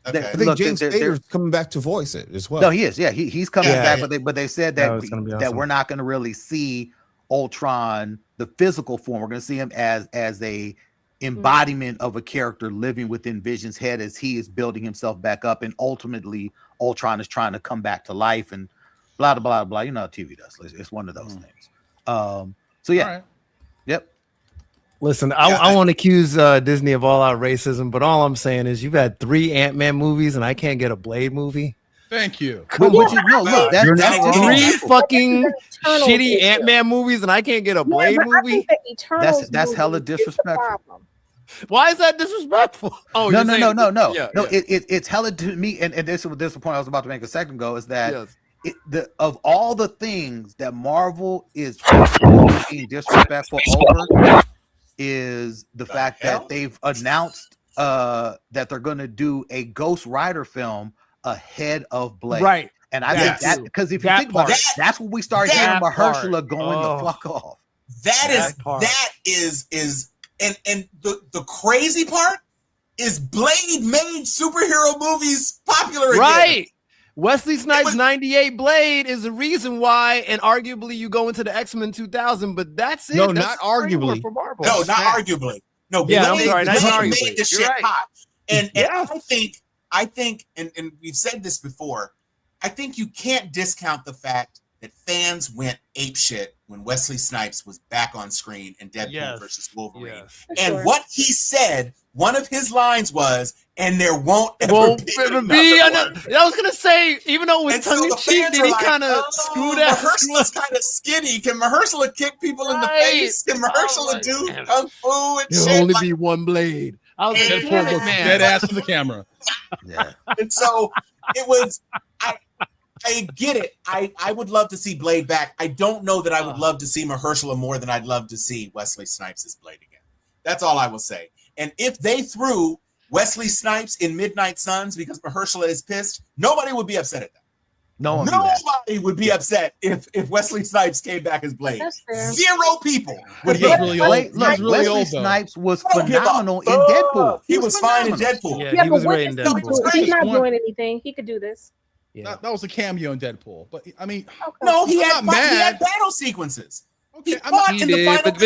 Okay. I think James Spader's coming back to voice it as well. No, he is. Yeah, he's coming back. But they said that awesome. We're not going to really see Ultron, the physical form. We're going to see him as a embodiment of a character living within Vision's head as he is building himself back up, and ultimately Ultron is trying to come back to life, and blah blah blah. You know how TV does. It's one of those things. So yeah, right. Yep. Listen, I won't accuse Disney of all-out racism, but all I'm saying is you've had 3 Ant-Man movies, and I can't get a Blade movie. Thank you. Look, that's 3 fucking shitty Ant-Man movies, and I can't get a Blade movie. That's hella disrespectful. Why is that disrespectful? Oh, no. It's hella to me, and this is the point I was about to make a second ago, is that of all the things that Marvel is being disrespectful over, is the fact that they've announced that they're going to do a Ghost Rider film ahead of Blade. Right. And I think that, because if you think about it, that's what we started hearing Mahershala going the fuck off. That is and the crazy part is Blade made superhero movies popular again. Right. Wesley Snipes' 98 Blade is the reason why, and arguably you go into the X-Men 2000, but that's it. No, that's not arguably. No, not arguably. No, Blade, I'm sorry, not Blade arguably. made this shit hot. And I think, and we've said this before, I think you can't discount the fact that fans went apeshit when Wesley Snipes was back on screen in Deadpool versus Wolverine. Yes. And what he said, one of his lines was, "And there won't ever be another." I was gonna say, even though it was tongue in cheek, did he kind of screw that? Mahershala's kind of skinny. Can Mahershala kick people in the face? Can Mahershala do kung fu and shit? There'll only be one Blade. I was dead ass to the camera. Yeah. And so it was. I get it. I would love to see Blade back. I don't know that I would love to see Mahershala more than I'd love to see Wesley Snipes' Blade again. That's all I will say. And if they threw Wesley Snipes in Midnight Suns because Mahershala is pissed, nobody would be upset at that. Nobody would be upset if Wesley Snipes came back as Blade. 0 people would be really old. Wesley Snipes was phenomenal in Deadpool. He was fine in Deadpool. Yeah, he was great in Deadpool. He's not doing anything. He could do this. Yeah. That was a cameo in Deadpool, but I mean, no, he had battle sequences. Okay, he did, but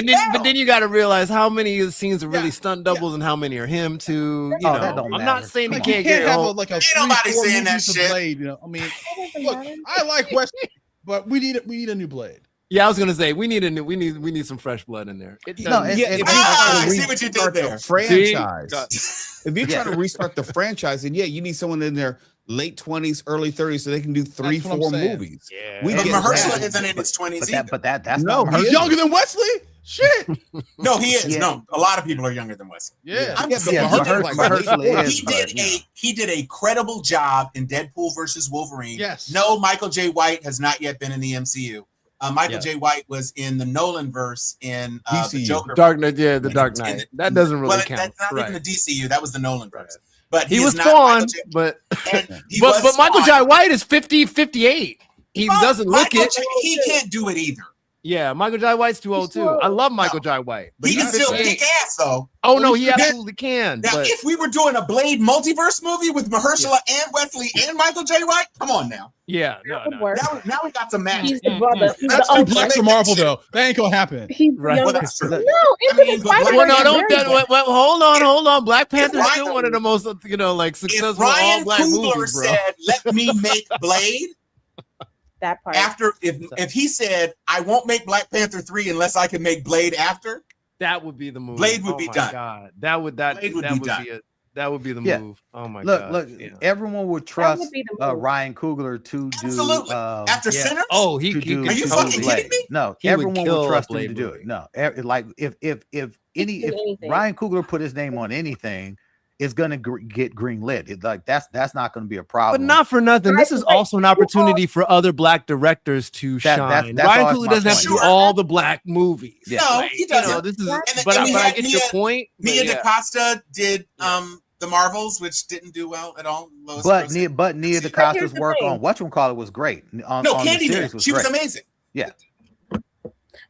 then you got to realize how many of the scenes are really stunt doubles and how many are him too. You know, that don't I'm matter. not saying like, he can't have a 3-4 saying that shit. Blade, you know, I mean, look, I like Wesley, but we need a new Blade. Yeah, I was gonna say we need some fresh blood in there. I see what you did there. Franchise. If you're trying to restart the franchise, then you need someone in their late 20s, early 30s, so they can do 3-4 movies. Yeah, but Mahershala isn't in his 20s. But that's no, he's younger than Wesley. Shit. No, he is. Yeah. No, a lot of people are younger than Wesley. Yeah. He did a credible job in Deadpool versus Wolverine. Yes. No, Michael J. White has not yet been in the MCU. Michael J. White was in the Nolan verse in the DCU. Joker. Dark Knight, the Dark Knight. That doesn't really count. That's not even the DCU. That was the Nolan verse. But he was not Spawn, but Michael J. White is 58. He doesn't look it. He can't do it either. Yeah, Michael J. White's too old too. I love Michael J. White. But he can still kick ass though. Oh no, he absolutely can. Now, if we were doing a Blade multiverse movie with Mahershala and Wesley and Michael J. White, come on now. Yeah, no. Now we got some magic. He's the brother. He's That's the too black for Marvel, though. That ain't gonna happen. He's right. Well, that's true. No, hold on. Black Panther's still one of the most, like successful if Ryan all black Coogler movies, bro. said, "Let me make Blade." That part. After, if he said, "I won't make Black Panther 3 unless I can make Blade after," that would be the movie. Blade would be done. God. That would be the move. Oh my god. Look, everyone would trust Ryan Coogler to do after Sinners. Oh, are you fucking kidding me? No, everyone would trust him to do it. No, like if Ryan Coogler put his name on anything, it's gonna get green lit. Like that's not gonna be a problem. But not for nothing. This is also an opportunity for other black directors to shine. Ryan Coogler doesn't have to do all the black movies. Yeah. No, he doesn't. But I get your point. Mia DaCosta did the Marvels, which didn't do well at all. But Nia DaCosta's work on whatchamacallit was great. Candyman. She was amazing. Yeah.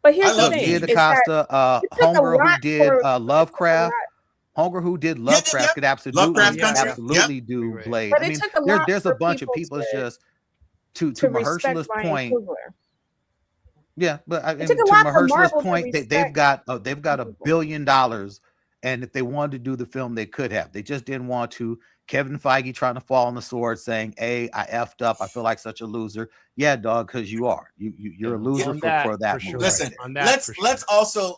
But here's the thing: Nia DaCosta, Hunger, who did Lovecraft. Hunger, who did Lovecraft, could absolutely do Blade. But there's a bunch of people. It's just to Mahershala's point. Yeah, but to Mahershala's point, they've got $1 billion, and if they wanted to do the film, they could have. They just didn't want to. Kevin Feige trying to fall on the sword, saying, "Hey, I effed up. I feel like such a loser." Yeah, dog, because you are. You're a loser for that. Sure. Listen,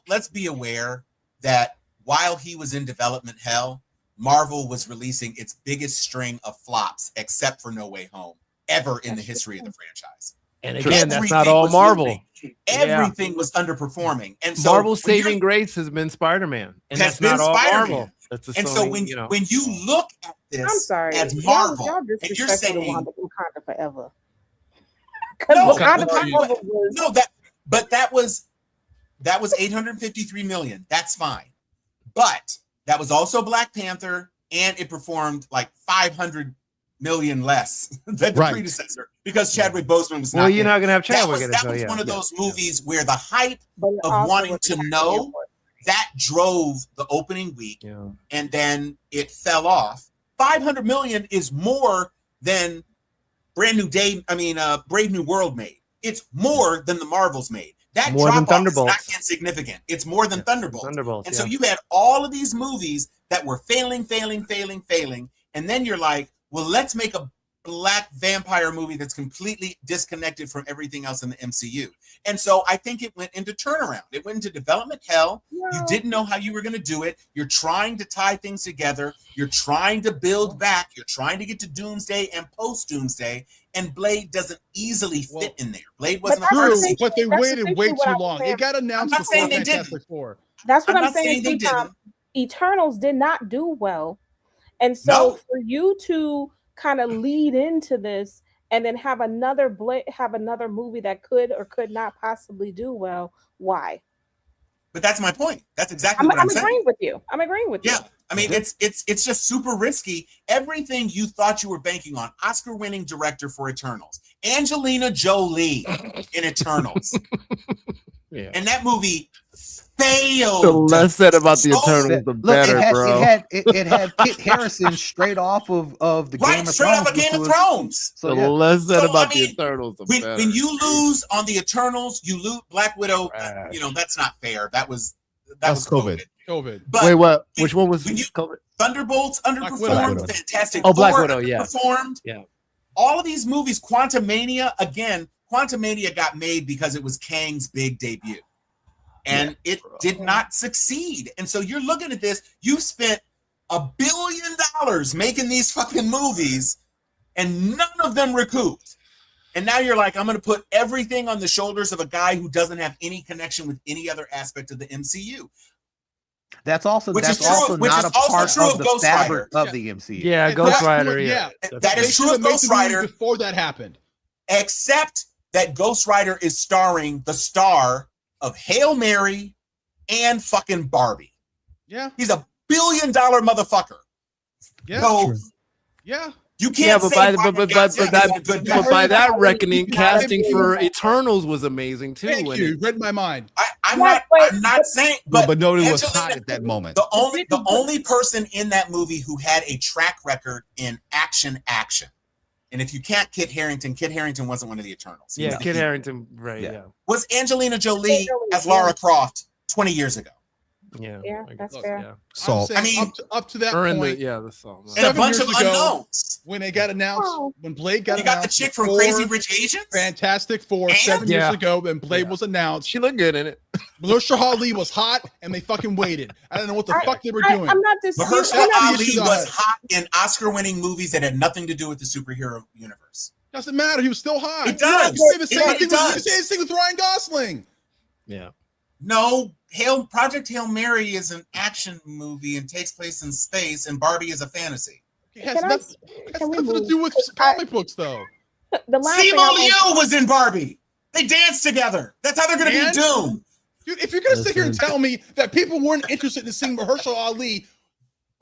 let's be aware that while he was in development hell, Marvel was releasing its biggest string of flops, except for No Way Home, ever in the history of the franchise. And again, that's not all Marvel. Everything was underperforming, and so Marvel's saving grace has been Spider-Man, and that's not all Marvel. And so when you look at this as Marvel, and you're saying Wakanda forever, that was $853 million. That's fine. But that was also Black Panther, and it performed like 500 million less than the predecessor because Chadwick Boseman was not. Well, you're not going to have Chadwick. That was one of those movies where the hype of wanting to know that drove the opening week, and then it fell off. 500 million is more than Brave New World made. It's more than the Marvels made. That drop off is not insignificant. It's more than Thunderbolts. And so you had all of these movies that were failing. And then you're like, well, let's make a black vampire movie that's completely disconnected from everything else in the MCU. And so I think it went into turnaround. It went into development hell. Yeah. You didn't know how you were going to do it. You're trying to tie things together. You're trying to build back. You're trying to get to Doomsday and post-Doomsday. And Blade doesn't easily fit in there. Blade wasn't true, but they waited way too long. It got announced before Fantastic Four. That's what I'm saying. Eternals did not do well. And so for you to kind of lead into this and then have another movie that could or could not possibly do well, why? But that's my point. That's exactly what I'm saying. I'm agreeing with you. Yeah. I mean, it's just super risky. Everything you thought you were banking on, Oscar-winning director for Eternals, Angelina Jolie in Eternals. And that movie failed. The less said about the Eternals, the better, bro. It had Kit Harrison straight off of the Game of Thrones. So the less said about the Eternals, the better. When you lose on the Eternals, you lose Black Widow. That's not fair. That was COVID. But wait, what? Which one was COVID? Thunderbolts underperformed. Fantastic. Oh, Black Widow, underperformed. Yeah. All of these movies, Quantumania got made because it was Kang's big debut. And it did not succeed. And so you're looking at this, you've spent $1 billion making these fucking movies, and none of them recouped. And now you're like, I'm going to put everything on the shoulders of a guy who doesn't have any connection with any other aspect of the MCU. That's also not a part of the fabric of the MCU. Yeah, Ghost Rider. That is true of Ghost Rider before that happened. Except that Ghost Rider is starring the star of Hail Mary and fucking Barbie. Yeah. He's a $1 billion motherfucker. Yeah. So, yeah. You can't say but by that reckoning, casting for Eternals was amazing too. Thank you. Read my mind. I'm not saying, but nobody was hot at that moment. The only person in that movie who had a track record in action. And if you can't Kit Harington wasn't one of the Eternals. Yeah, Kit Harington, right? Yeah. Was Angelina Jolie as Lara Croft 20 years ago? Yeah, that's fair. Yeah. So I mean, up to that point, the salt. And a bunch of unknowns. When they got announced, when Blade got announced, got the chick from Crazy Rich Asians, Fantastic Four, 7 years ago, when Blade was announced. She looked good in it. Mahershala Ali was hot, and they fucking waited. I don't know what the fuck they were doing. I'm not disputing. Mahershala Ali was hot in Oscar-winning movies that had nothing to do with the superhero universe. Doesn't matter. He was still hot. It does. The same thing with Ryan Gosling. Yeah. No, Project Hail Mary is an action movie and takes place in space, and Barbie is a fantasy. It has nothing to do with comic books, though. Simu Liu was in Barbie. They danced together. That's how they're going to be doomed. Dude, if you're going to sit here and tell me that people weren't interested in seeing Mahershala Ali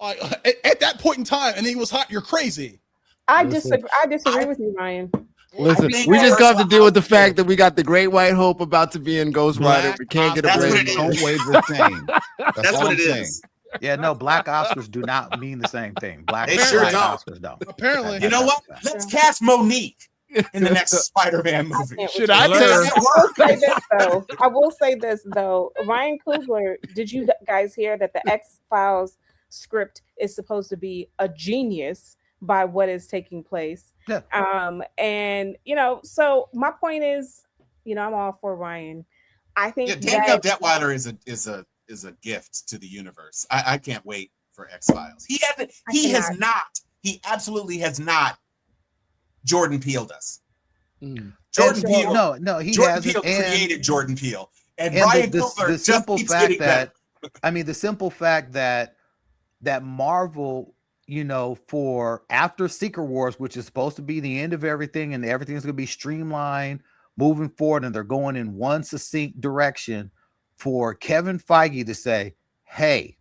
at that point in time, and he was hot, you're crazy. I disagree with you, Ryan. Listen, we just got to deal with the fact that we got the Great White Hope about to be in Ghost Rider. We can't get a break. Don't wave the thing. That's what it is. Yeah, no, black Oscars do not mean the same thing. They sure don't. Oscars don't. Apparently. You know what? Let's cast Monique in the next Spider-Man movie. Should I I will say this though. Ryan Coogler, did you guys hear that the X-Files script is supposed to be a genius by what is taking place? Yeah. And so my point is, I'm all for Ryan. I think Daniel Detweiler is a gift to the universe. I can't wait for X-Files. He absolutely has not Jordan Peeled us. Jordan Peele. Jordan Peele created Jordan Peele. And Ryan Coogler just keeps getting better. I mean, the simple fact that Marvel, for after Secret Wars, which is supposed to be the end of everything and everything's going to be streamlined moving forward, and they're going in one succinct direction, for Kevin Feige to say, hey,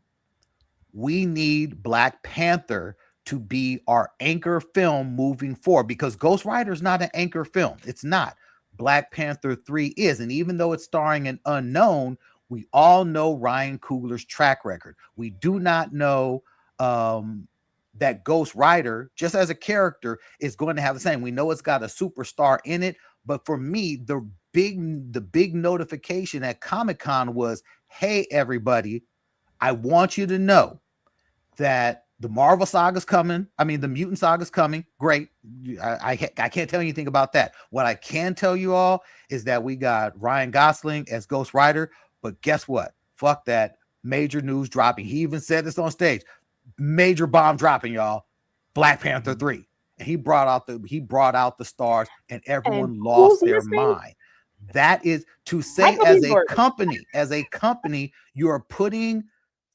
we need Black Panther to be our anchor film moving forward, because Ghost Rider is not an anchor film. It's not. Black Panther 3 is. And even though it's starring an unknown, we all know Ryan Coogler's track record. We do not know that Ghost Rider, just as a character, is going to have the same. We know it's got a superstar in it, but for me, the big notification at Comic-Con was, hey, everybody, I want you to know that the Marvel Saga's coming. I mean, the Mutant Saga's coming. Great. I can't tell you anything about that. What I can tell you all is that we got Ryan Gosling as Ghost Rider, but guess what? Fuck that. Major news dropping. He even said this on stage. Major bomb dropping, y'all. Black Panther 3. And he brought out the stars, and everyone lost their mind. That is to say, as a company, you are putting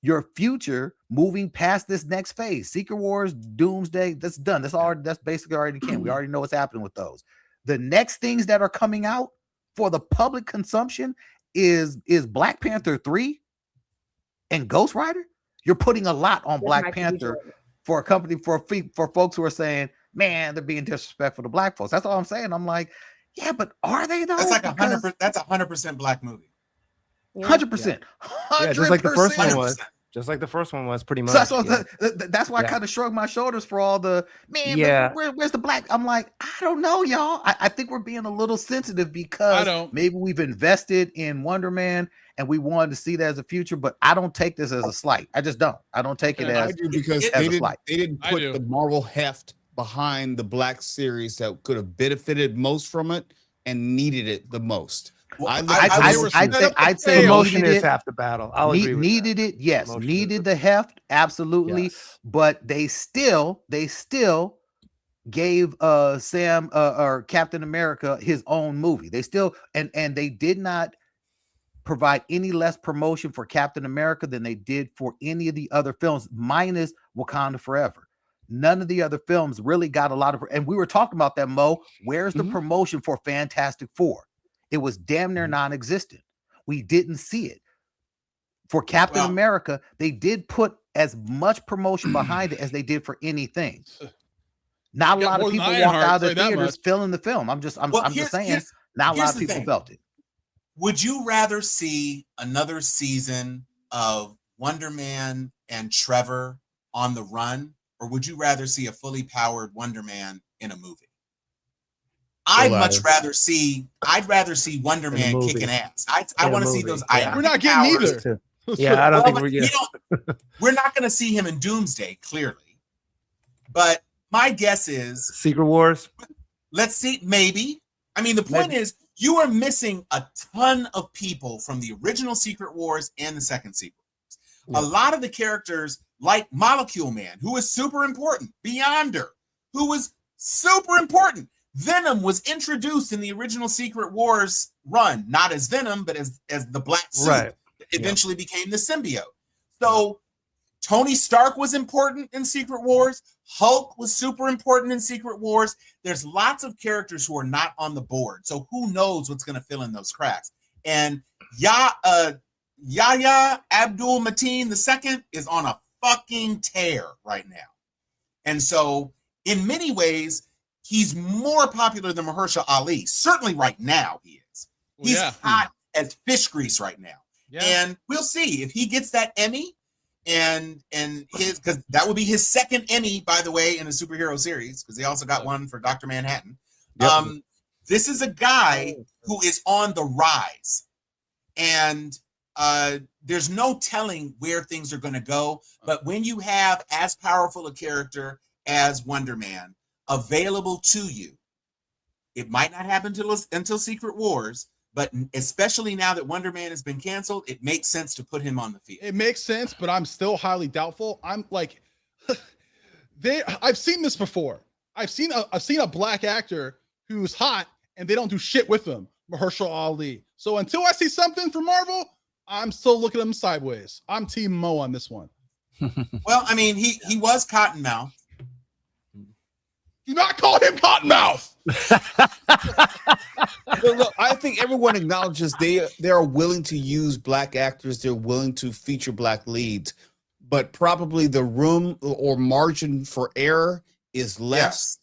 your future moving past this next phase. Secret Wars, Doomsday, that's done. That's basically already we already know what's happening with those. The next things that are coming out for the public consumption is Black Panther 3 and Ghost Rider. You're putting a lot on Black Panther for a company, for folks who are saying, man, they're being disrespectful to Black folks. That's all I'm saying. I'm like, yeah, but are they though? That's like 100%. That's 100% Black movie. 100%. Yeah, just like the first one was. Just like the first one was, pretty much. So that's why I kind of shrugged my shoulders for all the where's the Black? I'm like, I don't know, y'all. I think we're being a little sensitive because maybe we've invested in Wonder Man and we wanted to see that as a future, but I don't take this as a slight. I just don't. I don't take it as because as they didn't put the Marvel heft behind the Black series that could have benefited most from it and needed it the most. Well, I'd say emotion is half the battle. I'll agree with needed that. It, yes. Emotion needed the heft, absolutely. Yes. But they still gave Sam or Captain America his own movie. They still and they did not provide any less promotion for Captain America than they did for any of the other films, minus Wakanda Forever. none of the other films really got a lot of, and we were talking about that, Mo. Where's the promotion for Fantastic Four? It was damn near non-existent. We didn't see it. For Captain America, they did put as much promotion behind it as they did for anything. Not a lot of people walked out of the theaters feeling the film. I'm just saying, not a lot of people felt it. Would you rather see another season of Wonder Man and Trevor on the run, or would you rather see a fully powered Wonder Man in a movie? I'd rather see Wonder Man kicking ass. I want to see those. We're not getting either. Yeah, I don't think we're getting. We're not going to see him in Doomsday, clearly. But my guess is Secret Wars. Let's see, maybe. I mean, the point is, you are missing a ton of people from the original Secret Wars and the second Secret Wars. A lot of the characters, like Molecule Man, who is super important, Beyonder, who was super important. Venom was introduced in the original Secret Wars run, not as Venom, but as the black suit that eventually became the symbiote. So Tony Stark was important in Secret Wars. Hulk was super important in Secret Wars. There's lots of characters who are not on the board. So who knows what's going to fill in those cracks? And Yahya Abdul Mateen II is on a fucking tear right now. And so in many ways, he's more popular than Mahershala Ali. Certainly right now he is. He's hot as fish grease right now. Yeah. And we'll see if he gets that Emmy and his, because that would be his second Emmy, by the way, in a superhero series, because he also got one for Dr. Manhattan. Yep. This is a guy who is on the rise. And there's no telling where things are going to go. But when you have as powerful a character as Wonder Man available to you, it might not happen until Secret Wars, but especially now that Wonder Man has been canceled, it makes sense to put him on the field. It makes sense, but I'm still highly doubtful. I'm like, I've seen this before. I've seen a black actor who's hot and they don't do shit with him, Mahershala Ali. So until I see something from Marvel, I'm still looking at him sideways. I'm Team Mo on this one. Well, I mean, he was Cottonmouth. Do not call him Cottonmouth. Look, I think everyone acknowledges they are willing to use black actors. They're willing to feature black leads, but probably the room or margin for error is less.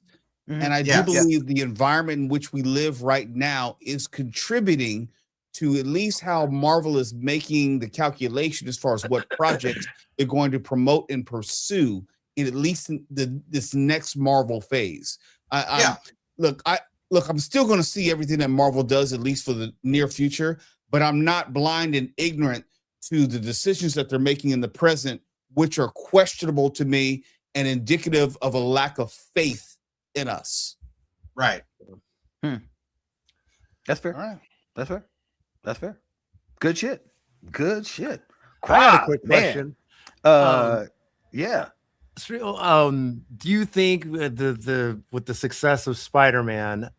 Yes. And I do believe the environment in which we live right now is contributing to at least how Marvel is making the calculation as far as what projects they're going to promote and pursue in at least this next Marvel phase. I'm still going to see everything that Marvel does, at least for the near future, but I'm not blind and ignorant to the decisions that they're making in the present, which are questionable to me and indicative of a lack of faith in us. Right. That's fair. All right. That's fair. Good shit. I got a quick question. Yeah. Do you think with the success of Spider-Man,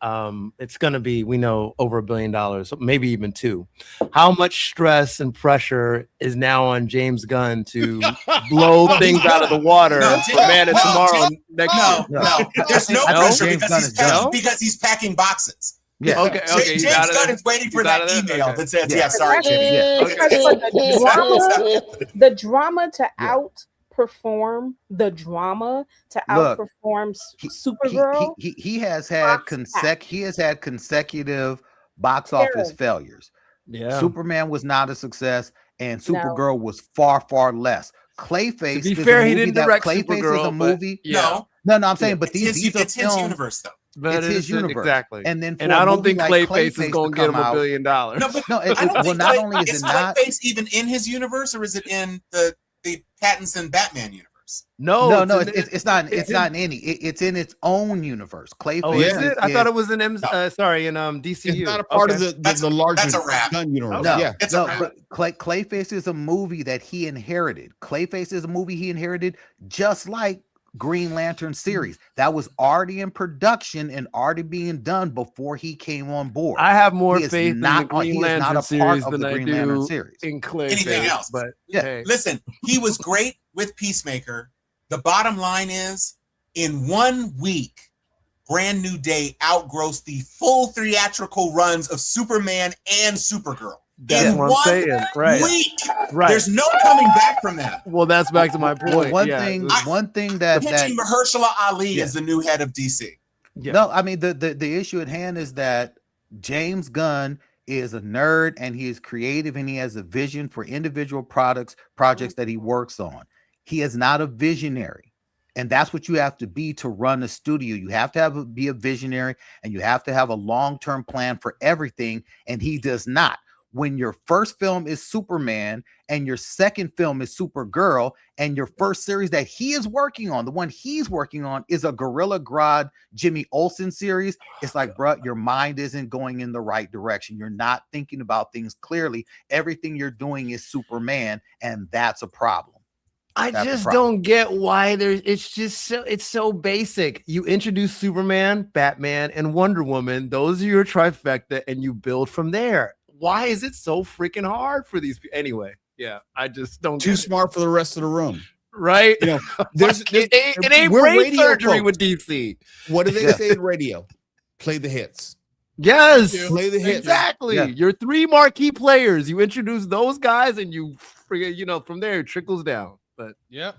it's going to be, we know, over $1 billion, maybe even $2 billion. How much stress and pressure is now on James Gunn to blow things out of the water for Man of Tomorrow next year? No, there's no pressure because he's packing boxes. Yeah. Okay. James Gunn is waiting for that email that says, sorry, Jimmy. The drama to outperform Supergirl. He has had consecutive box office failures. Yeah. Superman was not a success, and Supergirl was far less. Clayface, to be fair, he didn't direct Clayface Supergirl, is a movie. No, I'm saying, but these are it's his universe though. But it's his universe, exactly. And then, I don't think Clayface is going to get him $1 billion. No, not only is Clayface even in his universe, or is it in the Pattinson Batman universe? No, it's not. It's not in any. It's in its own universe. Clayface. Oh, is it? I thought it was in DCU. It's not a part of the larger Gun universe. But Clayface is a movie that he inherited. Clayface is a movie he inherited, just like Green Lantern series that was already in production and already being done before he came on board. I have more faith in the Green Lantern series than I do in Clayface. Anything else? But listen, he was great with Peacemaker. The bottom line is In 1 week, Brand New Day outgrossed the full theatrical runs of Superman and Supergirl. That's in what I'm 1 saying. Right. week. Right. There's no coming back from that. Well, that's back to my point. Well, one thing that Mahershala Ali is the new head of DC. Yeah. No, I mean the issue at hand is that James Gunn is a nerd and he is creative and he has a vision for individual projects that he works on. He is not a visionary. And that's what you have to be to run a studio. You have to be a visionary and you have to have a long-term plan for everything. And he does not. When your first film is Superman and your second film is Supergirl and your first series that he is working on, the one he's working on is a Gorilla Grodd Jimmy Olsen series. It's like, bro, your mind isn't going in the right direction. You're not thinking about things clearly. Everything you're doing is Superman, and that's a problem. I just don't get why it's so basic. You introduce Superman, Batman, and Wonder Woman. Those are your trifecta, and you build from there. Why is it so freaking hard for these people? Anyway, yeah, I just don't. Too smart for the rest of the room, right? You know, it ain't brain surgery with DC. What do they say in radio? Play the hits. Yes, play the hits. Exactly. Yeah. Your 3 marquee players. You introduce those guys, and you from there it trickles down. But yeah.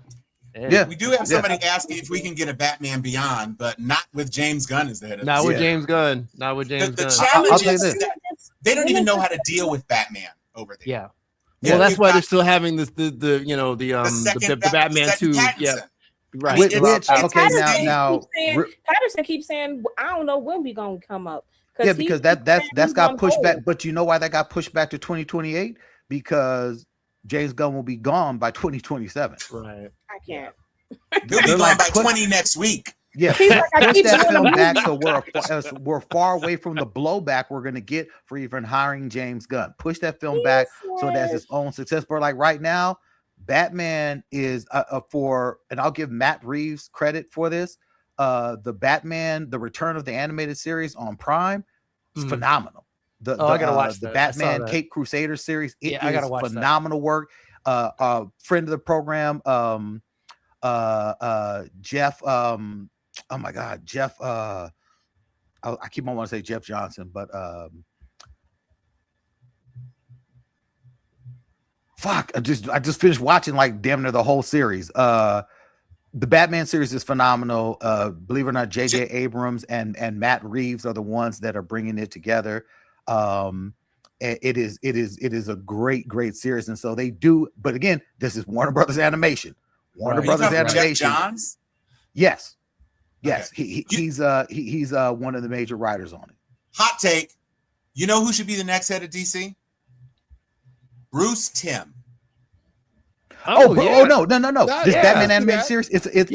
We do have somebody asking if we can get a Batman Beyond, but not with James Gunn as the head of Not with James Gunn. Not with James Gunn. The challenge is that they don't even know how to deal with Batman over there. Yeah. Well, that's why they're still having this the Batman 2. Yeah. Right. Patterson keeps saying, I don't know when we gonna come up. Yeah, because that's got pushed back. But you know why that got pushed back to 2028? Because James Gunn will be gone by 2027. Right. I can't. He'll be gone by 20 next week. Yeah, push that film back so we're far away from the blowback we're going to get for even hiring James Gunn. Push that film back so that's its own success. But like right now, Batman is and I'll give Matt Reeves credit for this. The Batman, the Return of the Animated Series on Prime is phenomenal. I gotta watch the Batman Cape Crusader series. It is phenomenal work. Friend of the program, Jeff. Oh my God, Jeff. I keep on wanting to say Jeff Johnson, but fuck. I just finished watching like damn near the whole series. The Batman series is phenomenal. Believe it or not, J.J. Abrams and Matt Reeves are the ones that are bringing it together. It is a great series, and so they do. But again, this is Warner Brothers Animation. Warner Brothers Animation. Jeff Johns? Yes. Okay. He's one of the major writers on it. Hot take. You know who should be the next head of DC? Bruce Timm. No. This Batman animated series, it's a Bruce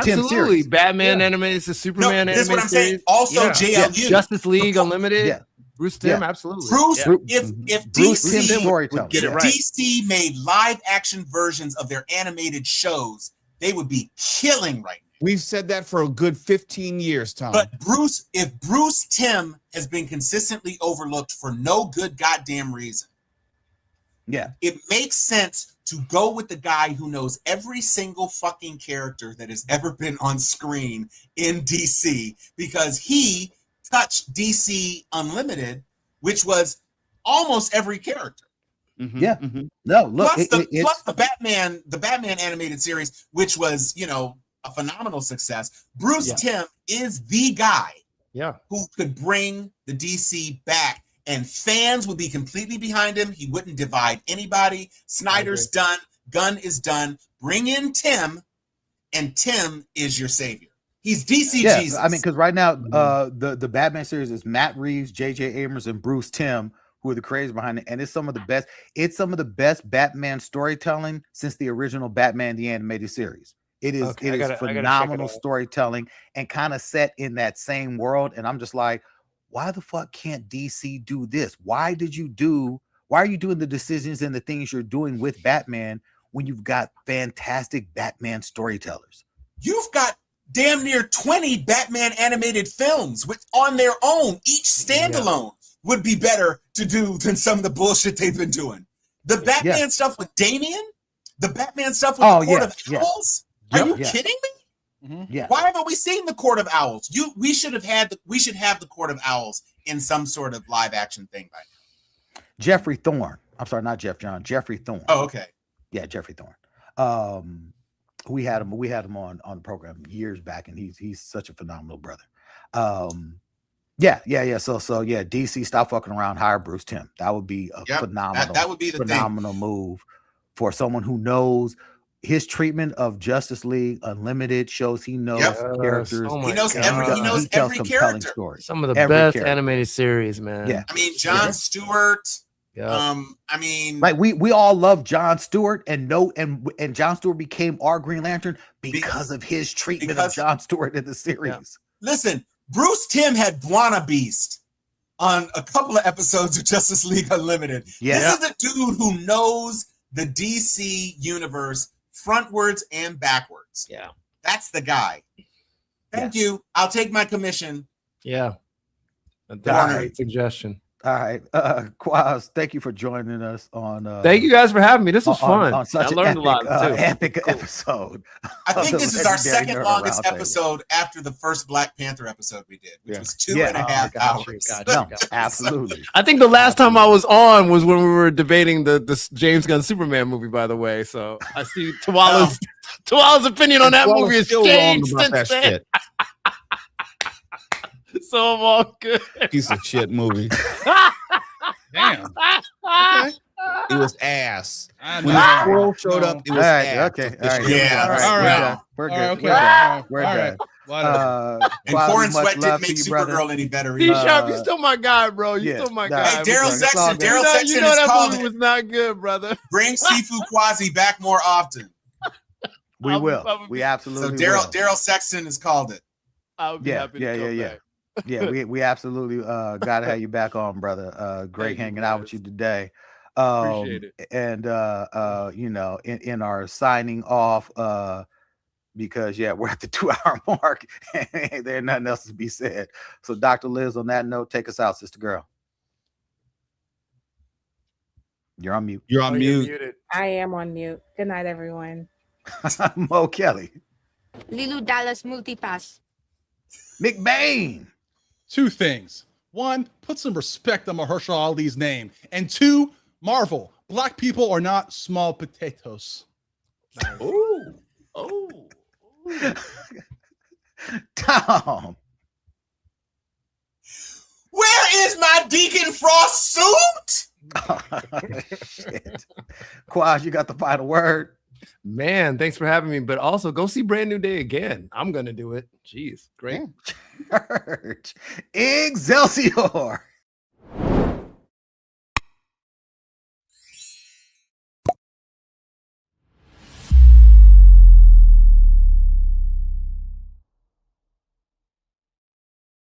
Timm series. Batman animated, it's a Superman animated series. What I'm saying. Also JLU. Justice League Unlimited. Yeah. Bruce Timm, absolutely. If DC made live action versions of their animated shows, they would be killing right now. We've said that for a good 15 years, Tom. But if Bruce Timm has been consistently overlooked for no good goddamn reason, it makes sense to go with the guy who knows every single fucking character that has ever been on screen in DC, because he touched DC Unlimited, which was almost every character. Mm-hmm. No, look, plus the Batman animated series, which was a phenomenal success. Bruce Timm is the guy who could bring the DC back, and fans would be completely behind him. He wouldn't divide anybody. Snyder's done. Gunn is done. Bring in Timm, and Timm is your savior. He's DC Jesus. I mean, because right now, the Batman series is Matt Reeves, J.J. Abrams, and Bruce Timm, who are the creators behind it, and it's some of the best. It's some of the best Batman storytelling since the original Batman the Animated Series. It is phenomenal storytelling and kind of set in that same world. And I'm just like, why the fuck can't DC do this? Why are you doing the decisions and the things you're doing with Batman when you've got fantastic Batman storytellers? You've got damn near 20 Batman animated films, which on their own, each standalone would be better to do than some of the bullshit they've been doing. The Batman stuff with Damian, the Batman stuff with the Court of Owls. Are you kidding me? Yeah. Why haven't we seen the Court of Owls? We should have the Court of Owls in some sort of live action thing by now. Jeffrey Thorne. I'm sorry, not Jeff John. Jeffrey Thorne. Oh, okay. Yeah, Jeffrey Thorne. We had him on the program years back, and he's such a phenomenal brother. Yeah. So yeah, DC, stop fucking around, hire Bruce Timm. That would be a phenomenal, that would be the phenomenal move for someone who knows his treatment of Justice League Unlimited. Shows he knows characters. Oh he knows every character. Stories. Some of the best animated series, man. Yeah. I mean, Jon Stewart. Yeah. I mean, like we all love Jon Stewart and Jon Stewart became our Green Lantern because of his treatment of Jon Stewart in the series. Yeah. Listen, Bruce Timm had Buana Beast on a couple of episodes of Justice League Unlimited. Yeah. This is a dude who knows the DC universe frontwards and backwards. Yeah. That's the guy. Thank you. I'll take my commission. Yeah. That's a great suggestion. All right. Quaz, thank you for joining us on thank you guys for having me. This was fun. On such I learned epic, a lot too. Epic episode. I think this is our second Nerd longest Roundtable. episode after the first Black Panther episode we did, which was 2.5 hours. No, absolutely. I think the last time I was on was when we were debating the James Gunn Superman movie, by the way. So I see Tawala's opinion on that movie has changed since then. So I'm all good. Piece of shit movie. Damn. Okay. It was ass. When the squirrel showed up, it was ass. Okay. The All right. shit. Yeah. All right. We're All good. right, We're okay. done. All right. And Quaz, Corn much Sweat love didn't make to you, brother. Supergirl any better. D either. Sharp, you still my guy, bro. You still my guy. Hey, Daryl It's all Sexton. good. Daryl Sexton you know has that called movie it. was not good, brother. Bring Sifu Quasi back more often. We will. We So absolutely will. Daryl Sexton has called it. I would be happy to come back. Yeah, we absolutely gotta have you back on, brother. Great hanging out with you today. Appreciate it. And you know, in our signing off, because we're at the 2-hour mark and there's nothing else to be said. So Dr. Liz, on that note, take us out, sister girl. You're on mute. You're on mute. Muted. I am on mute. Good night, everyone. Mo Kelly. Lilu Dallas Multipass. McBain. 2 things. 1, put some respect on Mahershala Ali's name. And 2, Marvel. Black people are not small potatoes. Oh. Tom. Where is my Deacon Frost suit? Shit. Quaz, you got the final word. Man, thanks for having me. But also go see Brand New Day again. I'm gonna do it. Jeez, great. Church. Excelsior.